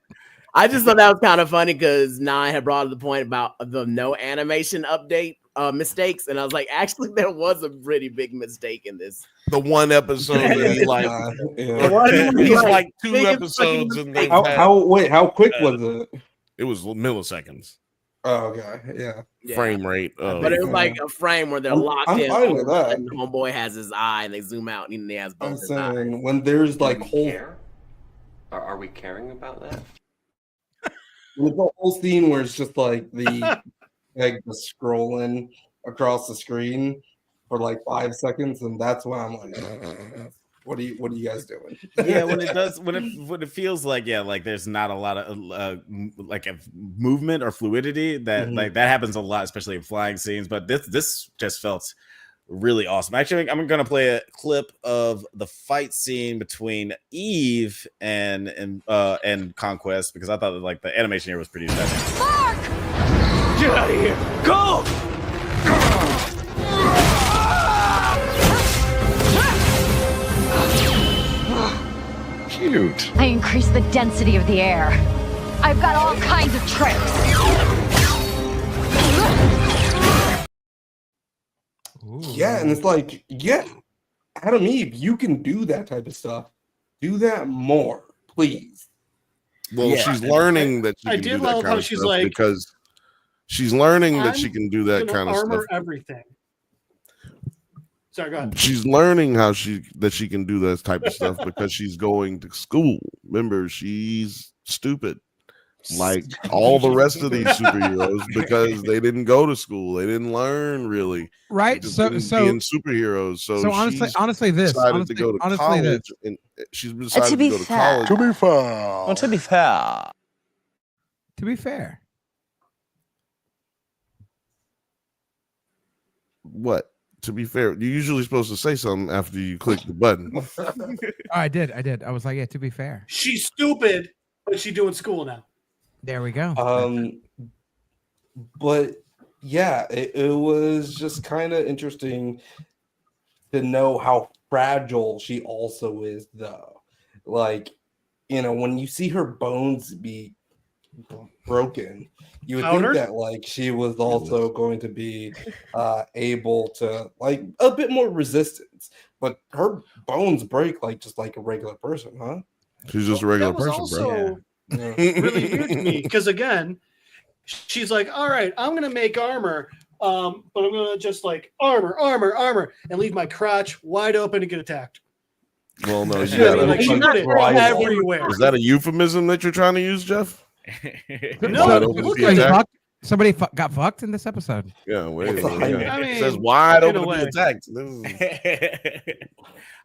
I just thought that was kind of funny because Nine had brought up the point about the no animation update mistakes, and I was like, actually, there was a pretty big mistake in this. The one episode that he like, he's like 2 episodes, and how quick was it? It was milliseconds. Oh, okay, yeah. Frame rate, but it was like a frame where they're locked in. I'm fine with that. And the homeboy has his eye, and they zoom out, and he has both. I'm saying when there's like whole. Are we caring about that? With the whole scene where it's just like the scrolling across the screen for like 5 seconds, and that's when I'm like, what are you guys doing? Yeah, when it feels like like there's not a lot of like a movement or fluidity that like that happens a lot, especially in flying scenes. But this just felt really awesome. Actually, I'm gonna play a clip of the fight scene between Eve and Conquest because I thought that like the animation here was pretty special. Mark! Get out of here! Go! Cute. I increase the density of the air. I've got all kinds of tricks. Yeah, and it's like, Adam Eve, you can do that type of stuff. Do that more, please. Well, she's learning that she can do that kind of stuff like, because she's learning that she can do that kind of stuff. Everything. Sorry, go ahead. She's learning that she can do that type of stuff because she's going to school. Remember, she's stupid. Like all the rest of these superheroes because they didn't go to school, they didn't learn really, right? So being superheroes. So honestly, this decided to go to college, and she's decided to go to college. To be fair, to be fair, to be fair. What? To be fair, you're usually supposed to say something after you click the button. I did. I was like, yeah. To be fair, she's stupid, but she's doing school now. There we go. But yeah, it was just kind of interesting to know how fragile she also is, though. Like, when you see her bones be broken, you would think that like she was also going to be able to like a bit more resistance, but her bones break like just like a regular person, huh? She's just a regular person, bro. Really weird to me because again, she's like, all right, I'm gonna make armor, but I'm gonna just like armor, and leave my crotch wide open and get attacked. Well, no, she put it everywhere. Is that a euphemism that you're trying to use, Jeff? No, somebody got fucked in this episode. Yeah, wait. I mean, it says wide open to be attacked.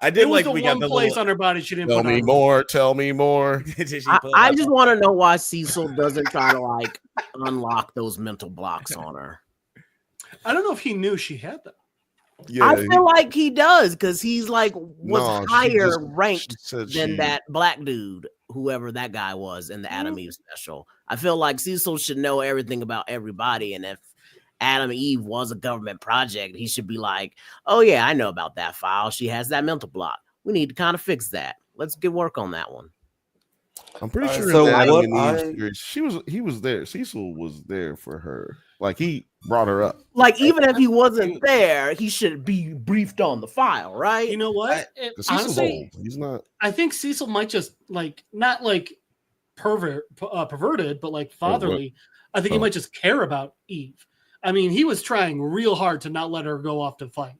I did like we got the place on her body she didn't. Tell me more. Tell me more. I just want to know why Cecil doesn't try to like unlock those mental blocks on her. I don't know if he knew she had them. Yeah, I feel like he does because he's like higher ranked than that black dude, whoever that guy was in the Adam Eve special. I feel like Cecil should know everything about everybody, and if Adam Eve was a government project, he should be like, "Oh yeah, I know about that file. She has that mental block. We need to kind of fix that. Let's get work on that one." I'm pretty sure he was there. Cecil was there for her. Like he brought her up. Like even if he wasn't there, he should be briefed on the file, right? You know what? Honestly, he's not. I think Cecil might just like not like perverted, but like fatherly. I think he might just care about Eve. I mean, he was trying real hard to not let her go off to fight.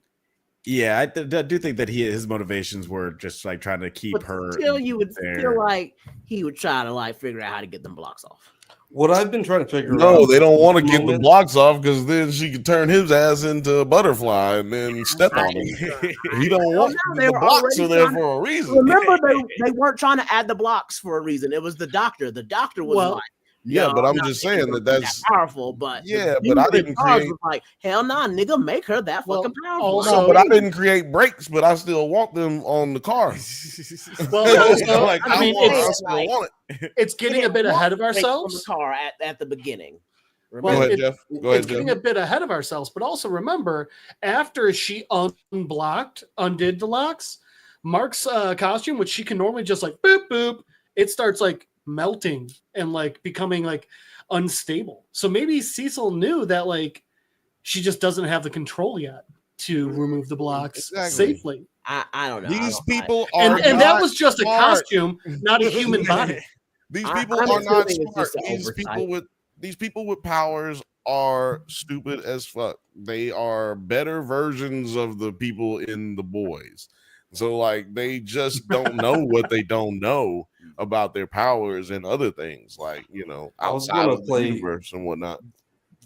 Yeah, I do think that his motivations were just like trying to keep her. Still, you would feel like he would try to like figure out how to get them blocks off. What I've been trying to figure out. No, they don't want to get the blocks off because then she could turn his ass into a butterfly and then step on him. He don't want the blocks are there for a reason. Remember, they weren't trying to add the blocks for a reason. It was the doctor. The doctor was like. Yeah, but I'm just saying that's powerful. But but I didn't create like hell nah, nigga, make her that fucking powerful. Also, but I didn't create brakes, but I still want them on the car. Well, like I mean, it's getting a bit ahead of ourselves. On the car at the beginning. Go ahead, Jeff. It's getting a bit ahead of ourselves, but also remember, after she undid the locks, Mark's costume, which she can normally just like boop boop, it starts like melting and like becoming like unstable. So maybe Cecil knew that like she just doesn't have the control yet to remove the blocks safely. I don't know. These people are and that was just smart. A costume, not a human body. These people are not smart. These people with powers are stupid as fuck. They are better versions of the people in The Boys. So like they just don't know what they don't know about their powers and other things, like, you know, outside of the universe and whatnot.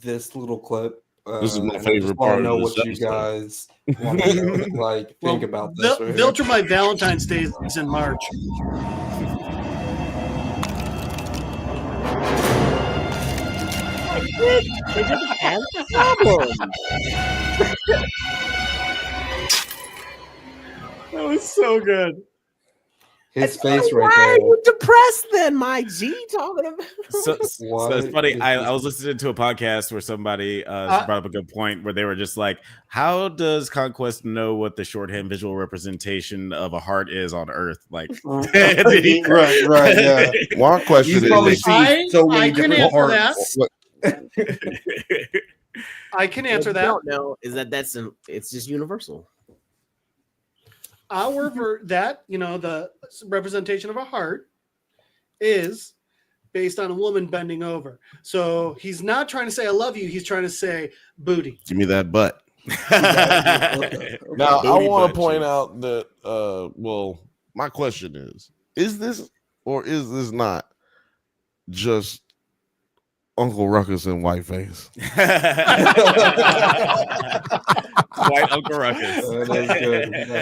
This little clip. This is my favorite part. I know what you guys want to like think about this. Viltrumite Valentine's Day is in March. They didn't have a problem. That was so good. His face right why there. Why are you depressed then, my G? Talking about so it's funny. I was listening to a podcast where somebody brought up a good point where they were just like, how does Conquest know what the shorthand visual representation of a heart is on Earth? Like, right, yeah. One question is, I can answer that. I can answer that. What you don't know is it's just universal. The representation of a heart is based on a woman bending over. So he's not trying to say I love you. He's trying to say booty. Give me that butt. Now I want to point out that my question is this or is this not just Uncle Ruckus and Whiteface? White Uncle Ruckus.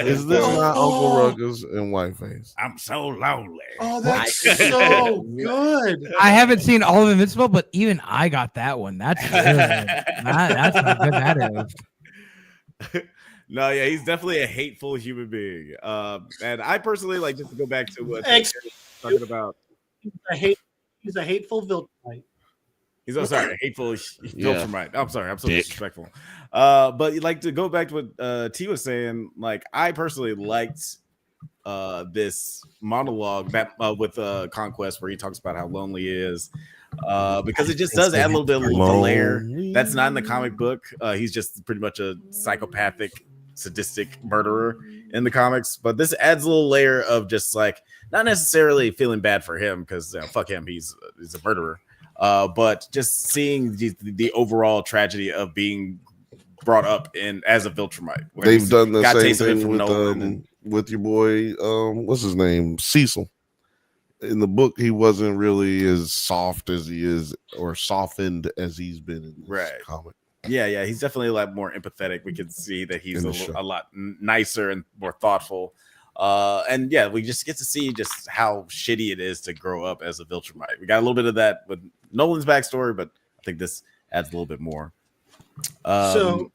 Is this not Uncle Ruckus and Whiteface? I'm so lonely. Oh, that's so good. I haven't seen all of Invincible, but even I got that one. That's good. That's how good that is. No, yeah, he's definitely a hateful human being. And I personally like, just to go back to what talking about. He's a hateful Viltrumite. He's hateful Viltrumite. I'm sorry, I'm so disrespectful. But like, to go back to what T was saying, like, I personally liked this monologue that with Conquest, where he talks about how lonely he is, because it just does add a little bit of the layer that's not in the comic book. He's just pretty much a psychopathic, sadistic murderer in the comics, but this adds a little layer of just like, not necessarily feeling bad for him, because fuck him, he's a murderer. But just seeing the overall tragedy of being brought up as a Viltrumite. They've done the same thing with your boy, what's his name, Cecil. In the book, he wasn't really as soft as he is, or softened as he's been in this comic. Yeah, he's definitely a lot more empathetic. We can see that he's a lot nicer and more thoughtful. And yeah, we just get to see just how shitty it is to grow up as a Viltrumite. We got a little bit of that with Nolan's backstory, but I think this adds a little bit more. So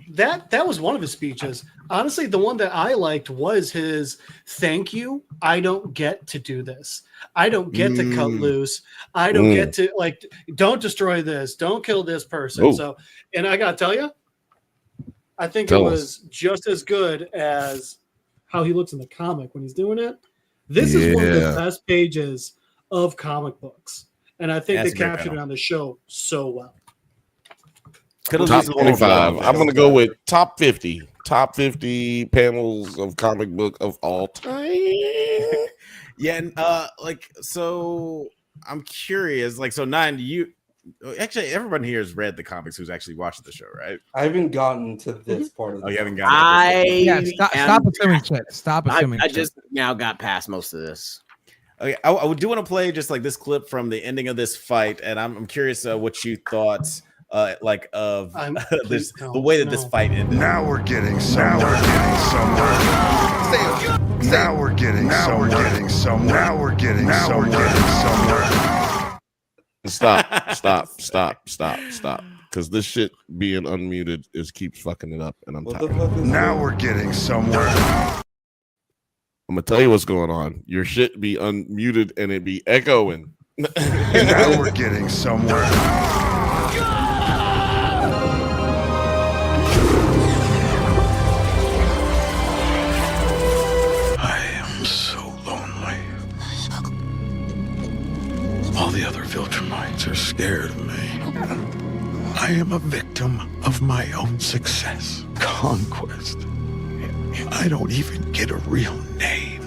that was one of his speeches. Honestly, the one that I liked was his thank you. I don't get to do this. I don't get to cut loose. I don't get to, like, don't destroy this. Don't kill this person. So, and I gotta tell you, I think it was just as good as how he looks in the comic when he's doing it. This is one of the best pages of comic books, and I think they captured it on the show so well. Top 25. I'm gonna go with top 50 panels of comic book of all time. Yeah, and like, so I'm curious, like, so Nine, you actually, everyone here has read the comics who's actually watched the show, right? I haven't gotten to this part of it. Oh, you haven't gotten to this. Stop assuming shit. Stop assuming I just now got past most of this. Okay, I do want to play just like this clip from the ending of this fight, and I'm curious what you thought like of this, the way that this fight ended. Now we're getting somewhere. Now we're getting somewhere. Stop. Because this shit being unmuted keeps fucking it up, and I'm tired. Now we're getting somewhere. I'm gonna tell you what's going on. Your shit be unmuted and it be echoing. Now we're getting somewhere. am a victim of my own success. Conquest. I don't even get a real name.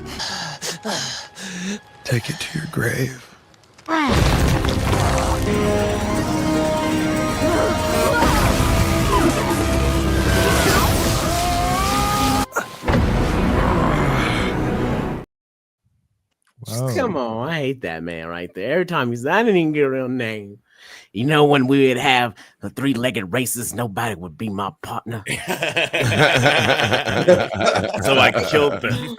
Take it to your grave. Come on, I hate that man right there. Every time he's, I didn't even get a real name. You know, when we would have the three-legged races, nobody would be my partner. So I killed them.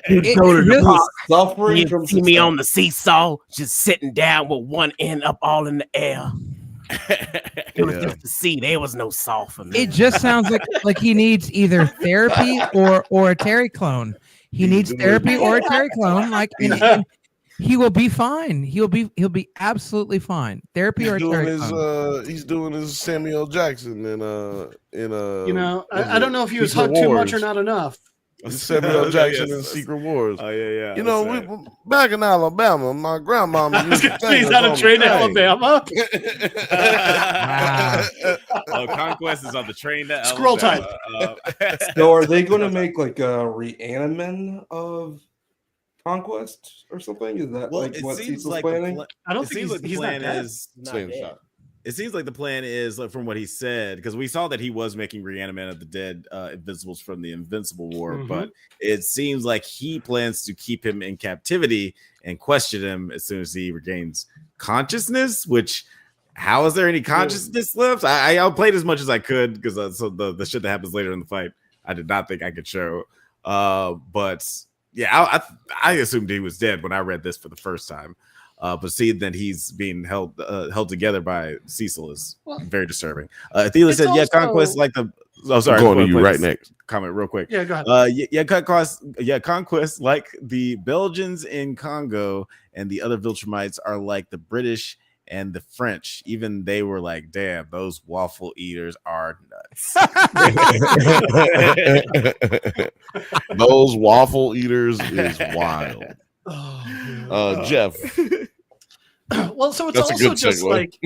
You go to the park, you see me on the seesaw, just sitting down with one end up all in the air. It was just to see. There was no soft for me. It just sounds like he needs either therapy or a Terry clone. He needs therapy or a Terry clone. Like, and he will be fine. He'll be absolutely fine. Therapy or a Terry clone. He's doing his Samuel Jackson in You know, I don't know if he was hugged too much or not enough. Samuel Jackson in Secret Wars. Oh yeah. You know, we back in Alabama, my grandmama used to take He's us on a on train to the Alabama. Oh, Conquest is on the train to Scroll Alabama. So are they going to make like a reanimin of Conquest or something? Is that like what Cecil's planning? I don't think the he's plan not dead. is. Same shot. It seems like the plan is, like, from what he said, because we saw that he was making Reanimate of the Dead Invincibles from the Invincible War, but it seems like he plans to keep him in captivity and question him as soon as he regains consciousness, which, how is there any consciousness left? I played as much as I could because so the shit that happens later in the fight, I did not think I could show. But yeah, I assumed he was dead when I read this for the first time. But seeing that he's being held together by Cecil is very distressing. Athena said, "Yeah, Conquest like the." Oh, sorry, I'm going to you right next. Comment real quick. Yeah, go ahead. Conquest like the Belgians in Congo and the other Viltrumites are like the British and the French. Even they were like, "Damn, those waffle eaters are nuts." Those waffle eaters is wild. Jeff. Well, so it's That's a also good just segue. like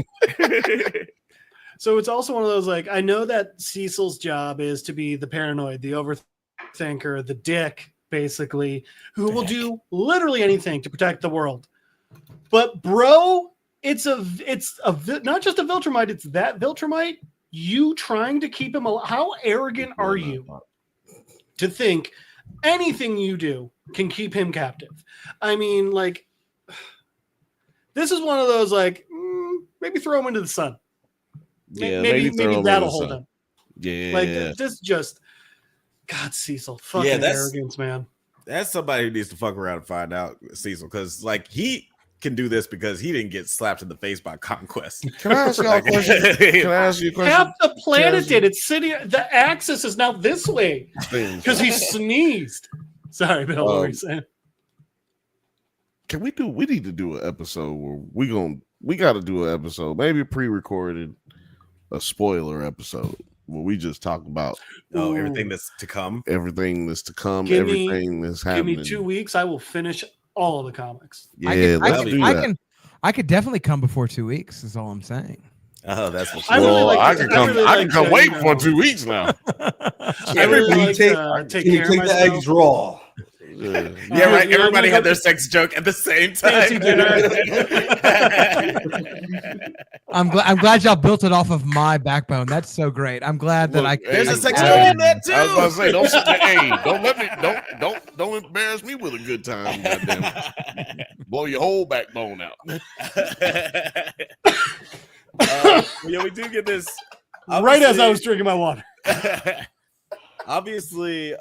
so it's also one of those, like, I know that Cecil's job is to be the paranoid, the overthinker, the dick, basically, who will do literally anything to protect the world. But bro, it's not just a Viltrumite, it's that Viltrumite. You trying to keep him alive. How arrogant are you to think anything you do can keep him captive? I mean, like, this is one of those, like, maybe throw him into the sun. Yeah, maybe throw that'll him hold in the him. Yeah, Like, this just, God, Cecil, fucking arrogance, man. That's somebody who needs to fuck around and find out, Cecil, because like he can do this because he didn't get slapped in the face by Conquest. Can I ask y'all a question? Can I ask you a question? Half the planet did. It's sitting. The axis is now this way because he sneezed. Sorry, Bill. What were you saying? Can we do? We need to do an episode where we got to do an episode, maybe pre-recorded, a spoiler episode where we just talk about everything that's to come, everything that's happening. Give me 2 weeks. I will finish all of the comics. Yeah, let's do that. I could definitely come before 2 weeks. Is all I'm saying. Oh, that's what I can come wait for 2 weeks now. I really like to take care of myself. The eggs raw. Yeah, right. Everybody had their sex joke at the same time. I'm glad y'all built it off of my backbone. That's so great. I'm glad that There's a sex joke in that too. I was about to say, don't let me don't embarrass me with a good time. Goddamn. Blow your whole backbone out. Yeah, we do get this right as I was drinking my water. Obviously,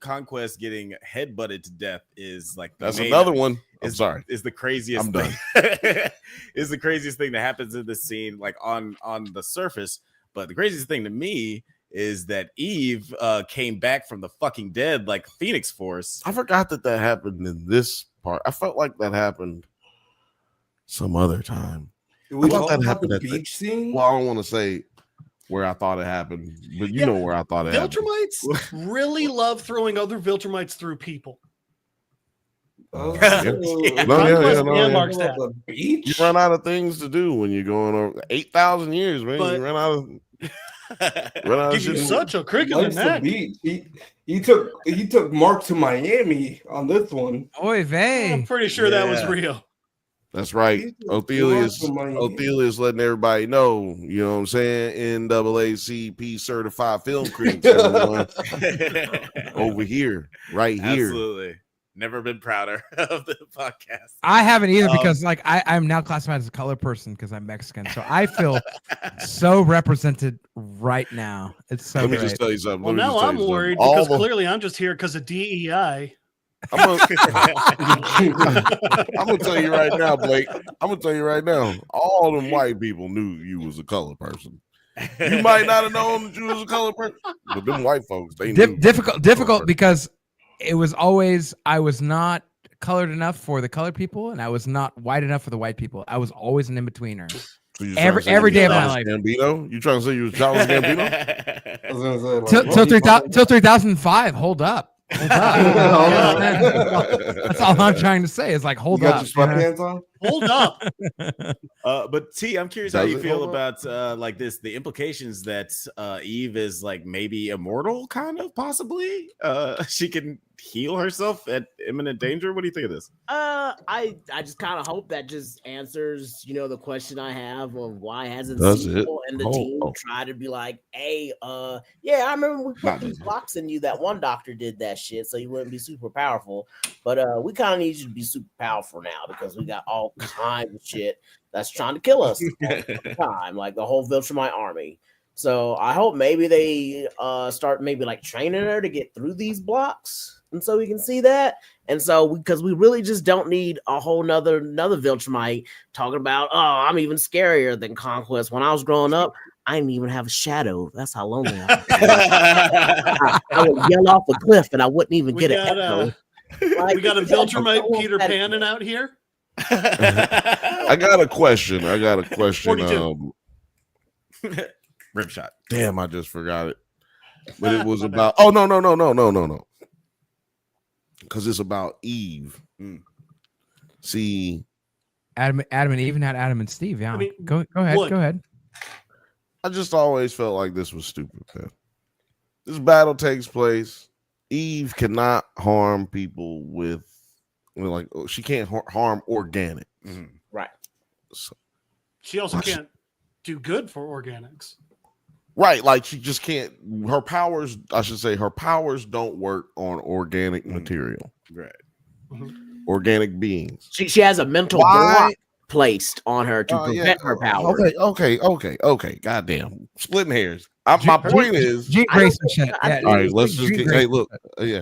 Conquest getting headbutted to death is like that's another one. I'm sorry, is the craziest. I'm done. Is the craziest thing that happens in this scene, like on the surface. But the craziest thing to me is that Eve came back from the fucking dead like Phoenix Force. I forgot that happened in this part. I felt like that happened some other time. We thought that happened at the beach scene. Well, I don't want to say where I thought it happened, but you know where I thought it happened. Viltrumites really love throwing other Viltrumites through people. You run out of things to do when you're going over 8,000 years, man. You run out of. Give you such a crick in the neck. He took Mark to Miami on this one. Oy vey. I'm pretty sure that was real. That's right. Othelia's letting everybody know, you know what I'm saying? NAACP certified film critics over here, right here. Absolutely. Never been prouder of the podcast. I haven't either because like I'm now classified as a color person because I'm Mexican. So I feel so represented right now. It's so Let me great. just tell you something. Well, now I'm worried because clearly I'm just here because of DEI. I'm gonna tell you right now, Blake. I'm gonna tell you right now. All them white people knew you was a color person. You might not have known that you was a color person, but them white folks, they knew. Difficult because it was always I was not colored enough for the colored people, and I was not white enough for the white people. I was always an in-betweener. So every day of my life. Gambino? You trying to say you was Charles Gambino? Till 2005. Hold up. That's all I'm trying to say. Is like hold up. Hold up. But T, I'm curious how you feel about like this, the implications that Eve is like maybe immortal, kind of possibly. She can heal herself at imminent danger. What do you think of this? I just kind of hope that just answers, the question I have of why hasn't people and the team try to be like, hey, yeah, I remember we put these blocks in you. That one doctor did that shit, so you wouldn't be super powerful. But we kind of need you to be super powerful now because we got all kinds of shit that's trying to kill us all the time, like the whole Viltrumite army. So I hope maybe they start maybe like training her to get through these blocks, and so we can see that. And so because we really just don't need a whole another Viltrumite talking about, oh, I'm even scarier than Conquest. When I was growing up, I didn't even have a shadow. That's how lonely I was. I would yell off a cliff and I wouldn't even get an echo. We got a Viltrumite Peter Panning out here. I got a question. 42. Rim shot. Damn, I just forgot it. But it was about. Oh no. Because it's about Eve. See, Adam and Eve, not Adam and Steve. Yeah, I mean, go ahead. I just always felt like this was stupid, man. This battle takes place. Eve cannot harm people with, like, she can't harm organic. Right. So, she also can't do good for organics. Right, like she just can't. Her powers, I should say, her powers don't work on organic material. Right. Organic beings. She has a mental block placed on her to prevent her powers. Okay. Goddamn, splitting hairs. My point is, Jean Grayson shit. All right, let's just get. Hey, look. Yeah.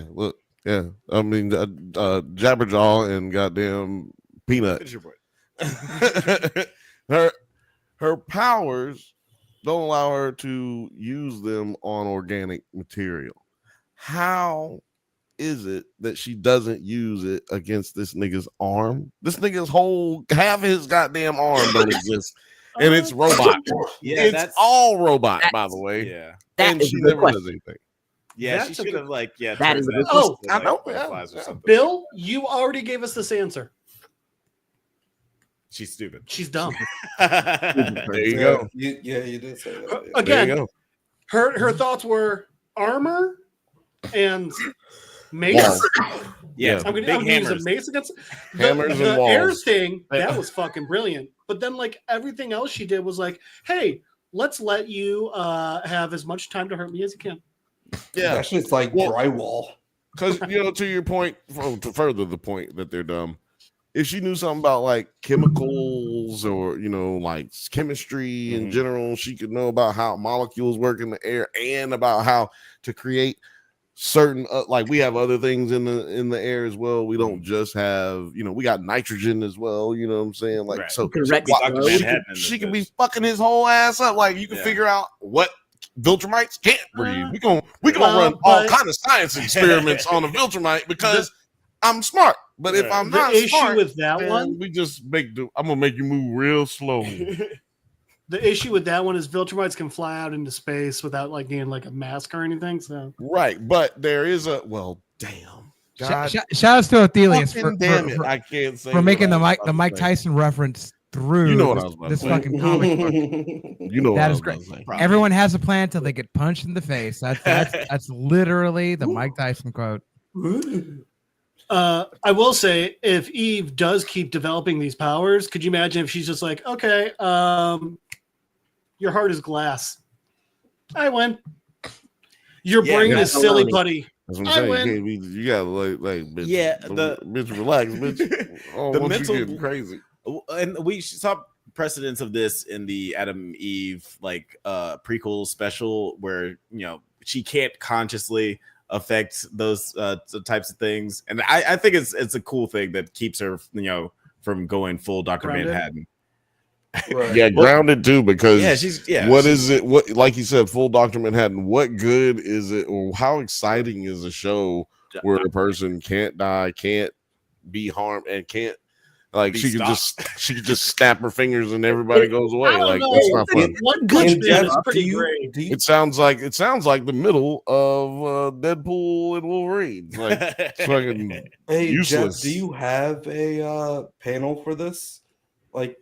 I mean, Jabberjaw and goddamn Peanut. Her powers don't allow her to use them on organic material. How is it that she doesn't use it against this nigga's arm? This nigga's half his goddamn arm don't exist, and it's robot. Yeah, it's all robot, by the way. Yeah, and she never does anything. Yeah, she should have That is I know. Bill, you already gave us this answer. She's stupid. She's dumb. There you go. You did say that. Again, there you go. Her thoughts were armor and mace. Yeah, I'm gonna use a mace against hammers the and walls. air thing. That was fucking brilliant. But then, like, everything else she did was like, hey, let's let you have as much time to hurt me as you can. Yeah, actually, it's like drywall. Because to your point, to further the point that they're dumb. If she knew something about like chemicals or like chemistry in general, she could know about how molecules work in the air and about how to create certain like we have other things in the air as well. We don't just have we got nitrogen as well. You know what I'm saying? Like so she can be fucking his whole ass up. Like you can figure out what Viltrumites can't breathe. We gonna run all kind of science experiments on a Viltrumite because I'm smart. But if I'm not issue smart, with that one, we just I'm gonna make you move real slow. The issue with that one is Viltrumites can fly out into space without like needing like a mask or anything. So right, but there is damn. God, shout outs to Athelius I can't say for making the Mike Tyson reference through. You know what I was about this to say. fucking comic book. You know that what is great. Everyone has a plan till they get punched in the face. That's literally the Mike Tyson quote. I will say, if Eve does keep developing these powers, could you imagine if she's just like, okay, your heart is glass. I win. Your brain is silly putty. That's what I'm saying. You gotta like bitch. Bitch, relax, bitch. Oh, the once mental you getting crazy. And we saw precedents of this in the Adam Eve prequel special, where she can't consciously affect those types of things, and I think it's a cool thing that keeps her from going full Dr. Manhattan. Right. Yeah, grounded too, because what is it? What, like you said, full Dr. Manhattan. What good is it, or how exciting is a show where a person can't die, can't be harmed, and can't she could just snap her fingers and everybody goes away? Like that's not fun. One Punch Man is pretty great. It sounds like the middle of Deadpool and Wolverine. Like it's fucking useless. Jeff, do you have a panel for this?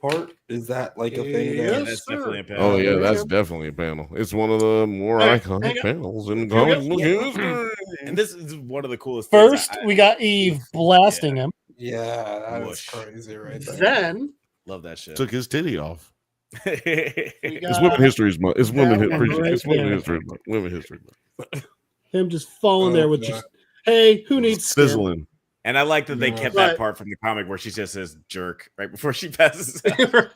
Part? Is that a thing? That's definitely a panel. Oh yeah, that's definitely a panel. It's one of the more iconic panels in comic book history. And this is one of the coolest First, things. we got Eve blasting him. Yeah, that's crazy right there. Then love that shit. Took his titty off. It's Women History Month. It's Women right History Month. Women History Month. Him just falling there with just, hey, who needs sizzling? And I like that they kept that part from the comic where she just says jerk right before she passes out.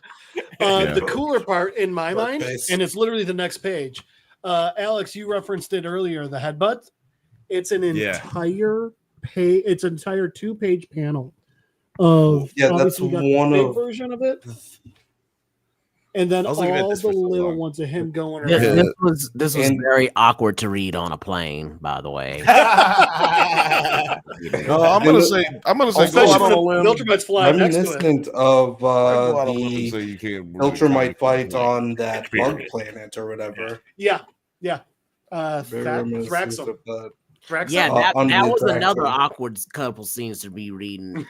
The cooler part in my mind, and it's literally the next page. Alex, you referenced it earlier, the headbutt. It's an entire page. It's an entire 2-page panel of that's one big version of it. And then all the little ones of him going around. This was very awkward to read on a plane, by the way. No, I'm gonna say go out on a limb. Viltrumite's flying next to it. Reminiscent of the Viltrumite fight on that bug planet or whatever. Yeah. Thraxel. Yeah, that was another awkward couple scenes to be reading.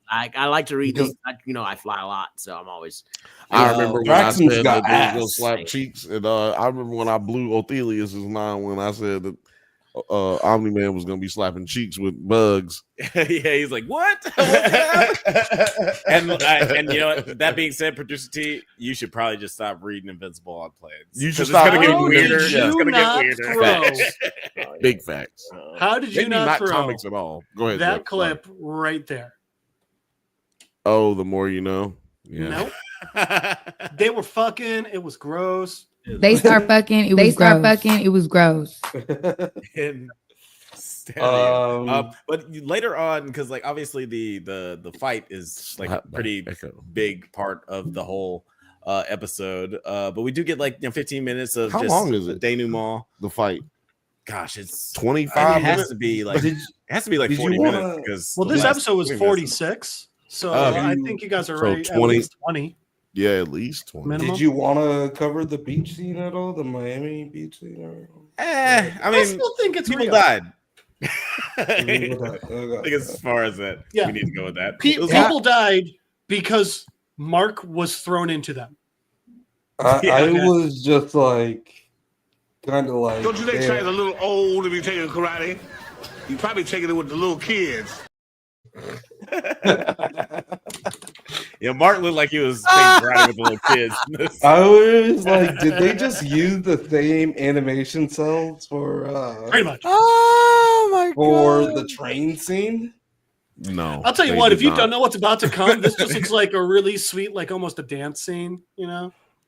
I like to read these. I fly a lot, so I'm always. I remember when I said that they was gonna slap cheeks, and I remember when I blew Othelius's mind when I said that Omni-Man was gonna be slapping cheeks with bugs. Yeah, he's like, what? and that being said, Producer T, you should probably just stop reading Invincible on planes. You should stop. It's gonna get weirder. It's gonna get weirder. Facts. Big facts. How did you not throw comics at all? Go ahead. That clip right there. Oh, the more you know. Yeah. Nope. They were fucking. It was gross. They start fucking. It was gross. But later on, because obviously the fight is a pretty big part of the whole episode. But we do get 15 minutes of how long is it? Denouement. The fight. Gosh, it's 25 minutes. It has to be like 40 minutes. Because this episode was 46. So I think you guys are right. 20. At least 20. Yeah, at least 20. Minimum. Did you want to cover the beach scene at all? The Miami beach scene? I still think it's people real. died. I Okay. think as far as that, we need to go with that. People died because Mark was thrown into them. I was just kind of like. Don't you think Trey's a little old to be taking karate? You probably taking it with the little kids. Mark looked like he was taking with the little kids. I was like, did they just use the same animation cells for pretty much? Oh my god! For the train scene? No. I'll tell you what. If you don't know what's about to come, this just looks like a really sweet, almost a dance scene.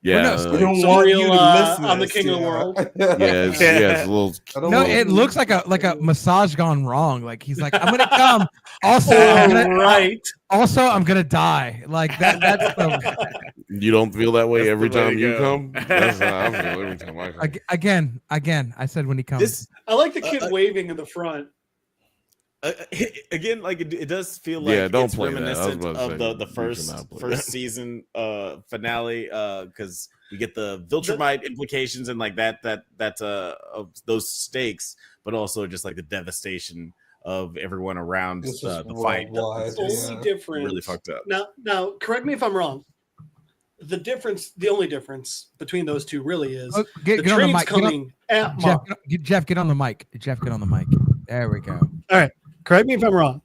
Yeah, we don't want you to miss I'm the king of the world. It's a little. No, it looks like a massage gone wrong. He's like, I'm gonna come. Also, I'm gonna die. That's the. You don't feel that way every time you come. That's how I feel every time I come. Again. I said when he comes. I like the kid waving in the front. Again, it does feel like don't it's play reminiscent that. of the first season finale, because we get the Viltrumite implications and that of those stakes, but also just the devastation of everyone around the fight. Only difference. Really fucked up. Now, correct me if I'm wrong. The only difference between those two really is the train's coming at Mark. Jeff, get on the mic. Jeff, get on the mic. There we go. All right. Correct me if I'm wrong.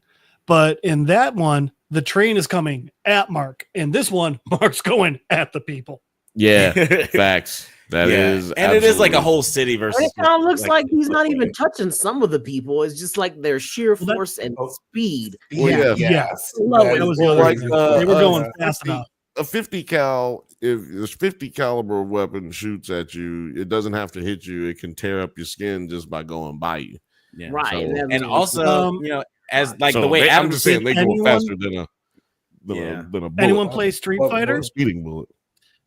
But in that one, the train is coming at Mark. In this one, Mark's going at the people. Yeah, facts. That is, and it is like a whole city versus. It kind of looks like he's not even touching some of the people. It's just like their sheer force and speed. Yes. They were going fast enough. A 50 cal, if this 50 caliber weapon shoots at you, it doesn't have to hit you. It can tear up your skin just by going by you. Yeah. Right. So, and also, as like the way I'm just saying, they go faster than a bullet. Anyone play Street Fighter? Speeding bullet.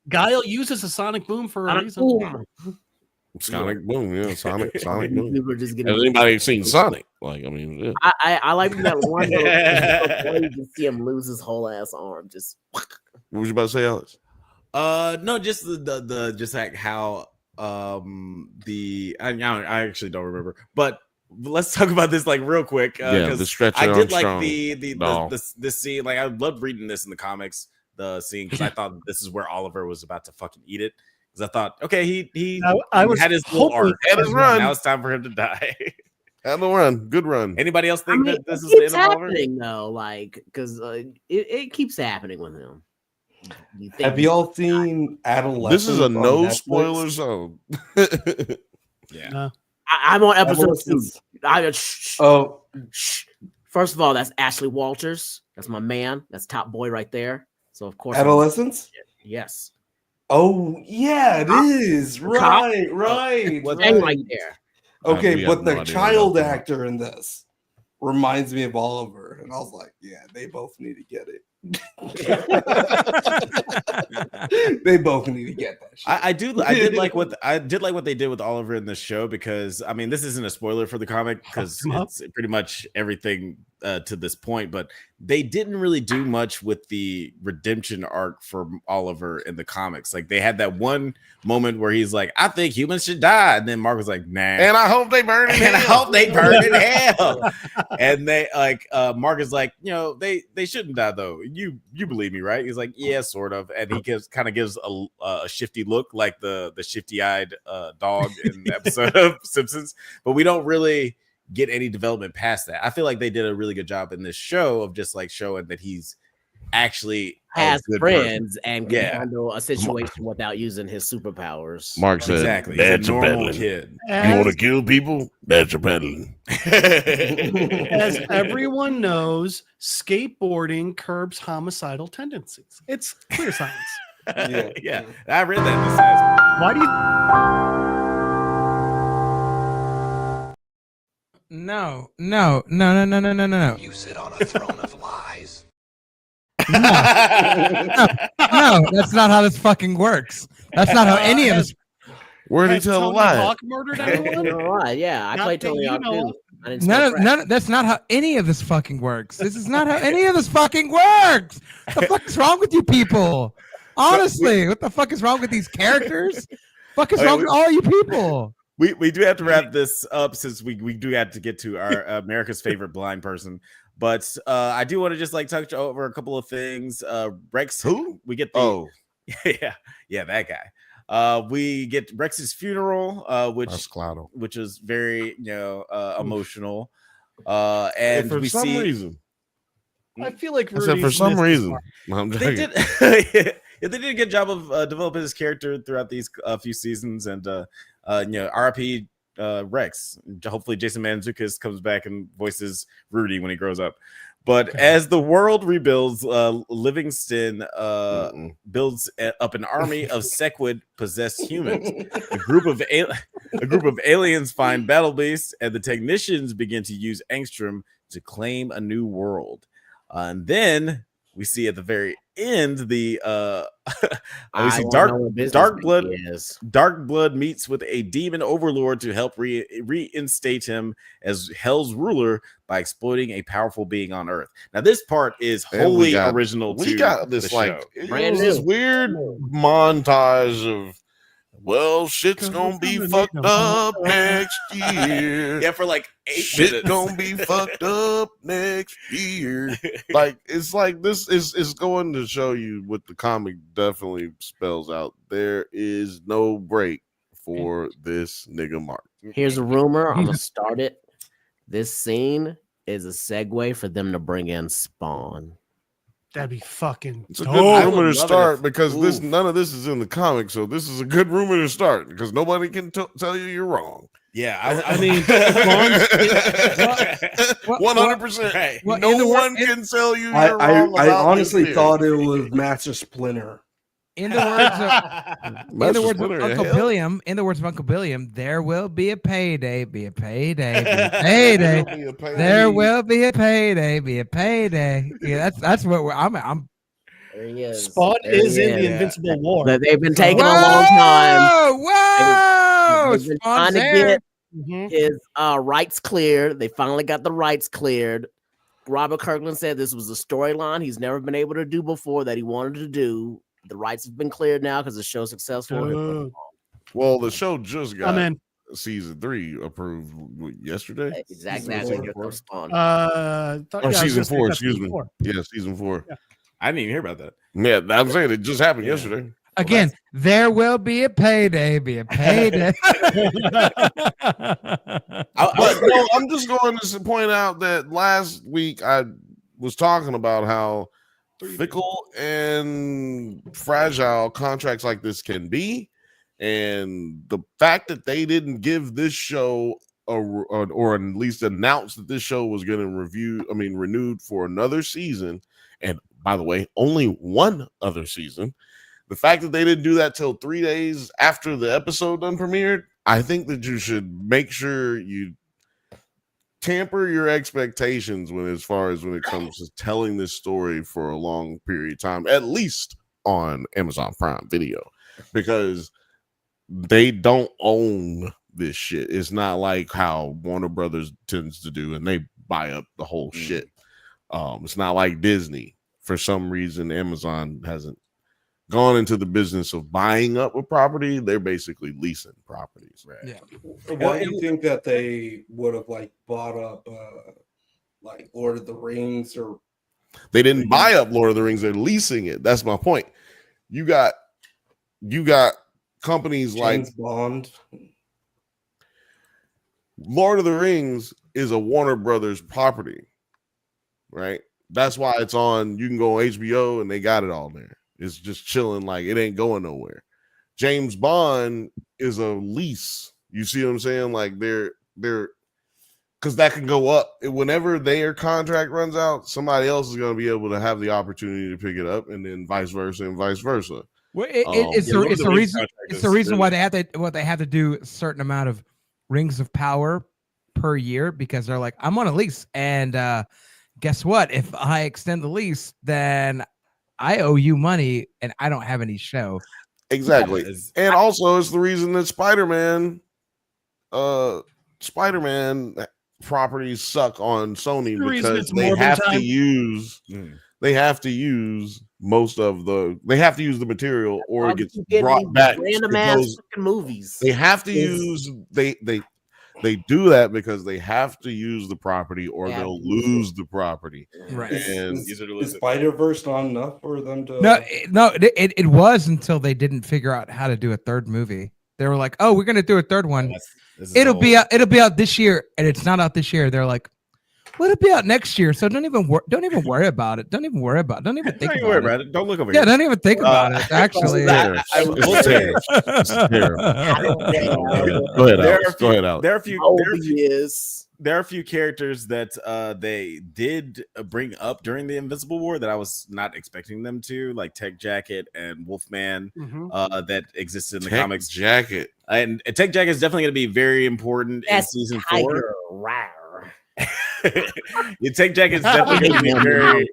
Guile uses a sonic boom for a reason. Sonic boom, yeah, Sonic boom. People are just Has anybody seen Sonic? Like, I mean, yeah. I like that one. You can see him lose his whole ass arm. Just what was you about to say, Alex? No, just the just like how I actually don't remember, but let's talk about this like real quick. The stretcher. I did like the scene. Like I loved reading this in the comics. The scene because I thought this is where Oliver was about to fucking eat it. Because I thought, okay, he had his little arc. Now it's time for him to die. Have a run, good run. Anybody else think that this is the end of Oliver? happening though? Like because it keeps happening with him. Have y'all seen Adolescence? This is a no spoiler zone. Yeah, I'm on episode 2. First of all, that's Ashley Walters. That's my man. That's top boy right there. So of course, Adolescence. Yes. Oh yeah, it is right. Right there. Okay, but the child actor in this reminds me of Oliver, and I was like, yeah, they both need to get it. They both need to get that shit. I did like what they did with Oliver in this show because I mean this isn't a spoiler for the comic because it's pretty much everything to this point, but they didn't really do much with the redemption arc for Oliver in the comics. Like they had that one moment where he's like, I think humans should die, and then Mark was like, nah, and I hope they burn in hell. And I hope they burn in hell. And they like Mark is like, you know, they shouldn't die though. You believe me, right? He's like, yeah, sort of. And he gives a shifty look like the shifty-eyed dog in the episode of Simpsons, but we don't really get any development past that. I feel like they did a really good job in this show of just like showing that he's actually has friends and can handle a situation without using his superpowers. Mark said, exactly. That's a a normal peddling. Kid. You want to kill people? That's a peddling. As everyone knows, skateboarding curbs homicidal tendencies. It's clear science. Yeah. I read that in the science. Why do you? No. You sit on a throne of lies. No, that's not how this fucking works. That's not how any of this. Where did he tell a lie? Hawk murdered anyone? Yeah, I played Tony Hawk too. None. That's not how any of this fucking works. This is not how any of this fucking works. What the fuck is wrong with you people? Honestly, what the fuck is wrong with these characters? Fuck is wrong with all you people? We do have to wrap this up since we do have to get to our America's favorite blind person. But I do want to just like touch over a couple of things. Rex, who we get the yeah, that guy. We get Rex's funeral, which is very emotional. And for some reason, I feel like for some reason, they did. They did a good job of developing his character throughout these few seasons, and RIP Rex. Hopefully, Jason Mantzoukas comes back and voices Rudy when he grows up. But as the world rebuilds, Livingston builds up an army of Sequid possessed humans. A group of aliens find Battle Beast, and the technicians begin to use Angstrom to claim a new world. And then we see at the very end the Dark Blood meets with a demon overlord to help reinstate him as Hell's ruler by exploiting a powerful being on Earth. Now this part is wholly original to we got this the like show. it was this weird montage Well, shit's gonna be fucked up next year. Yeah, for like 8 Shit minutes. gonna be fucked up next year. Like it's like this is going to show you what the comic definitely spells out. There is no break for this nigga Mark. Here's a rumor. I'm gonna start it. This scene is a segue for them to bring in Spawn. That'd be fucking. It's a good rumor to start because none of this is in the comic, so this is a good rumor to start because nobody can tell you you're wrong. Yeah, I mean, 100%. No one can tell you you're wrong. I honestly thought it was Master Splinter. In the words of Uncle Billiam, there will be a payday, be a payday, be a payday. There will be a payday, be a payday. Yeah, that's what I'm. There he is. Spawn is in the Invincible War. But they've been taking a long time. Whoa! They've been trying to get his rights cleared. They finally got the rights cleared. Robert Kirkland said this was a storyline he's never been able to do before that he wanted to do. The rights have been cleared now because the show's successful. Well, the show just got season 3 approved yesterday. Exactly. Season 4. Excuse me. Yeah, season 4. Yeah. I didn't even hear about that. Yeah, I'm saying it just happened yesterday. Again, there will be a payday, be a payday. I'm just going to point out that last week I was talking about how fickle and fragile contracts like this can be, and the fact that they didn't give this show or at least announce that this show was going to renewed for another season, and by the way, only one other season. The fact that they didn't do that till 3 days after the episode done premiered, I think that you should make sure you tamper your expectations when it comes to telling this story for a long period of time, at least on Amazon Prime Video, because they don't own this shit. It's not like how Warner Brothers tends to do, and they buy up the whole shit. It's not like Disney. For some reason, Amazon hasn't gone into the business of buying up a property. They're basically leasing properties. Right? Yeah. Why do you think that they would have bought up like Lord of the Rings? Or they didn't buy up Lord of the Rings, they're leasing it. That's my point. You got companies James like Bond. Lord of the Rings is a Warner Brothers property, right? That's why it's on. You can go on HBO and they got it all there. It's just chilling, like it ain't going nowhere. James Bond is a lease. You see what I'm saying? Like they're because that can go up whenever their contract runs out. Somebody else is going to be able to have the opportunity to pick it up, and then vice versa and vice versa. Well, it's the reason why they have to do a certain amount of rings of power per year, because they're like, I'm on a lease, and guess what? If I extend the lease, then I owe you money, and I don't have any show. Exactly, and also it's the reason that Spider-Man properties suck on Sony, because they have to use most of the the material, or it gets brought back. Random ass movies. They have to use they do that because they have to use the property, or they'll lose the property. Right. And is Spider-Verse not enough for them to? No, it was until they didn't figure out how to do a third movie. They were like, "Oh, we're gonna do a third one. It'll be out this year," and it's not out this year. They're like, "Well, it'll be out next year, so don't even worry about it. Don't even worry about it. Don't even think about it. Don't look over here. Yeah, don't even think about it. Actually, it's terrible. Go ahead, Alex. There are a few characters that they did bring up during the Invincible War that I was not expecting them to, like Tech Jacket and Wolfman, that existed in the comics. Jacket and Tech Jacket is definitely going to be very important in season 4. Tech Jacket is definitely going to be very.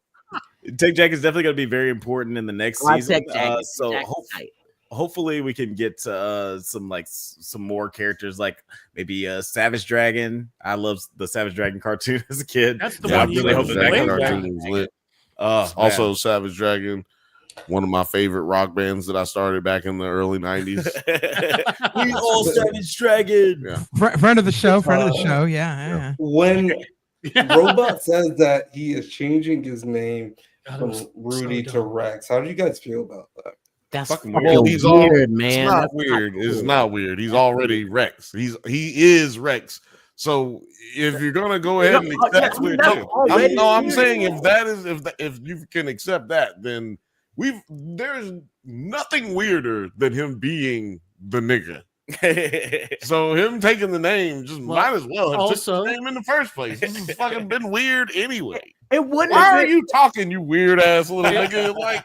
Tech Jacket is definitely going to be very important in the next season. Hopefully we can get some more characters, like maybe Savage Dragon. I love the Savage Dragon cartoon as a kid. That's the one. I really hope that cartoon was lit. Also, Savage Dragon. one of my favorite rock bands that I started back in the early 90s. We all started Dragon. Yeah. Friend of the show. Yeah. When Robot says that he is changing his name from Rudy to Rex, how do you guys feel about that? That's fucking weird. well, he's all, man. It's not That's weird. not cool. It's not weird. He's already Rex. He is Rex. So if you're gonna go ahead and accept I'm saying if you can accept that, then there's nothing weirder than him being the nigga. So him taking the name might as well have took the name in the first place. This has fucking been weird anyway. It wouldn't. Why are you talking, you weird ass little nigga? Like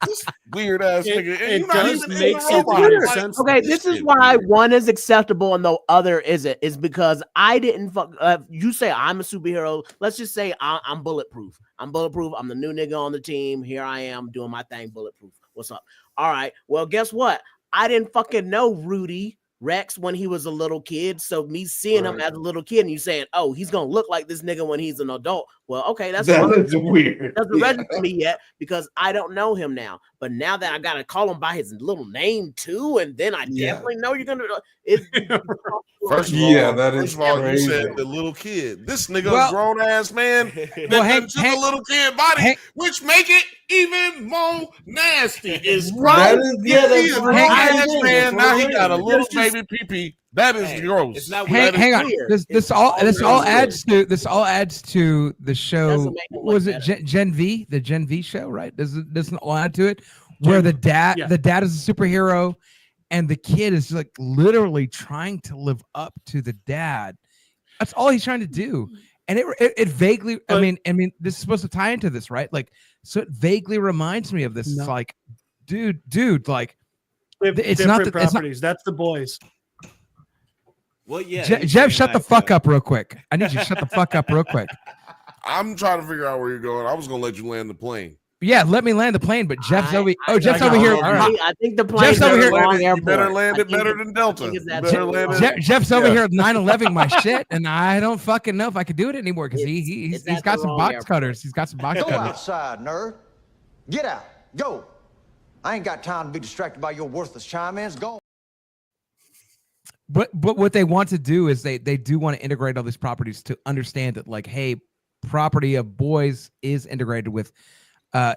this weird ass nigga. It does make sense. Okay, this is why one is acceptable and the other isn't. Is because I didn't fuck. You say I'm a superhero. Let's just say I'm bulletproof. I'm bulletproof. I'm the new nigga on the team. Here I am doing my thing. Bulletproof. What's up? All right. Well, guess what? I didn't fucking know Rudy Rex when he was a little kid. So me seeing him as a little kid and you saying, oh, he's gonna look like this nigga when he's an adult. Well, okay, that is weird. Doesn't register to me yet because I don't know him now. But now that I gotta call him by his little name too, and then I definitely know you're gonna. First of all, you said the little kid. This nigga, grown ass man, that took a little kid body, which make it even more nasty. Is grown. He's a grown ass man. Now he got a little baby pee. That is gross. It's not hang on. This all adds to the show. Was it Gen V? The Gen V show, right? Doesn't all add to it? Where the dad is a superhero, and the kid is like literally trying to live up to the dad. That's all he's trying to do. And it vaguely, I mean, this is supposed to tie into this, right? Like, so it vaguely reminds me of this. It's like, dude, like, it's not the properties. That's the boys. Well, yeah. Jeff, shut the fuck up real quick. I need you to shut the fuck up real quick. I'm trying to figure out where you're going. I was gonna let you land the plane. Yeah, let me land the plane, but Jeff's over. Jeff's over here. I think the plane. Jeff's over here. You better land it better than Delta. Jeff's over here 9/11 my shit, and I don't fucking know if I could do it anymore because he's got some box cutters. He's got some box cutters. Go outside, nerd. Get out. Go. I ain't got time to be distracted by your worthless chime-ins. Go. But what they want to do is they do want to integrate all these properties to understand that, like, hey, property of boys is integrated with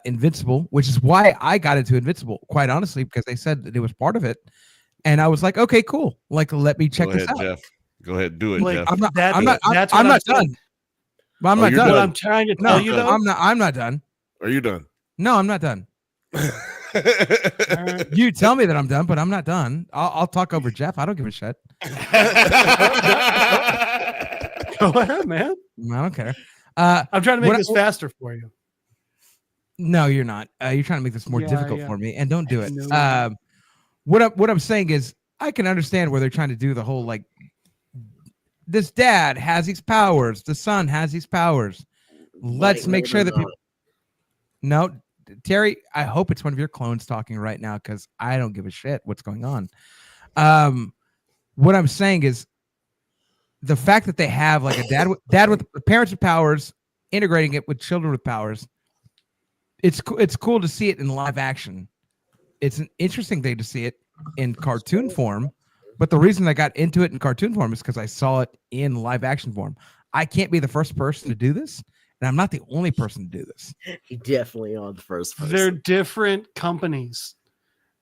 Invincible, which is why I got into Invincible, quite honestly, because they said that it was part of it. And I was like, okay, cool. Like, let me check this out. Jeff. Go ahead, do it, Jeff. I'm not done. I'm not done. What I'm trying to tell you, though. I'm not done. Are you done? No, I'm not done. You tell me that I'm done, but I'm not done. I'll talk over Jeff. I don't give a shit. Go ahead, man. I don't care. I'm trying to make this faster for you. No, you're not. You're trying to make this more difficult for me, and don't do it. What I'm saying is, I can understand where they're trying to do the whole, like, this dad has these powers, the son has these powers. Let's make sure that people. No, Terry, I hope it's one of your clones talking right now because I don't give a shit what's going on. What I'm saying is the fact that they have like a dad with parents with powers, integrating it with children with powers. It's cool to see it in live action. It's an interesting thing to see it in cartoon form, but the reason I got into it in cartoon form is because I saw it in live action form. I can't be the first person to do this. And I'm not the only person to do this. You definitely are the first person. They're different companies.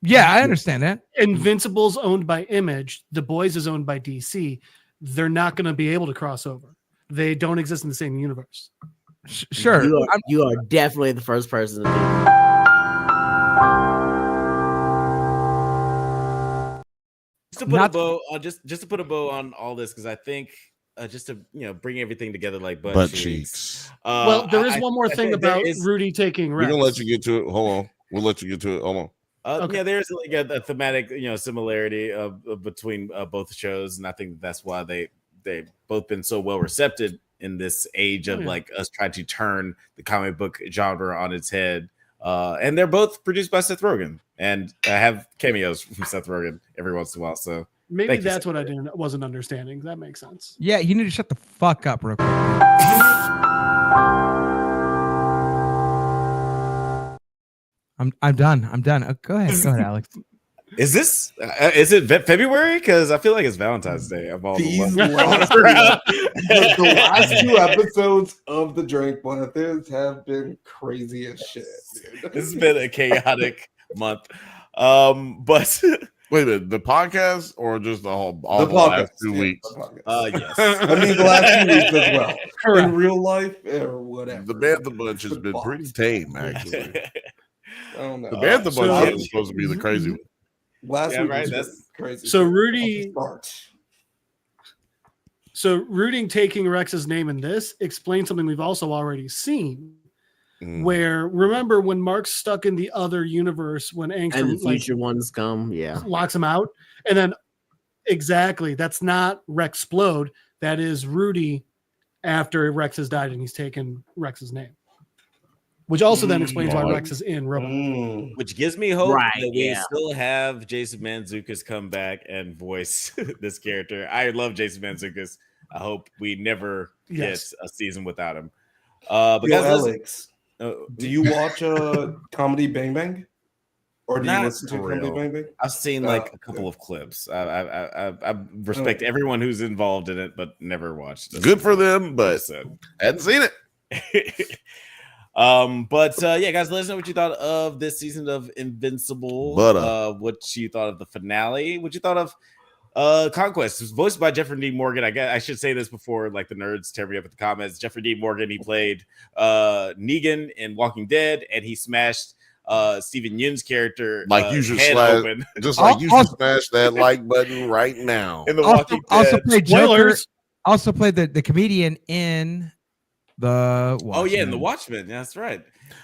Yeah, I understand that. Invincible's owned by Image. The Boys is owned by DC. They're not going to be able to cross over. They don't exist in the same universe. Sure. You are definitely the first person to do it. Just to put a bow on all this, because I think just to bring everything together like butt cheeks. Well, there is one more thing about Rudy taking Rex. We're gonna let you get to it. Hold on, we'll let you get to it. Hold on. Okay. Yeah, there's like a thematic similarity between both shows, and I think that's why they both been so well received in this age of like us trying to turn the comic book genre on its head. And they're both produced by Seth Rogen, and I have cameos from Seth Rogen every once in a while. So maybe that's what I wasn't understanding. That makes sense. Yeah, you need to shut the fuck up real quick. I'm done. I'm done. Go ahead, Alex. Is this is it February? Because I feel like it's Valentine's Day of all These the last the last 2 episodes of the Drink Banthas have been crazy as shit. Dude. This has been a chaotic month. But wait a minute, the podcast or just all the last 2 weeks? Yes. I mean the last 2 weeks as well. In real life or whatever. The Bantha bunch has been pretty tame, actually. I don't know. The Bantha bunch is supposed to be the crazy one. Last week right. was That's crazy. So Rudy. So rooting taking Rex's name in this explains something we've also already seen. Where remember when Mark's stuck in the other universe when Angstrom and the future ones come, locks him out, and then exactly that's not Rexplode. That is Rudy after Rex has died and he's taken Rex's name. Which also then explains why Rex is in Robot. Which gives me hope Right, that we yeah. still have Jason Mantzoukas come back and voice this character. I love Jason Mantzoukas. I hope we never get a season without him. But Yo, guys, Alex, do you watch Comedy Bang Bang? Or do you listen to Comedy Bang Bang? I've seen like a couple of clips. I respect everyone who's involved in it, but never watched it. Good for them, but hadn't seen it. Yeah, guys, let us know what you thought of this season of Invincible. What you thought of the finale. What you thought of Conquest. It was voiced by Jeffrey D. Morgan. I guess I should say this before like the nerds tear me up in the comments. Jeffrey D. Morgan, he played Negan in Walking Dead, and he smashed Steven Yeun's character like you should head slash, open. just like you should smash that like button right now. In the Walking Dead. Also played Joker. Also played the comedian in the Watchmen. Oh yeah, in the Watchmen. Yeah, that's right.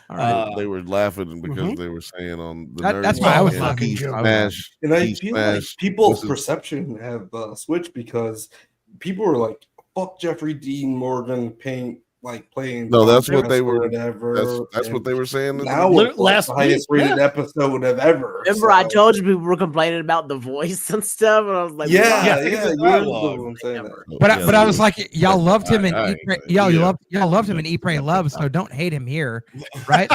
All right. They were laughing because they were saying on the that's why I was talking. And I feel like people's perception have switched because people were like, "Fuck Jeffrey Dean Morgan playing." No, that's what they were. Whatever. That's what they were saying. Now it's last the highest rated episode of ever. Remember, I told you people were complaining about the voice and stuff, and I was like, But I was like, y'all loved him and y'all loved him in Eat, Pray, Love, so don't hate him here, right?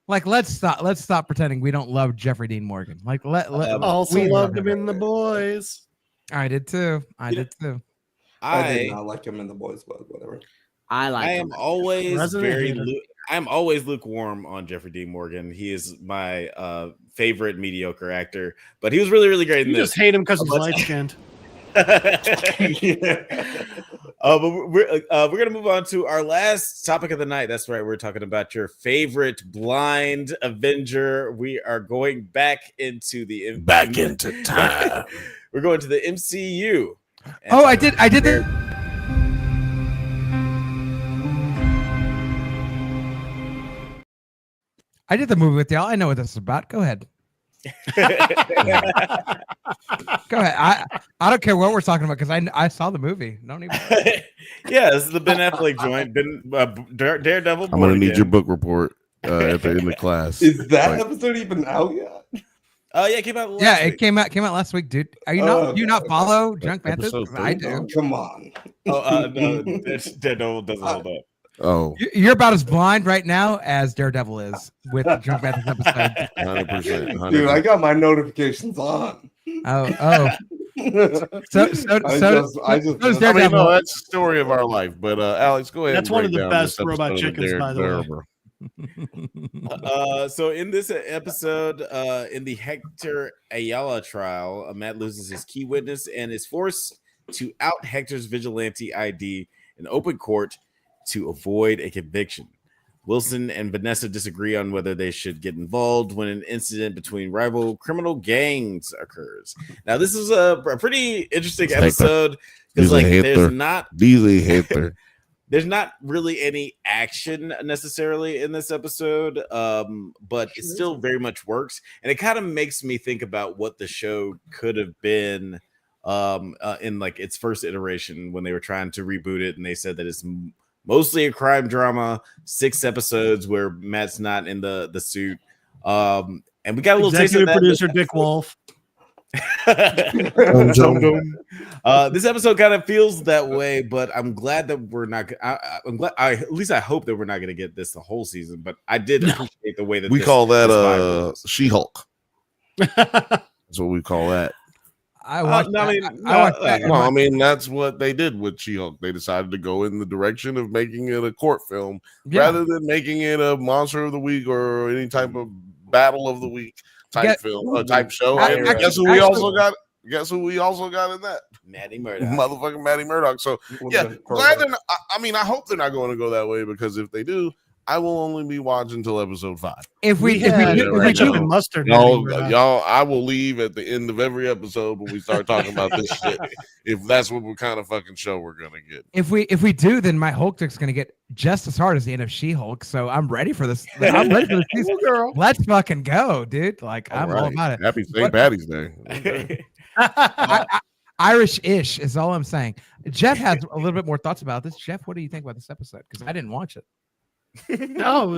Like let's stop pretending we don't love Jeffrey Dean Morgan. Like also loved him in The Boys. I did too. I did I did not like him in The Boys, but whatever. I am always lukewarm on Jeffrey Dean Morgan. He is my favorite mediocre actor, but he was really, really great in this. You just hate him because he's light skinned. But we're gonna move on to our last topic of the night. That's right, we're talking about your favorite blind Avenger. We are going back into time. We're going to the MCU. Oh, I did that. I did the movie with y'all. I know what this is about. Go ahead. Go ahead. I don't care what we're talking about because I saw the movie. Don't even. Yeah, this is the Ben Affleck joint. Daredevil. I'm gonna need your book report at the end of class. Is that episode even out yet? Oh yeah, it came out. It came out last week, dude. Are you not? Do you not follow Junk Banthas? I do. Come on. No, Daredevil doesn't hold up. Oh, you're about as blind right now as Daredevil is with Junk Banthas episode. 100%. Dude, I got my notifications on. Oh. I mean, that's the story of our life. But Alex, go ahead. That's one of the best robot chickens, by the way. So in this episode, in the Hector Ayala trial, Matt loses his key witness and is forced to out Hector's vigilante ID in open court to avoid a conviction. Wilson and Vanessa disagree on whether they should get involved when an incident between rival criminal gangs occurs. Now, this is a pretty interesting episode because there's not really any action necessarily in this episode, but it still very much works, and it kind of makes me think about what the show could have been in like its first iteration when they were trying to reboot it, and they said that it's mostly a crime drama, 6 episodes where Matt's not in the suit. And we got a little taste of that. Producer Dick Wolf. This episode kind of feels that way, but I'm glad that we're not. I'm glad. At least I hope that we're not going to get this the whole season. But I did appreciate the way that we call that She-Hulk. That's what we call that. I mean, that's what they did with She-Hulk. They decided to go in the direction of making it a court film rather than making it a Monster of the Week or any type of Battle of the Week type film, type show. And guess who we also got? Guess who we also got in that? Maddie Murdock. Motherfucking Maddie Murdock. So yeah, glad they're not, I hope they're not going to go that way, because if they do, I will only be watching until episode 5. If we mustard, y'all, I will leave at the end of every episode when we start talking about this shit. If that's what kind of fucking show we're gonna get. If we do, then my Hulk dick's gonna get just as hard as the end of She-Hulk. So I'm ready for this. I'm ready for this season. Girl. Let's fucking go, dude. Like I'm all about it. Happy St. Patty's Day. Irish-ish is all I'm saying. Jeff has a little bit more thoughts about this. Jeff, what do you think about this episode? Because I didn't watch it. No,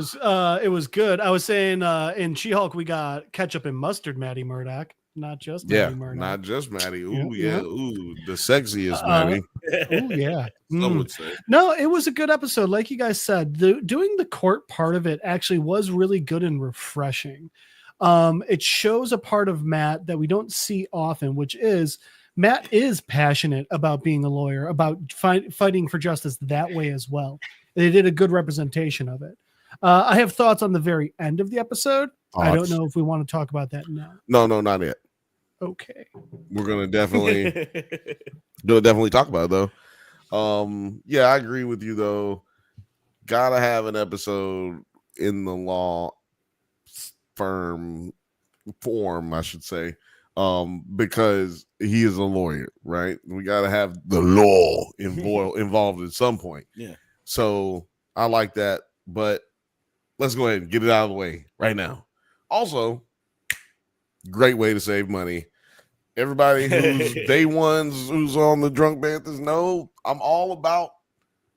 it was good. I was saying in She-Hulk we got ketchup and mustard Maddie Murdock, not just Maddie Murdock. Not just Maddie. Ooh, yeah. Ooh, the sexiest Maddie. Oh yeah. Some would say. No, it was a good episode. Like you guys said, doing the court part of it actually was really good and refreshing. It shows a part of Matt that we don't see often, which is Matt is passionate about being a lawyer, about fighting for justice that way as well. They did a good representation of it. I have thoughts on the very end of the episode. I don't know if we want to talk about that now. No, not yet. Okay. We're gonna definitely talk about it though. Yeah, I agree with you though. Gotta have an episode in the law form, I should say. Because he is a lawyer, right? We gotta have the law involved at some point. Yeah. So I like that, but let's go ahead and get it out of the way right now. Also, great way to save money. Everybody who's day ones who's on the Drunk Banthas know I'm all about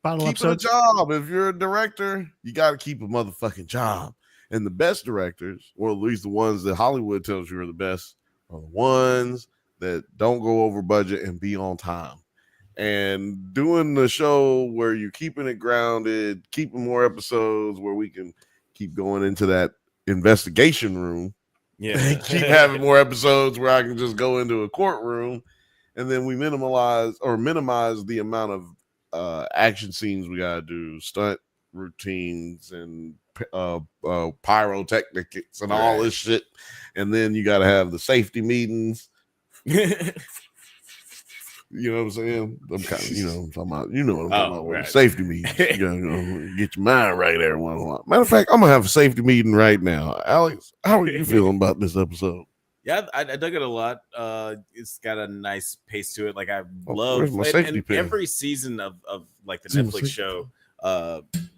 keeping a job. If you're a director, you got to keep a motherfucking job. And the best directors, or at least the ones that Hollywood tells you are the best, are the ones that don't go over budget and be on time. And doing the show where you're keeping it grounded, keeping more episodes where we can keep going into that investigation room. Yeah. Keep having more episodes where I can just go into a courtroom, and then we minimize the amount of action scenes we gotta do, stunt routines and pyrotechnics and all this shit. And then you gotta have the safety meetings. You know what I'm saying? I'm kind of, I'm talking about, what I'm talking about. Right. Safety meetings. You gotta get your mind right there one while. Matter of fact, I'm gonna have a safety meeting right now. Alex, how are you feeling about this episode? Yeah, I dug it a lot. It's got a nice pace to it. Like I love and every season of like the Netflix show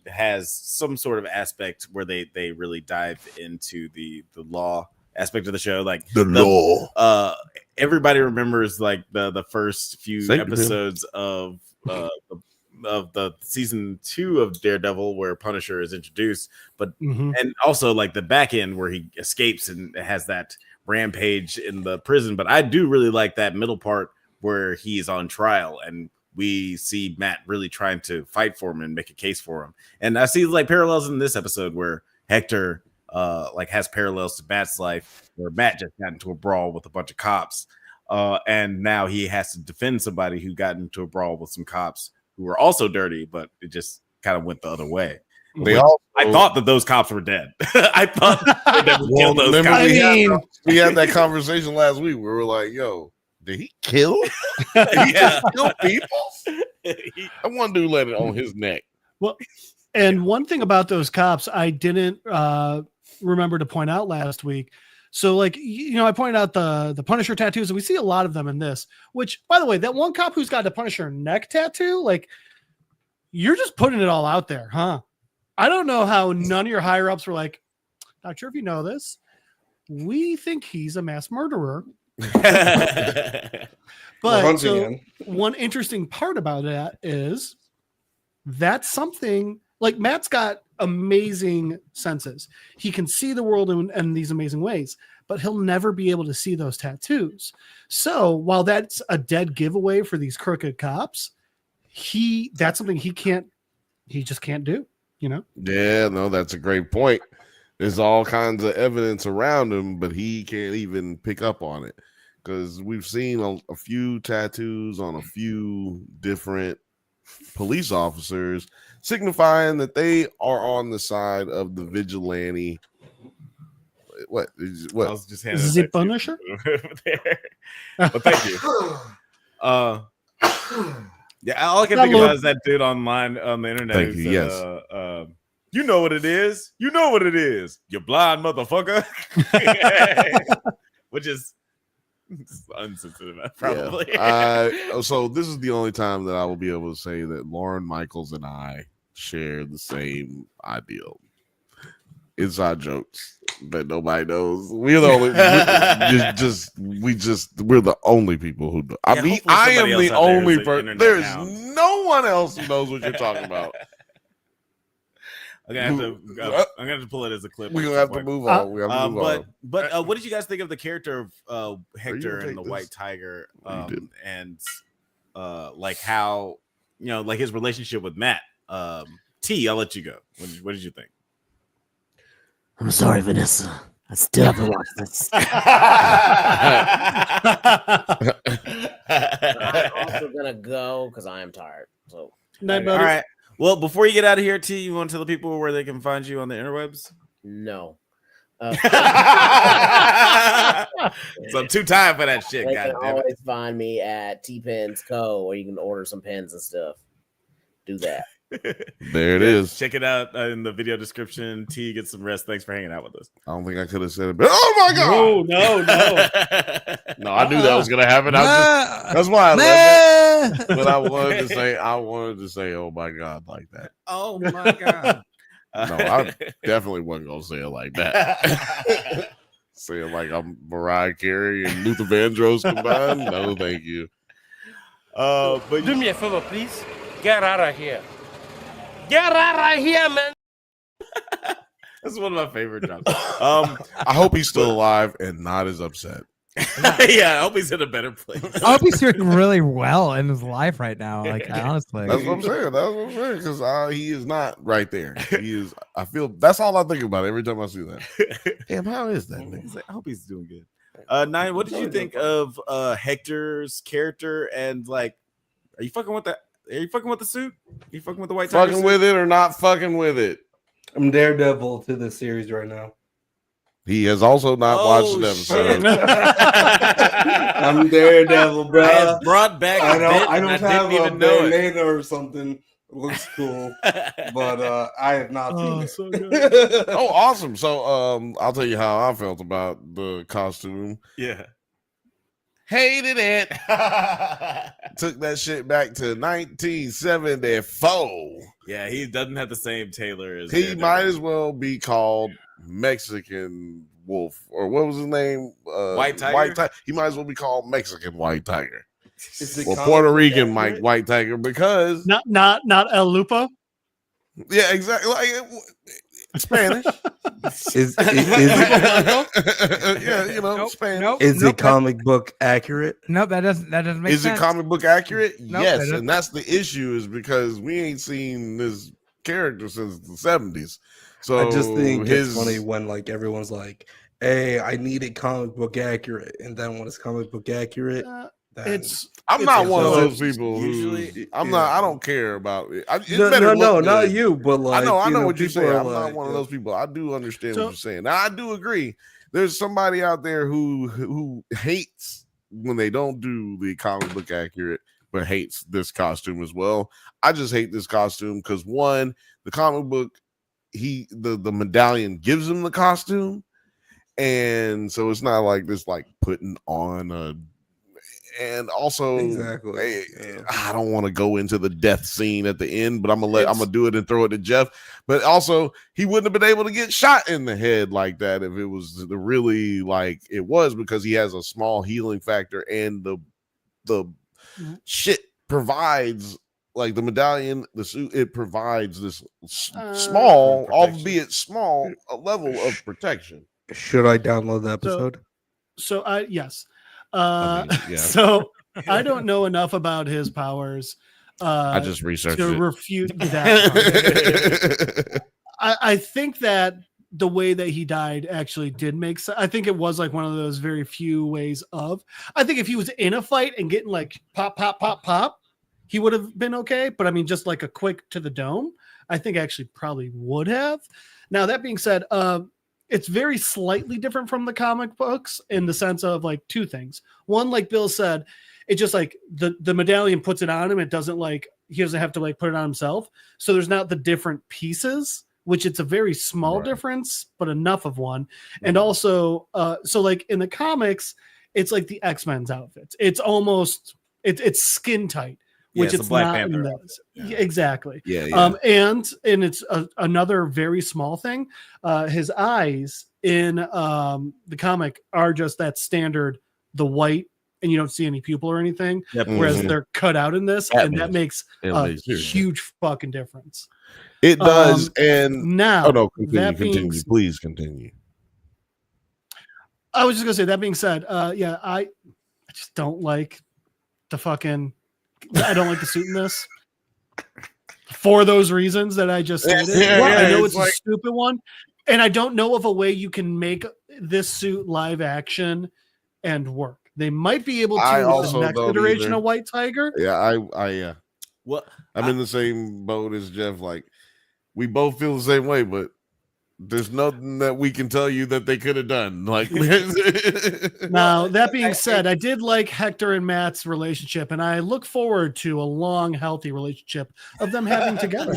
has some sort of aspect where they really dive into the law aspect of the show. Like the law. Everybody remembers like the first few episodes of the season 2 of Daredevil where Punisher is introduced, but and also like the back end where he escapes and has that rampage in the prison. But I do really like that middle part where he's on trial and we see Matt really trying to fight for him and make a case for him. And I see like parallels in this episode where Hector like has parallels to Matt's life, where Matt just got into a brawl with a bunch of cops, and now he has to defend somebody who got into a brawl with some cops who were also dirty, but it just kind of went the other way. I thought that those cops were dead. I thought that would kill those cops. We had that conversation last week where we were like, "Yo, did he kill? He just kill people?" One dude let it on his neck. Well, and one thing about those cops, I didn't remember to point out last week. So, like, I pointed out the Punisher tattoos, and we see a lot of them in this. Which, by the way, that one cop who's got the Punisher neck tattoo, like, you're just putting it all out there, huh? I don't know how none of your higher ups were like, not sure if you know this, we think he's a mass murderer. But so one interesting part about that is that's something like Matt's got amazing senses. He can see the world in these amazing ways, but he'll never be able to see those tattoos. So while that's a dead giveaway for these crooked cops, that's something he just can't do, you know? Yeah, no, that's a great point. There's all kinds of evidence around him, but he can't even pick up on it, because we've seen a few tattoos on a few different police officers, signifying that they are on the side of the vigilante. What? I was just handing the Punisher there. But thank you. Yeah, all I can think about is that dude online on the internet. Thank you. Yes. You know what it is. You know what it is. You blind motherfucker. Which is unsensitive, probably. Yeah. So this is the only time that I will be able to say that Lauren Michaels and I share the same ideal. Inside jokes that nobody knows. We're the only. We're the only people who. I am the only person. There's no one else who knows what you're talking about. I'm gonna have to pull it as a clip. We're gonna have to move on. We have to move on. But what did you guys think of the character of Hector and the White Tiger? And like how, you know, like his relationship with Matt. T, I'll let you go. What did you think? I'm sorry, Vanessa. I still haven't watched this. I'm also gonna go because I am tired. So Night, all right. Well, before you get out of here, T, you want to tell the people where they can find you on the interwebs? No. So I'm too tired for that shit. They can always find me at T Pens Co, where you can order some pens and stuff. Do that. There it is. Check it out in the video description. T, get some rest. Thanks for hanging out with us. I don't think I could have said it, but oh my god! No. No, I knew that was gonna happen. That's why I left it. But I wanted to say, oh my god, like that. Oh my god. No, I definitely wasn't gonna say it like that. Say it like I'm Mariah Carey and Luther Vandross combined. No, thank you. But do me a favor, please. Get out of here. Get out of here, man. That's one of my favorite jobs. I hope he's still alive and not as upset. Yeah, I hope he's in a better place. I hope he's doing really well in his life right now. Like, honestly, that's what I'm saying. Because he is not right there. He is. I feel that's all I think about every time I see that. Damn, how is that? Like, I hope he's doing good. Nine, what did you think of Hector's character? And like, are you fucking with that? Are you fucking with the suit? Are you fucking with the white tiger fucking with it or not fucking with it? I'm Daredevil to the series right now. He has also not watched an episode. I'm Daredevil, bro. I brought back. I don't have a bandana or something. It looks cool, but I have not seen it. So good. Oh, awesome! So, I'll tell you how I felt about the costume. Yeah. Hated it. Took that shit back to 1974. Yeah, he doesn't have the same tailor as he might as well be called Mexican Wolf, or what was his name? White Tiger. He might as well be called Mexican White Tiger, or Puerto Rican White Tiger, because not El Lupo. Yeah, exactly. Like Spanish. Is yeah, you know, Spanish. Is it comic book accurate? No, that doesn't make sense. Is it comic book accurate? Nope, yes, and that's the issue, is because we ain't seen this character since the 70s. So I just think it's funny when like everyone's like, "Hey, I need it comic book accurate," and then when it's comic book accurate, I'm not one of those people who I don't care about it. No, not you, but like I know what you're saying. I'm like, not one of those people. I do understand what you're saying. Now I do agree. There's somebody out there who hates when they don't do the comic book accurate, but hates this costume as well. I just hate this costume because one, the comic book, the medallion gives him the costume, and so it's not like this like putting on a. And also, exactly. I don't want to go into the death scene at the end, but I'm gonna do it and throw it to Jeff. But also, he wouldn't have been able to get shot in the head like that if it was really like it was, because he has a small healing factor, and the shit provides like the medallion, the suit, it provides this small, albeit small, level of protection. Should I download the episode? So yes. I mean, yeah. So I don't know enough about his powers. I just researched to it. refute that. I think that the way that he died actually did make sense. I think it was like one of those very few ways of. I think if he was in a fight and getting like pop, pop, pop, pop, he would have been okay. But I mean, just like a quick to the dome, I think actually probably would have. Now, that being said, it's very slightly different from the comic books in the sense of like two things. One, like Bill said, it just like the medallion puts it on him. It doesn't like, he doesn't have to like put it on himself. So there's not the different pieces, which it's a very small difference, but enough of one. And also, so like in the comics, it's like the X-Men's outfits. It's almost, it's skin tight, which it's Black not Panther in this. Yeah. Exactly. Yeah. And it's another very small thing. His eyes in the comic are just that standard, the white, and you don't see any pupil or anything. Yep. Whereas they're cut out in this, that makes a huge fucking difference. It does. And now, oh no, continue. Please continue. I was just gonna say, that being said, I just don't like the fucking. I don't like the suit in this for those reasons that I just stated. I know it's like a stupid one, and I don't know of a way you can make this suit live action and work. They might be able to with the next iteration of White Tiger. Yeah, well, I'm in the same boat as Jeff. Like, we both feel the same way, but there's nothing that we can tell you that they could have done. Like, now that being said, I did like Hector and Matt's relationship, and I look forward to a long, healthy relationship of them having together.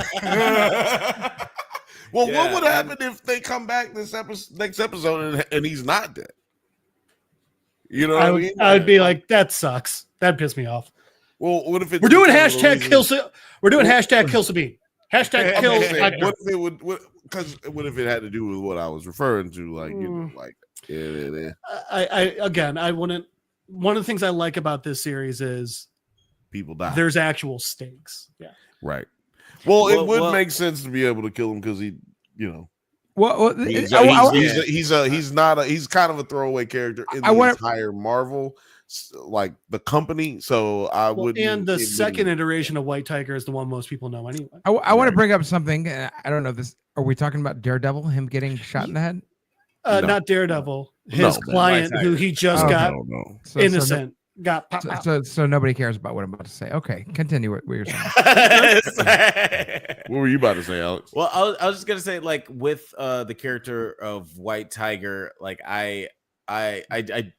Well, what would happen if they come back this next episode and he's not dead? You know what I mean? I would be like, that sucks. That'd piss me off. Well, what if we're doing hashtag kill? We're doing hashtag kill Sabine. Hashtag kill. What if it would? Because what if it had to do with what I was referring to? Like, you know, like I wouldn't. One of the things I like about this series is people die. There's actual stakes. Yeah. Right. Well, it would make sense to be able to kill him because he, you know. Well, he's kind of a throwaway character in the entire Marvel, like the company. So I would. And the second iteration of White Tiger is the one most people know anyway. I want to bring up something. I don't know if this. Are we talking about Daredevil? Him getting shot in the head? No. Not Daredevil. His client, who he just got innocent. Got pop out. So nobody cares about what I'm about to say. Okay, continue what you're saying. What were you about to say, Alex? Well, I was just gonna say, like, with the character of White Tiger, like I don't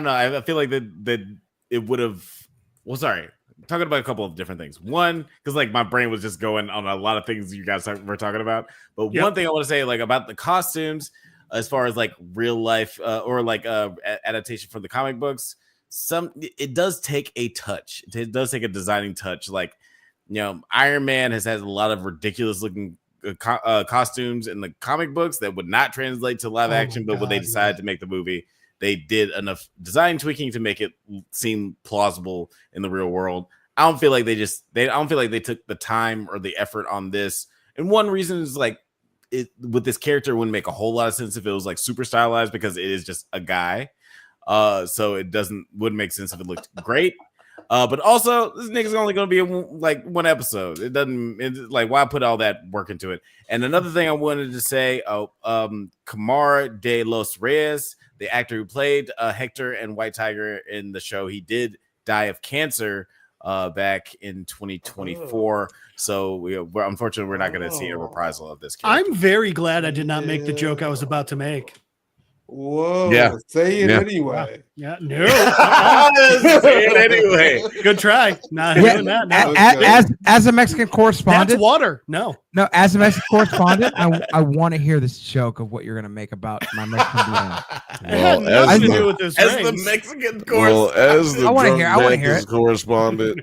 know. I feel like that it would have. Well, sorry, I'm talking about a couple of different things. One, because like my brain was just going on a lot of things you guys were talking about. But one thing I want to say, like, about the costumes, as far as like real life or like adaptation from the comic books, it does take a touch. It does take a designing touch. Like, you know, Iron Man has a lot of ridiculous looking costumes in the comic books that would not translate to live action. But when they decided to make the movie, they did enough design tweaking to make it seem plausible in the real world. I don't feel like they took the time or the effort on this. And one reason is like, with this character, it wouldn't make a whole lot of sense if it was like super stylized because it is just a guy. So it wouldn't make sense if it looked great. But also, this nigga's only going to be in like one episode. It's like, why put all that work into it? And another thing I wanted to say, Camar de los Reyes, the actor who played Hector and White Tiger in the show, he did die of cancer back in 2024. So we're unfortunately we're not going to see a reprisal of this character. I'm very glad I did not make the joke I was about to make. Whoa! Yeah. Say it anyway. Yeah, no. Say it anyway. Good try. Not doing that. No. As a Mexican correspondent, that's water. No. As a Mexican correspondent, I want to hear this joke of what you're going to make about my Mexican DNA. It had nothing to do with this. As the Mexican correspondent, as the I want to hear it. Correspondent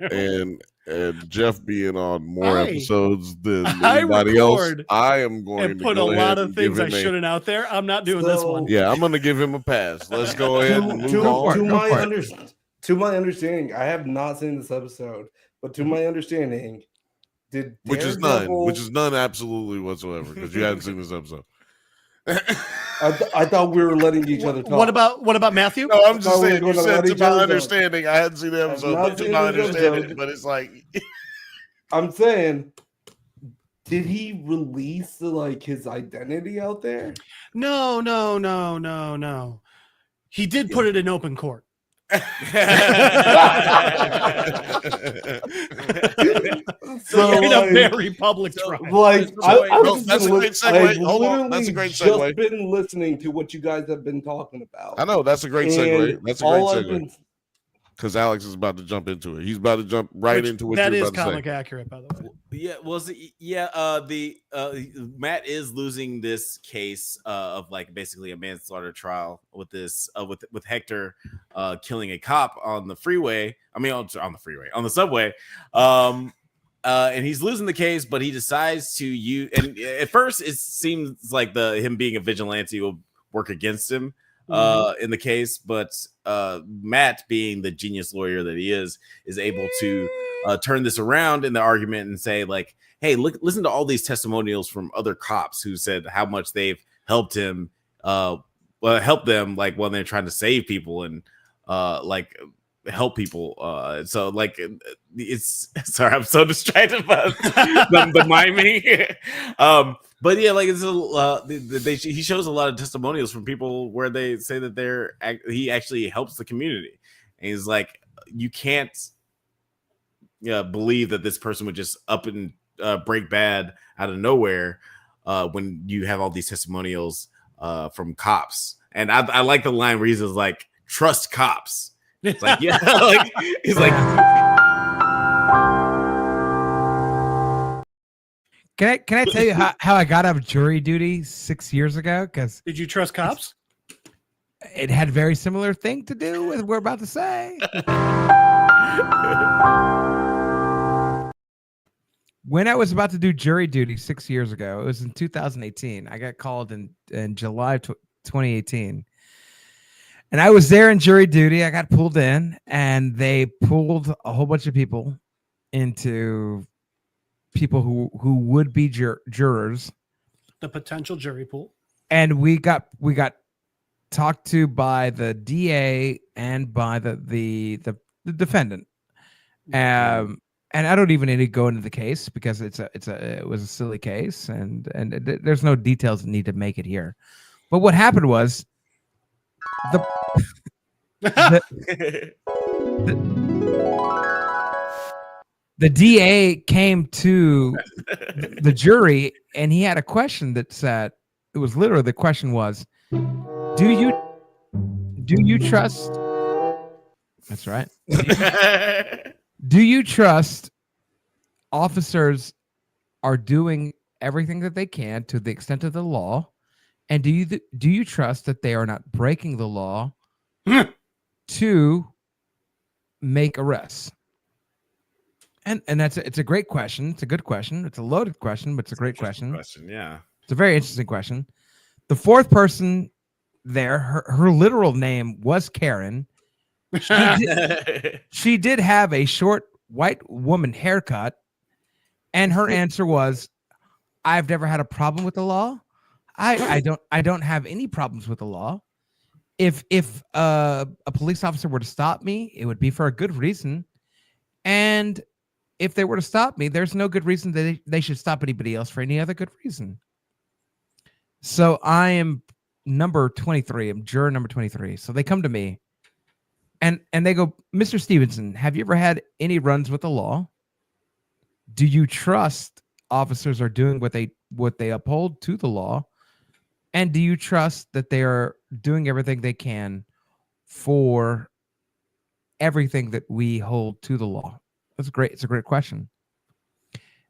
and Jeff being on more episodes than anybody else, I am going to put a lot of things I shouldn't out there. I'm not doing this one. Yeah, I'm going to give him a pass. Let's go ahead and move on. To my understanding, I have not seen this episode, but to my understanding, did which is none absolutely whatsoever because you haven't seen this episode. I thought we were letting each other talk. What about Matthew? No, I'm just saying. You said to my understanding. I hadn't seen the episode, but to my understanding. But it's like, I'm saying, did he release his identity out there? No. He did put it in open court. So in a very public trial. That's a great segue. Hold on, that's a great segue. I've just been listening to what you guys have been talking about. I know that's a great segue. That's a great segue. Because Alex is about to jump into it. He's about to jump into what you're about to say. That is comic accurate, by the way. Yeah, Matt is losing this case of basically a manslaughter trial with this with Hector killing a cop on the freeway. I mean on the subway. And he's losing the case, but he decides to use. And at first, it seems like him being a vigilante will work against him in the case, but Matt, being the genius lawyer that he is able to turn this around in the argument and say, hey, listen to all these testimonials from other cops who said how much they've helped him, help them when they're trying to save people and help people. So it's sorry, I'm so distracted by the miming. But yeah, he shows a lot of testimonials from people where they say that he actually helps the community, and he's like, you can't believe that this person would just up and break bad out of nowhere when you have all these testimonials from cops. And I like the line where he's just like, trust cops. It's like, yeah, he's like, can I tell you how I got out of jury duty 6 years ago? Because did you trust cops? It had a very similar thing to do with what we're about to say. When I was about to do jury duty 6 years ago, it was in 2018. I got called in July 2018. And I was there in jury duty. I got pulled in, and they pulled a whole bunch of people into people who would be jurors. The potential jury pool. And we got talked to by the DA and by the defendant. And I don't even need to go into the case because it was a silly case, and there's no details that need to make it here. But what happened was the DA came to the jury, and he had a question that said, it was literally, the question was, do you trust? That's right. Do you trust officers are doing everything that they can to the extent of the law? And do you trust that they are not breaking the law to make arrests? And it's a great question. It's a good question. It's a loaded question, but it's a great question. Yeah. It's a very interesting question. The fourth person there, her literal name was Karen. She did have a short white woman haircut, and her answer was, I've never had a problem with the law. I don't have any problems with the law. If a police officer were to stop me, it would be for a good reason. And if they were to stop me, there's no good reason that they should stop anybody else for any other good reason. So I am number 23. I'm juror number 23. So they come to me and they go, Mr. Stevenson, have you ever had any runs with the law? Do you trust officers are doing what they uphold to the law? And do you trust that they are doing everything they can for everything that we hold to the law? That's great. It's a great question.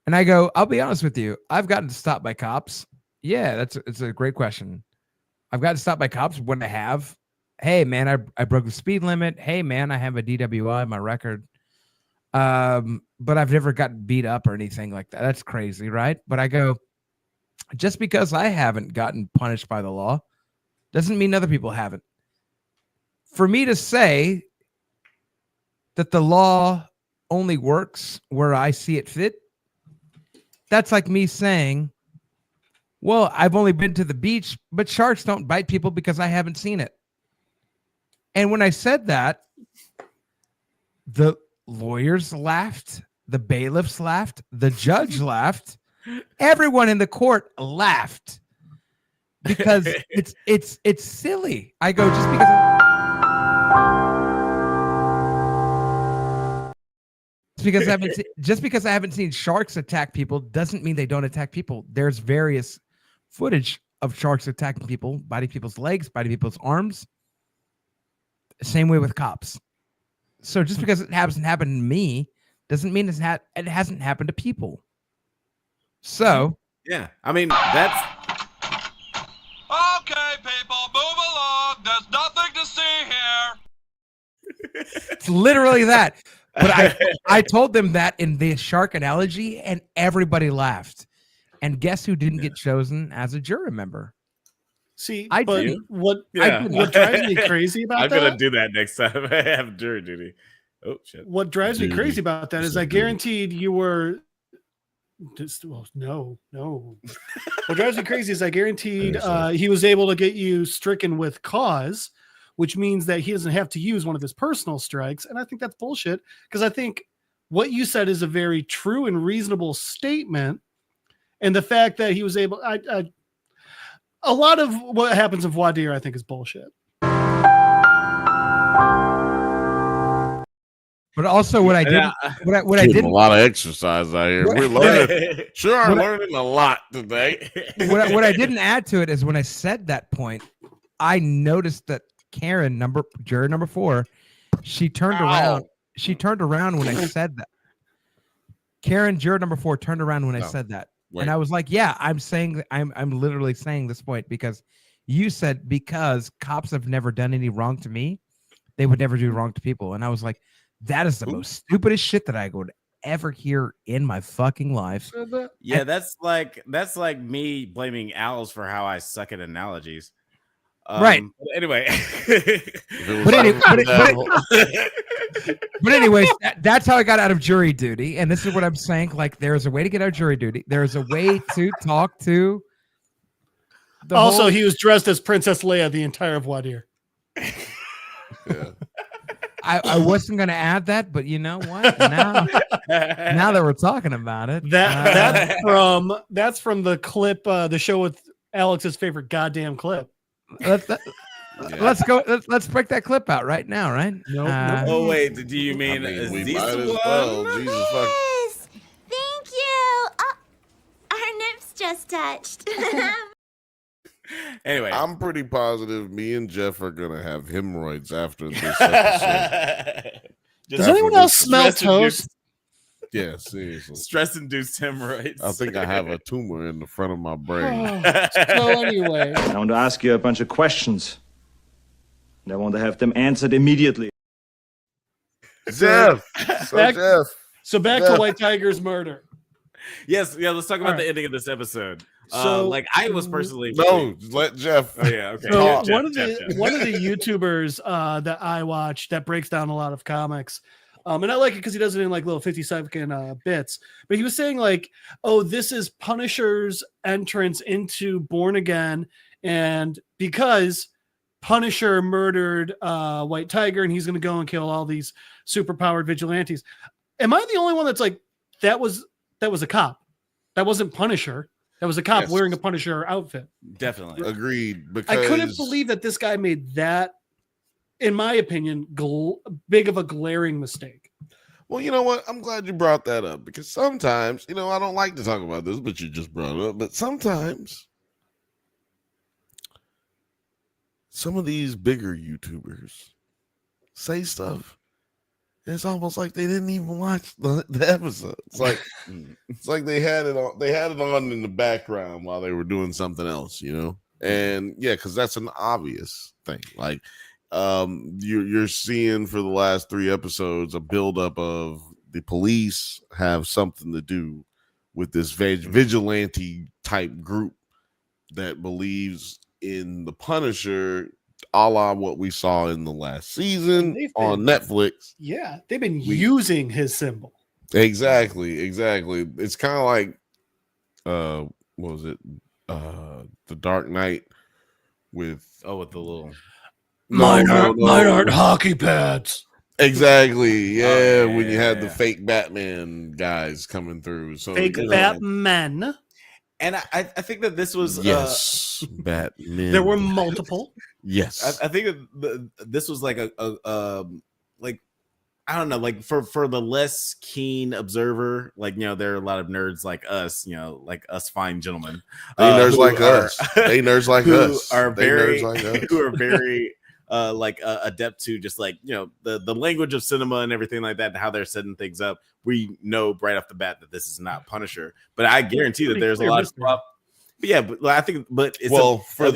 And I go, I'll be honest with you. I've gotten stopped by cops. Yeah, it's a great question. I've gotten stopped by cops when I have. Hey, man, I broke the speed limit. Hey, man, I have a DWI on my record. But I've never gotten beat up or anything like that. That's crazy, right? But I go, just because I haven't gotten punished by the law doesn't mean other people haven't. For me to say that the law only works where I see it fit, that's like me saying, well, I've only been to the beach, but sharks don't bite people because I haven't seen it. And when I said that, the lawyers laughed, the bailiffs laughed, the judge laughed, everyone in the court laughed because it's silly. I go, just because I haven't seen sharks attack people doesn't mean they don't attack people. There's various footage of sharks attacking people, biting people's legs, biting people's arms. Same way with cops. So just because it hasn't happened to me doesn't mean it hasn't happened to people. So yeah, I mean that's okay. People, move along. There's nothing to see here. It's literally that. But I told them that in the shark analogy, and everybody laughed. And guess who didn't get chosen as a jury member? See, I but did. what drives me crazy about I'm that? gonna do that next time I have jury duty. Oh shit! What drives me crazy about that is I guaranteed you were. No. What drives me crazy is I guaranteed he was able to get you stricken with cause, which means that he doesn't have to use one of his personal strikes. And I think that's bullshit, because I think what you said is a very true and reasonable statement. And the fact that he was able, a lot of what happens in voir dire, I think, is bullshit. But also, what I did, what I did, a lot of exercise out here. We're learning. I'm learning a lot today. What I didn't add to it is when I said that point, I noticed that Karen, juror number 4, she turned around. She turned around when I said that. Karen, juror number 4, turned around when I said that. Wait. And I was like, yeah, I'm saying that I'm literally saying this point because you said because cops have never done any wrong to me, they would never do wrong to people. And I was like, that is the most stupidest shit that I would ever hear in my fucking life. Yeah, that's like me blaming owls for how I suck at analogies. Right. Anyway, but anyways, that's how I got out of jury duty. And this is what I'm saying. Like, there's a way to get out of jury duty. There's a way to talk to. He was dressed as Princess Leia the entire voir dire. Yeah. I wasn't going to add that, but you know what? Now that we're talking about it, that's from the clip, the show with Alex's favorite goddamn clip. Let's go. Let's break that clip out right now, right? No. Oh wait, do you mean we might as well? Jesus fuck. Yes, thank you. Oh, our nips just touched. Anyway, I'm pretty positive me and Jeff are gonna have hemorrhoids after this episode. Does anyone else smell toast? Yeah, seriously. Stress-induced hemorrhoids. I think I have a tumor in the front of my brain. So anyway, I want to ask you a bunch of questions, and I want to have them answered immediately. Jeff. Back to White Tiger's murder. Yes, yeah. Let's talk about the ending of this episode. So, I was personally let Jeff. Oh yeah, okay. So Jeff, one of the YouTubers that I watch that breaks down a lot of comics, and I like it because he does it in like little 50-second bits. But he was saying like, "Oh, this is Punisher's entrance into Born Again, and because Punisher murdered White Tiger, and he's going to go and kill all these superpowered vigilantes." Am I the only one that's like that was a cop? That wasn't Punisher. That was a cop wearing a Punisher outfit. Definitely. Agreed. Because I couldn't believe that this guy made that, in my opinion, big of a glaring mistake. Well, you know what? I'm glad you brought that up because sometimes, I don't like to talk about this, but you just brought it up. But sometimes some of these bigger YouTubers say stuff. It's almost like they didn't even watch the episode. It's like they had it on in the background while they were doing something else, And yeah, because that's an obvious thing. Like you're seeing for the last 3 episodes a buildup of the police have something to do with this vigilante type group that believes in the Punisher a la what we saw in the last season on Netflix. Yeah, they've been using his symbol. Exactly. It's kind of like what was it? The Dark Knight with the little mine aren't hockey pads. Exactly. Yeah, when you had the fake Batman guys coming through. So fake Batman. And I think that this was Batman. There were multiple. Yes, I think that this was like a like I don't know, like for the less keen observer, like there are a lot of nerds like us, like us fine gentlemen. They nerds like us. They nerds like us. Who are very adept to just like the language of cinema and everything like that, and how they're setting things up. We know right off the bat that this is not Punisher, but I guarantee that there's a lot of stuff. But yeah, but I think, but it's for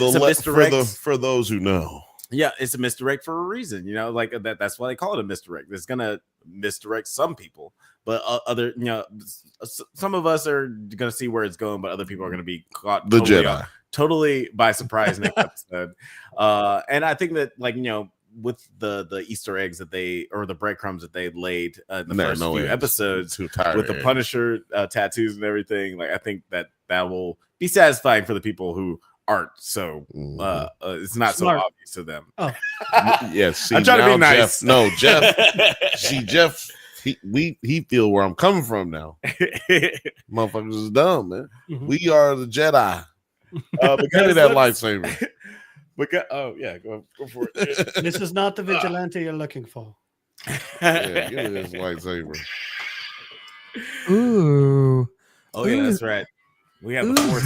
those who know, yeah, it's a misdirect for a reason. Like that's why they call it a misdirect. It's gonna misdirect some people, but other, some of us are gonna see where it's going, but other people are gonna be caught totally by surprise next episode. And I think that with the Easter eggs that or the breadcrumbs that they laid in the first few episodes with the Punisher tattoos and everything, like I think that will be satisfying for the people who aren't so it's not smart. So obvious to them. Yes, I'm trying to be nice. Jeff he feel where I'm coming from now. Motherfuckers is dumb, man. Mm-hmm. We are the Jedi. Because that lightsaber. Go for it. This is not the vigilante you're looking for. Yeah, give me this lightsaber. Ooh. Oh yeah, that's right. We have the Force.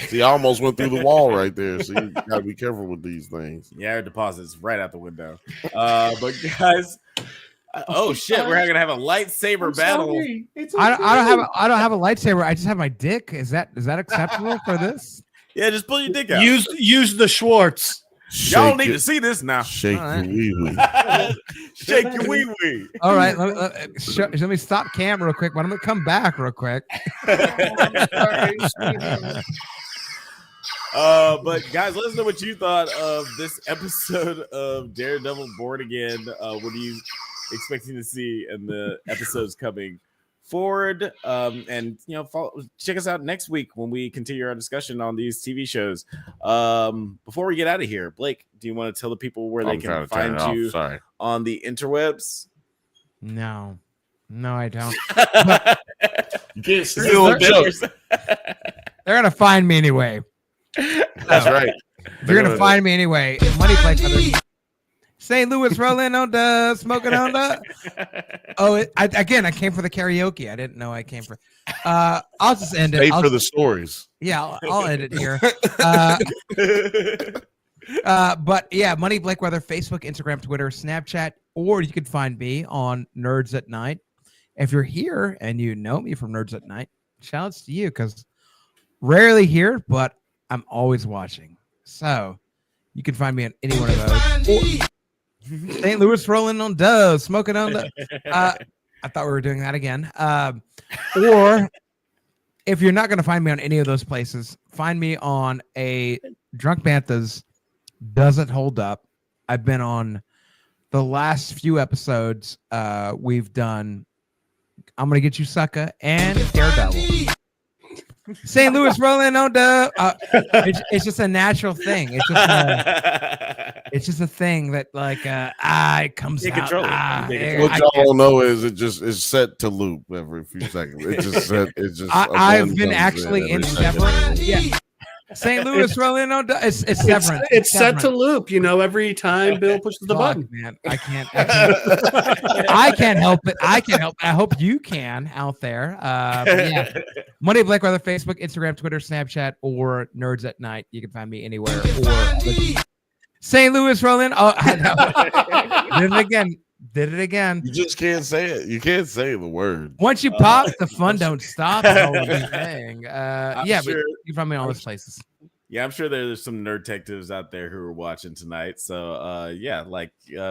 See, I almost went through the wall right there. So you gotta be careful with these things. Yeah, our deposit's right out the window. But guys, shit, we're gonna have a lightsaber battle. Okay. I don't have a lightsaber. I just have my dick. Is that acceptable for this? Yeah, just pull your dick out. Use the Schwartz. Y'all need to see this now. Shake your wee wee. Shake your wee wee. All right, let me stop cam real quick. But I'm gonna come back real quick. But guys, let us know what you thought of this episode of Daredevil Born Again. What are you expecting to see in the episodes coming forward? And check us out next week when we continue our discussion on these TV shows. Before we get out of here, Blake, do you want to tell the people where they can find you on the interwebs? No, I don't. You can't steal jokes. They're gonna find me anyway. That's right. You're gonna find me anyway. Money Blake. St. Louis rolling on the smoking on the. I came for the karaoke. I didn't know I came for. I'll just end it. Stay for the stories. Yeah, I'll end it here. But yeah, Money Blake Weather, Facebook, Instagram, Twitter, Snapchat, or you can find me on NerdsAtNite. If you're here and you know me from NerdsAtNite, shouts to you because rarely here, but I'm always watching. So you can find me on any one of those. St. Louis rolling on doves, smoking on the. I thought we were doing that again. Or if you're not going to find me on any of those places, find me on a Drunk Banthas Doesn't Hold Up. I've been on the last few episodes. We've done I'm Gonna Get You Sucker and Daredevil. St. Louis rolling on the it's just a natural thing. It's just a thing that it comes out. Control what y'all know is it's set to loop every few seconds. It's just set. It's just. I've been actually in Severance. Yeah. St. Louis rolling on. It's Severance. It's set to loop. Every time Bill pushes the button. Man, I can't help it. I hope you can out there. Yeah. Monday Blake Weather, Facebook, Instagram, Twitter, Snapchat, or NerdsAtNite. You can find me anywhere. Or St. Louis rolling. Oh, I know. Did it again. You just can't say it. You can't say the word. Once you pop, the fun don't stop. But you can find me in all those places. Yeah, I'm sure there's some nerd detectives out there who are watching tonight. So,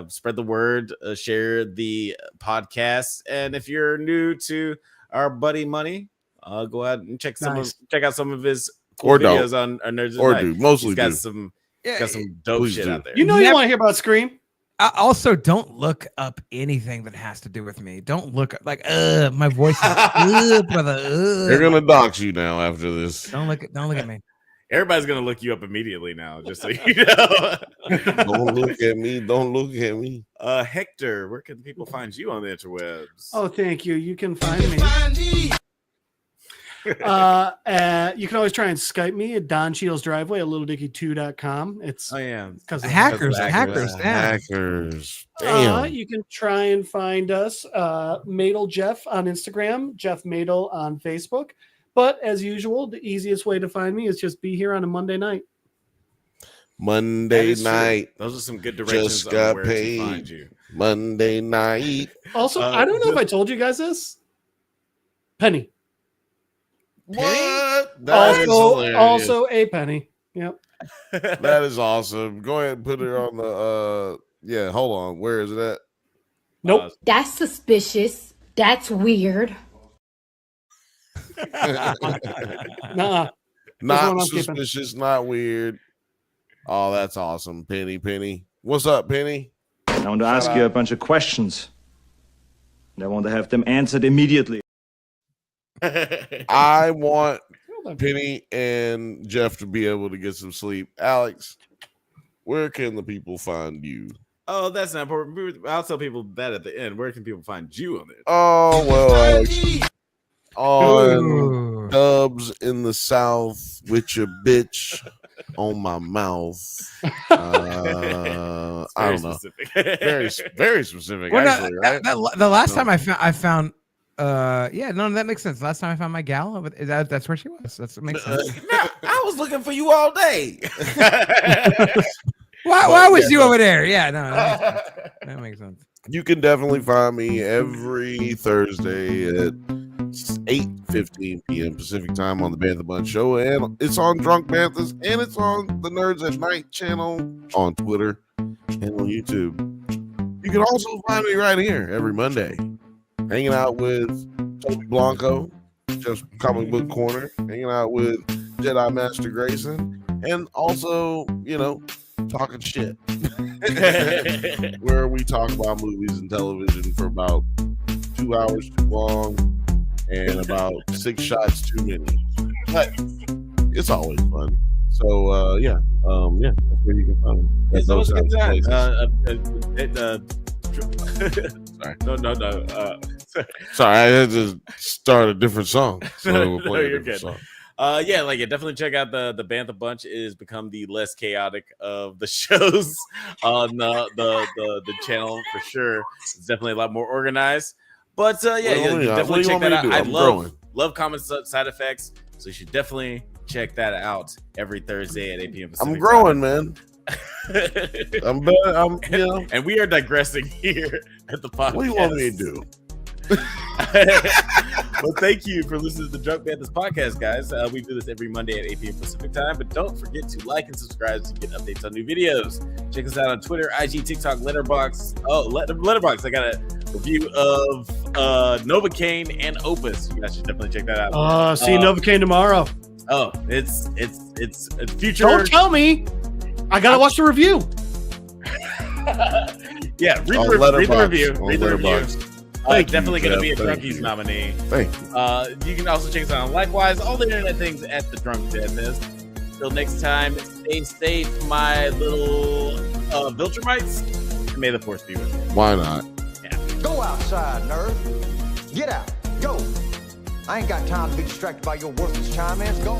spread the word, share the podcast, and if you're new to our buddy Money, go out and check out some of his cool videos on NerdsAtNite. Mostly he's got some Got some dope shit out there. You know you want to hear about Scream. Also, don't look up anything that has to do with me. Don't look up like my voice is brother. They're gonna dox you now after this. Don't look at me. Everybody's gonna look you up immediately now, just so you know. Don't look at me. Don't look at me. Hector, where can people find you on the interwebs? Oh, thank you. You can find me. You can always try and Skype me at Don Cheadle's Driveway at littledickie2.com. It's because hackers. Damn. You can try and find us, Madel Jeff on Instagram, Jeff Madel on Facebook. But as usual, the easiest way to find me is just be here on a Monday night. Monday night. Those are some good directions just got on where paid. to find you. Monday night. Also, I don't know if I told you guys this. Penny. What? Also a penny. Yep. That is awesome. Go ahead and put it on the yeah, hold on. Where is it at? Nope. That's suspicious. That's weird. Nuh-uh. Not suspicious, not weird. Oh, that's awesome. Penny. What's up, Penny? I want to ask you a bunch of questions. And I want to have them answered immediately. I want Penny and Jeff to be able to get some sleep. Alex, where can the people find you? Oh, that's not important. I'll tell people that at the end. Where can people find you on it? Oh, well, Alex. On Dubs in the South with your bitch on my mouth. I don't know. Very specific. Well, actually, right? The last time I found that makes sense. Last time I found my gal, that's where she was. That's what makes sense. I was looking for you all day. Why was you over there? Yeah, no, that makes sense. You can definitely find me every Thursday at 8:15 p.m. Pacific time on the Bantha Bunch Show, and it's on Drunk Banthas, and it's on the NerdsAtNite channel on Twitter and on YouTube. You can also find me right here every Monday, hanging out with Toby Blanco, just Comic Book Corner, hanging out with Jedi Master Grayson, and also, talking shit. Where we talk about movies and television for about 2 hours too long and about 6 shots too many. But it's always fun. So that's where you can find me. That's those kinds of places. Sorry. No. Sorry, I had to start a different song. So we'll play a different song. Definitely check out the Bantha Bunch. It has become the less chaotic of the shows on the channel for sure. It's definitely a lot more organized. But definitely check that out. I love common side effects, so you should definitely check that out every Thursday at 8 p.m. Pacific I'm growing, time. man. And we are digressing here at the podcast. What do you want me to do? Well, thank you for listening to the Drunk Banthas podcast, guys. We do this every Monday at 8 p.m. Pacific time, but don't forget to like and subscribe to get updates on new videos. Check us out on Twitter, IG, TikTok, Letterboxd. Oh, Letterboxd. I got a review of Novocaine and Opus. You guys should definitely check that out. See Novocaine tomorrow. Oh, it's future. Don't tell me. I gotta watch the review. Yeah, read the review. Definitely going to be a Drunkies nominee. Thank you. You can also check us out on Likewise, all the internet things at the Drunk Deadness. Till next time, stay safe, my little Viltrumites. And may the force be with you. Why not? Yeah. Go outside, nerd. Get out. Go. I ain't got time to be distracted by your worthless chime-ins. Go.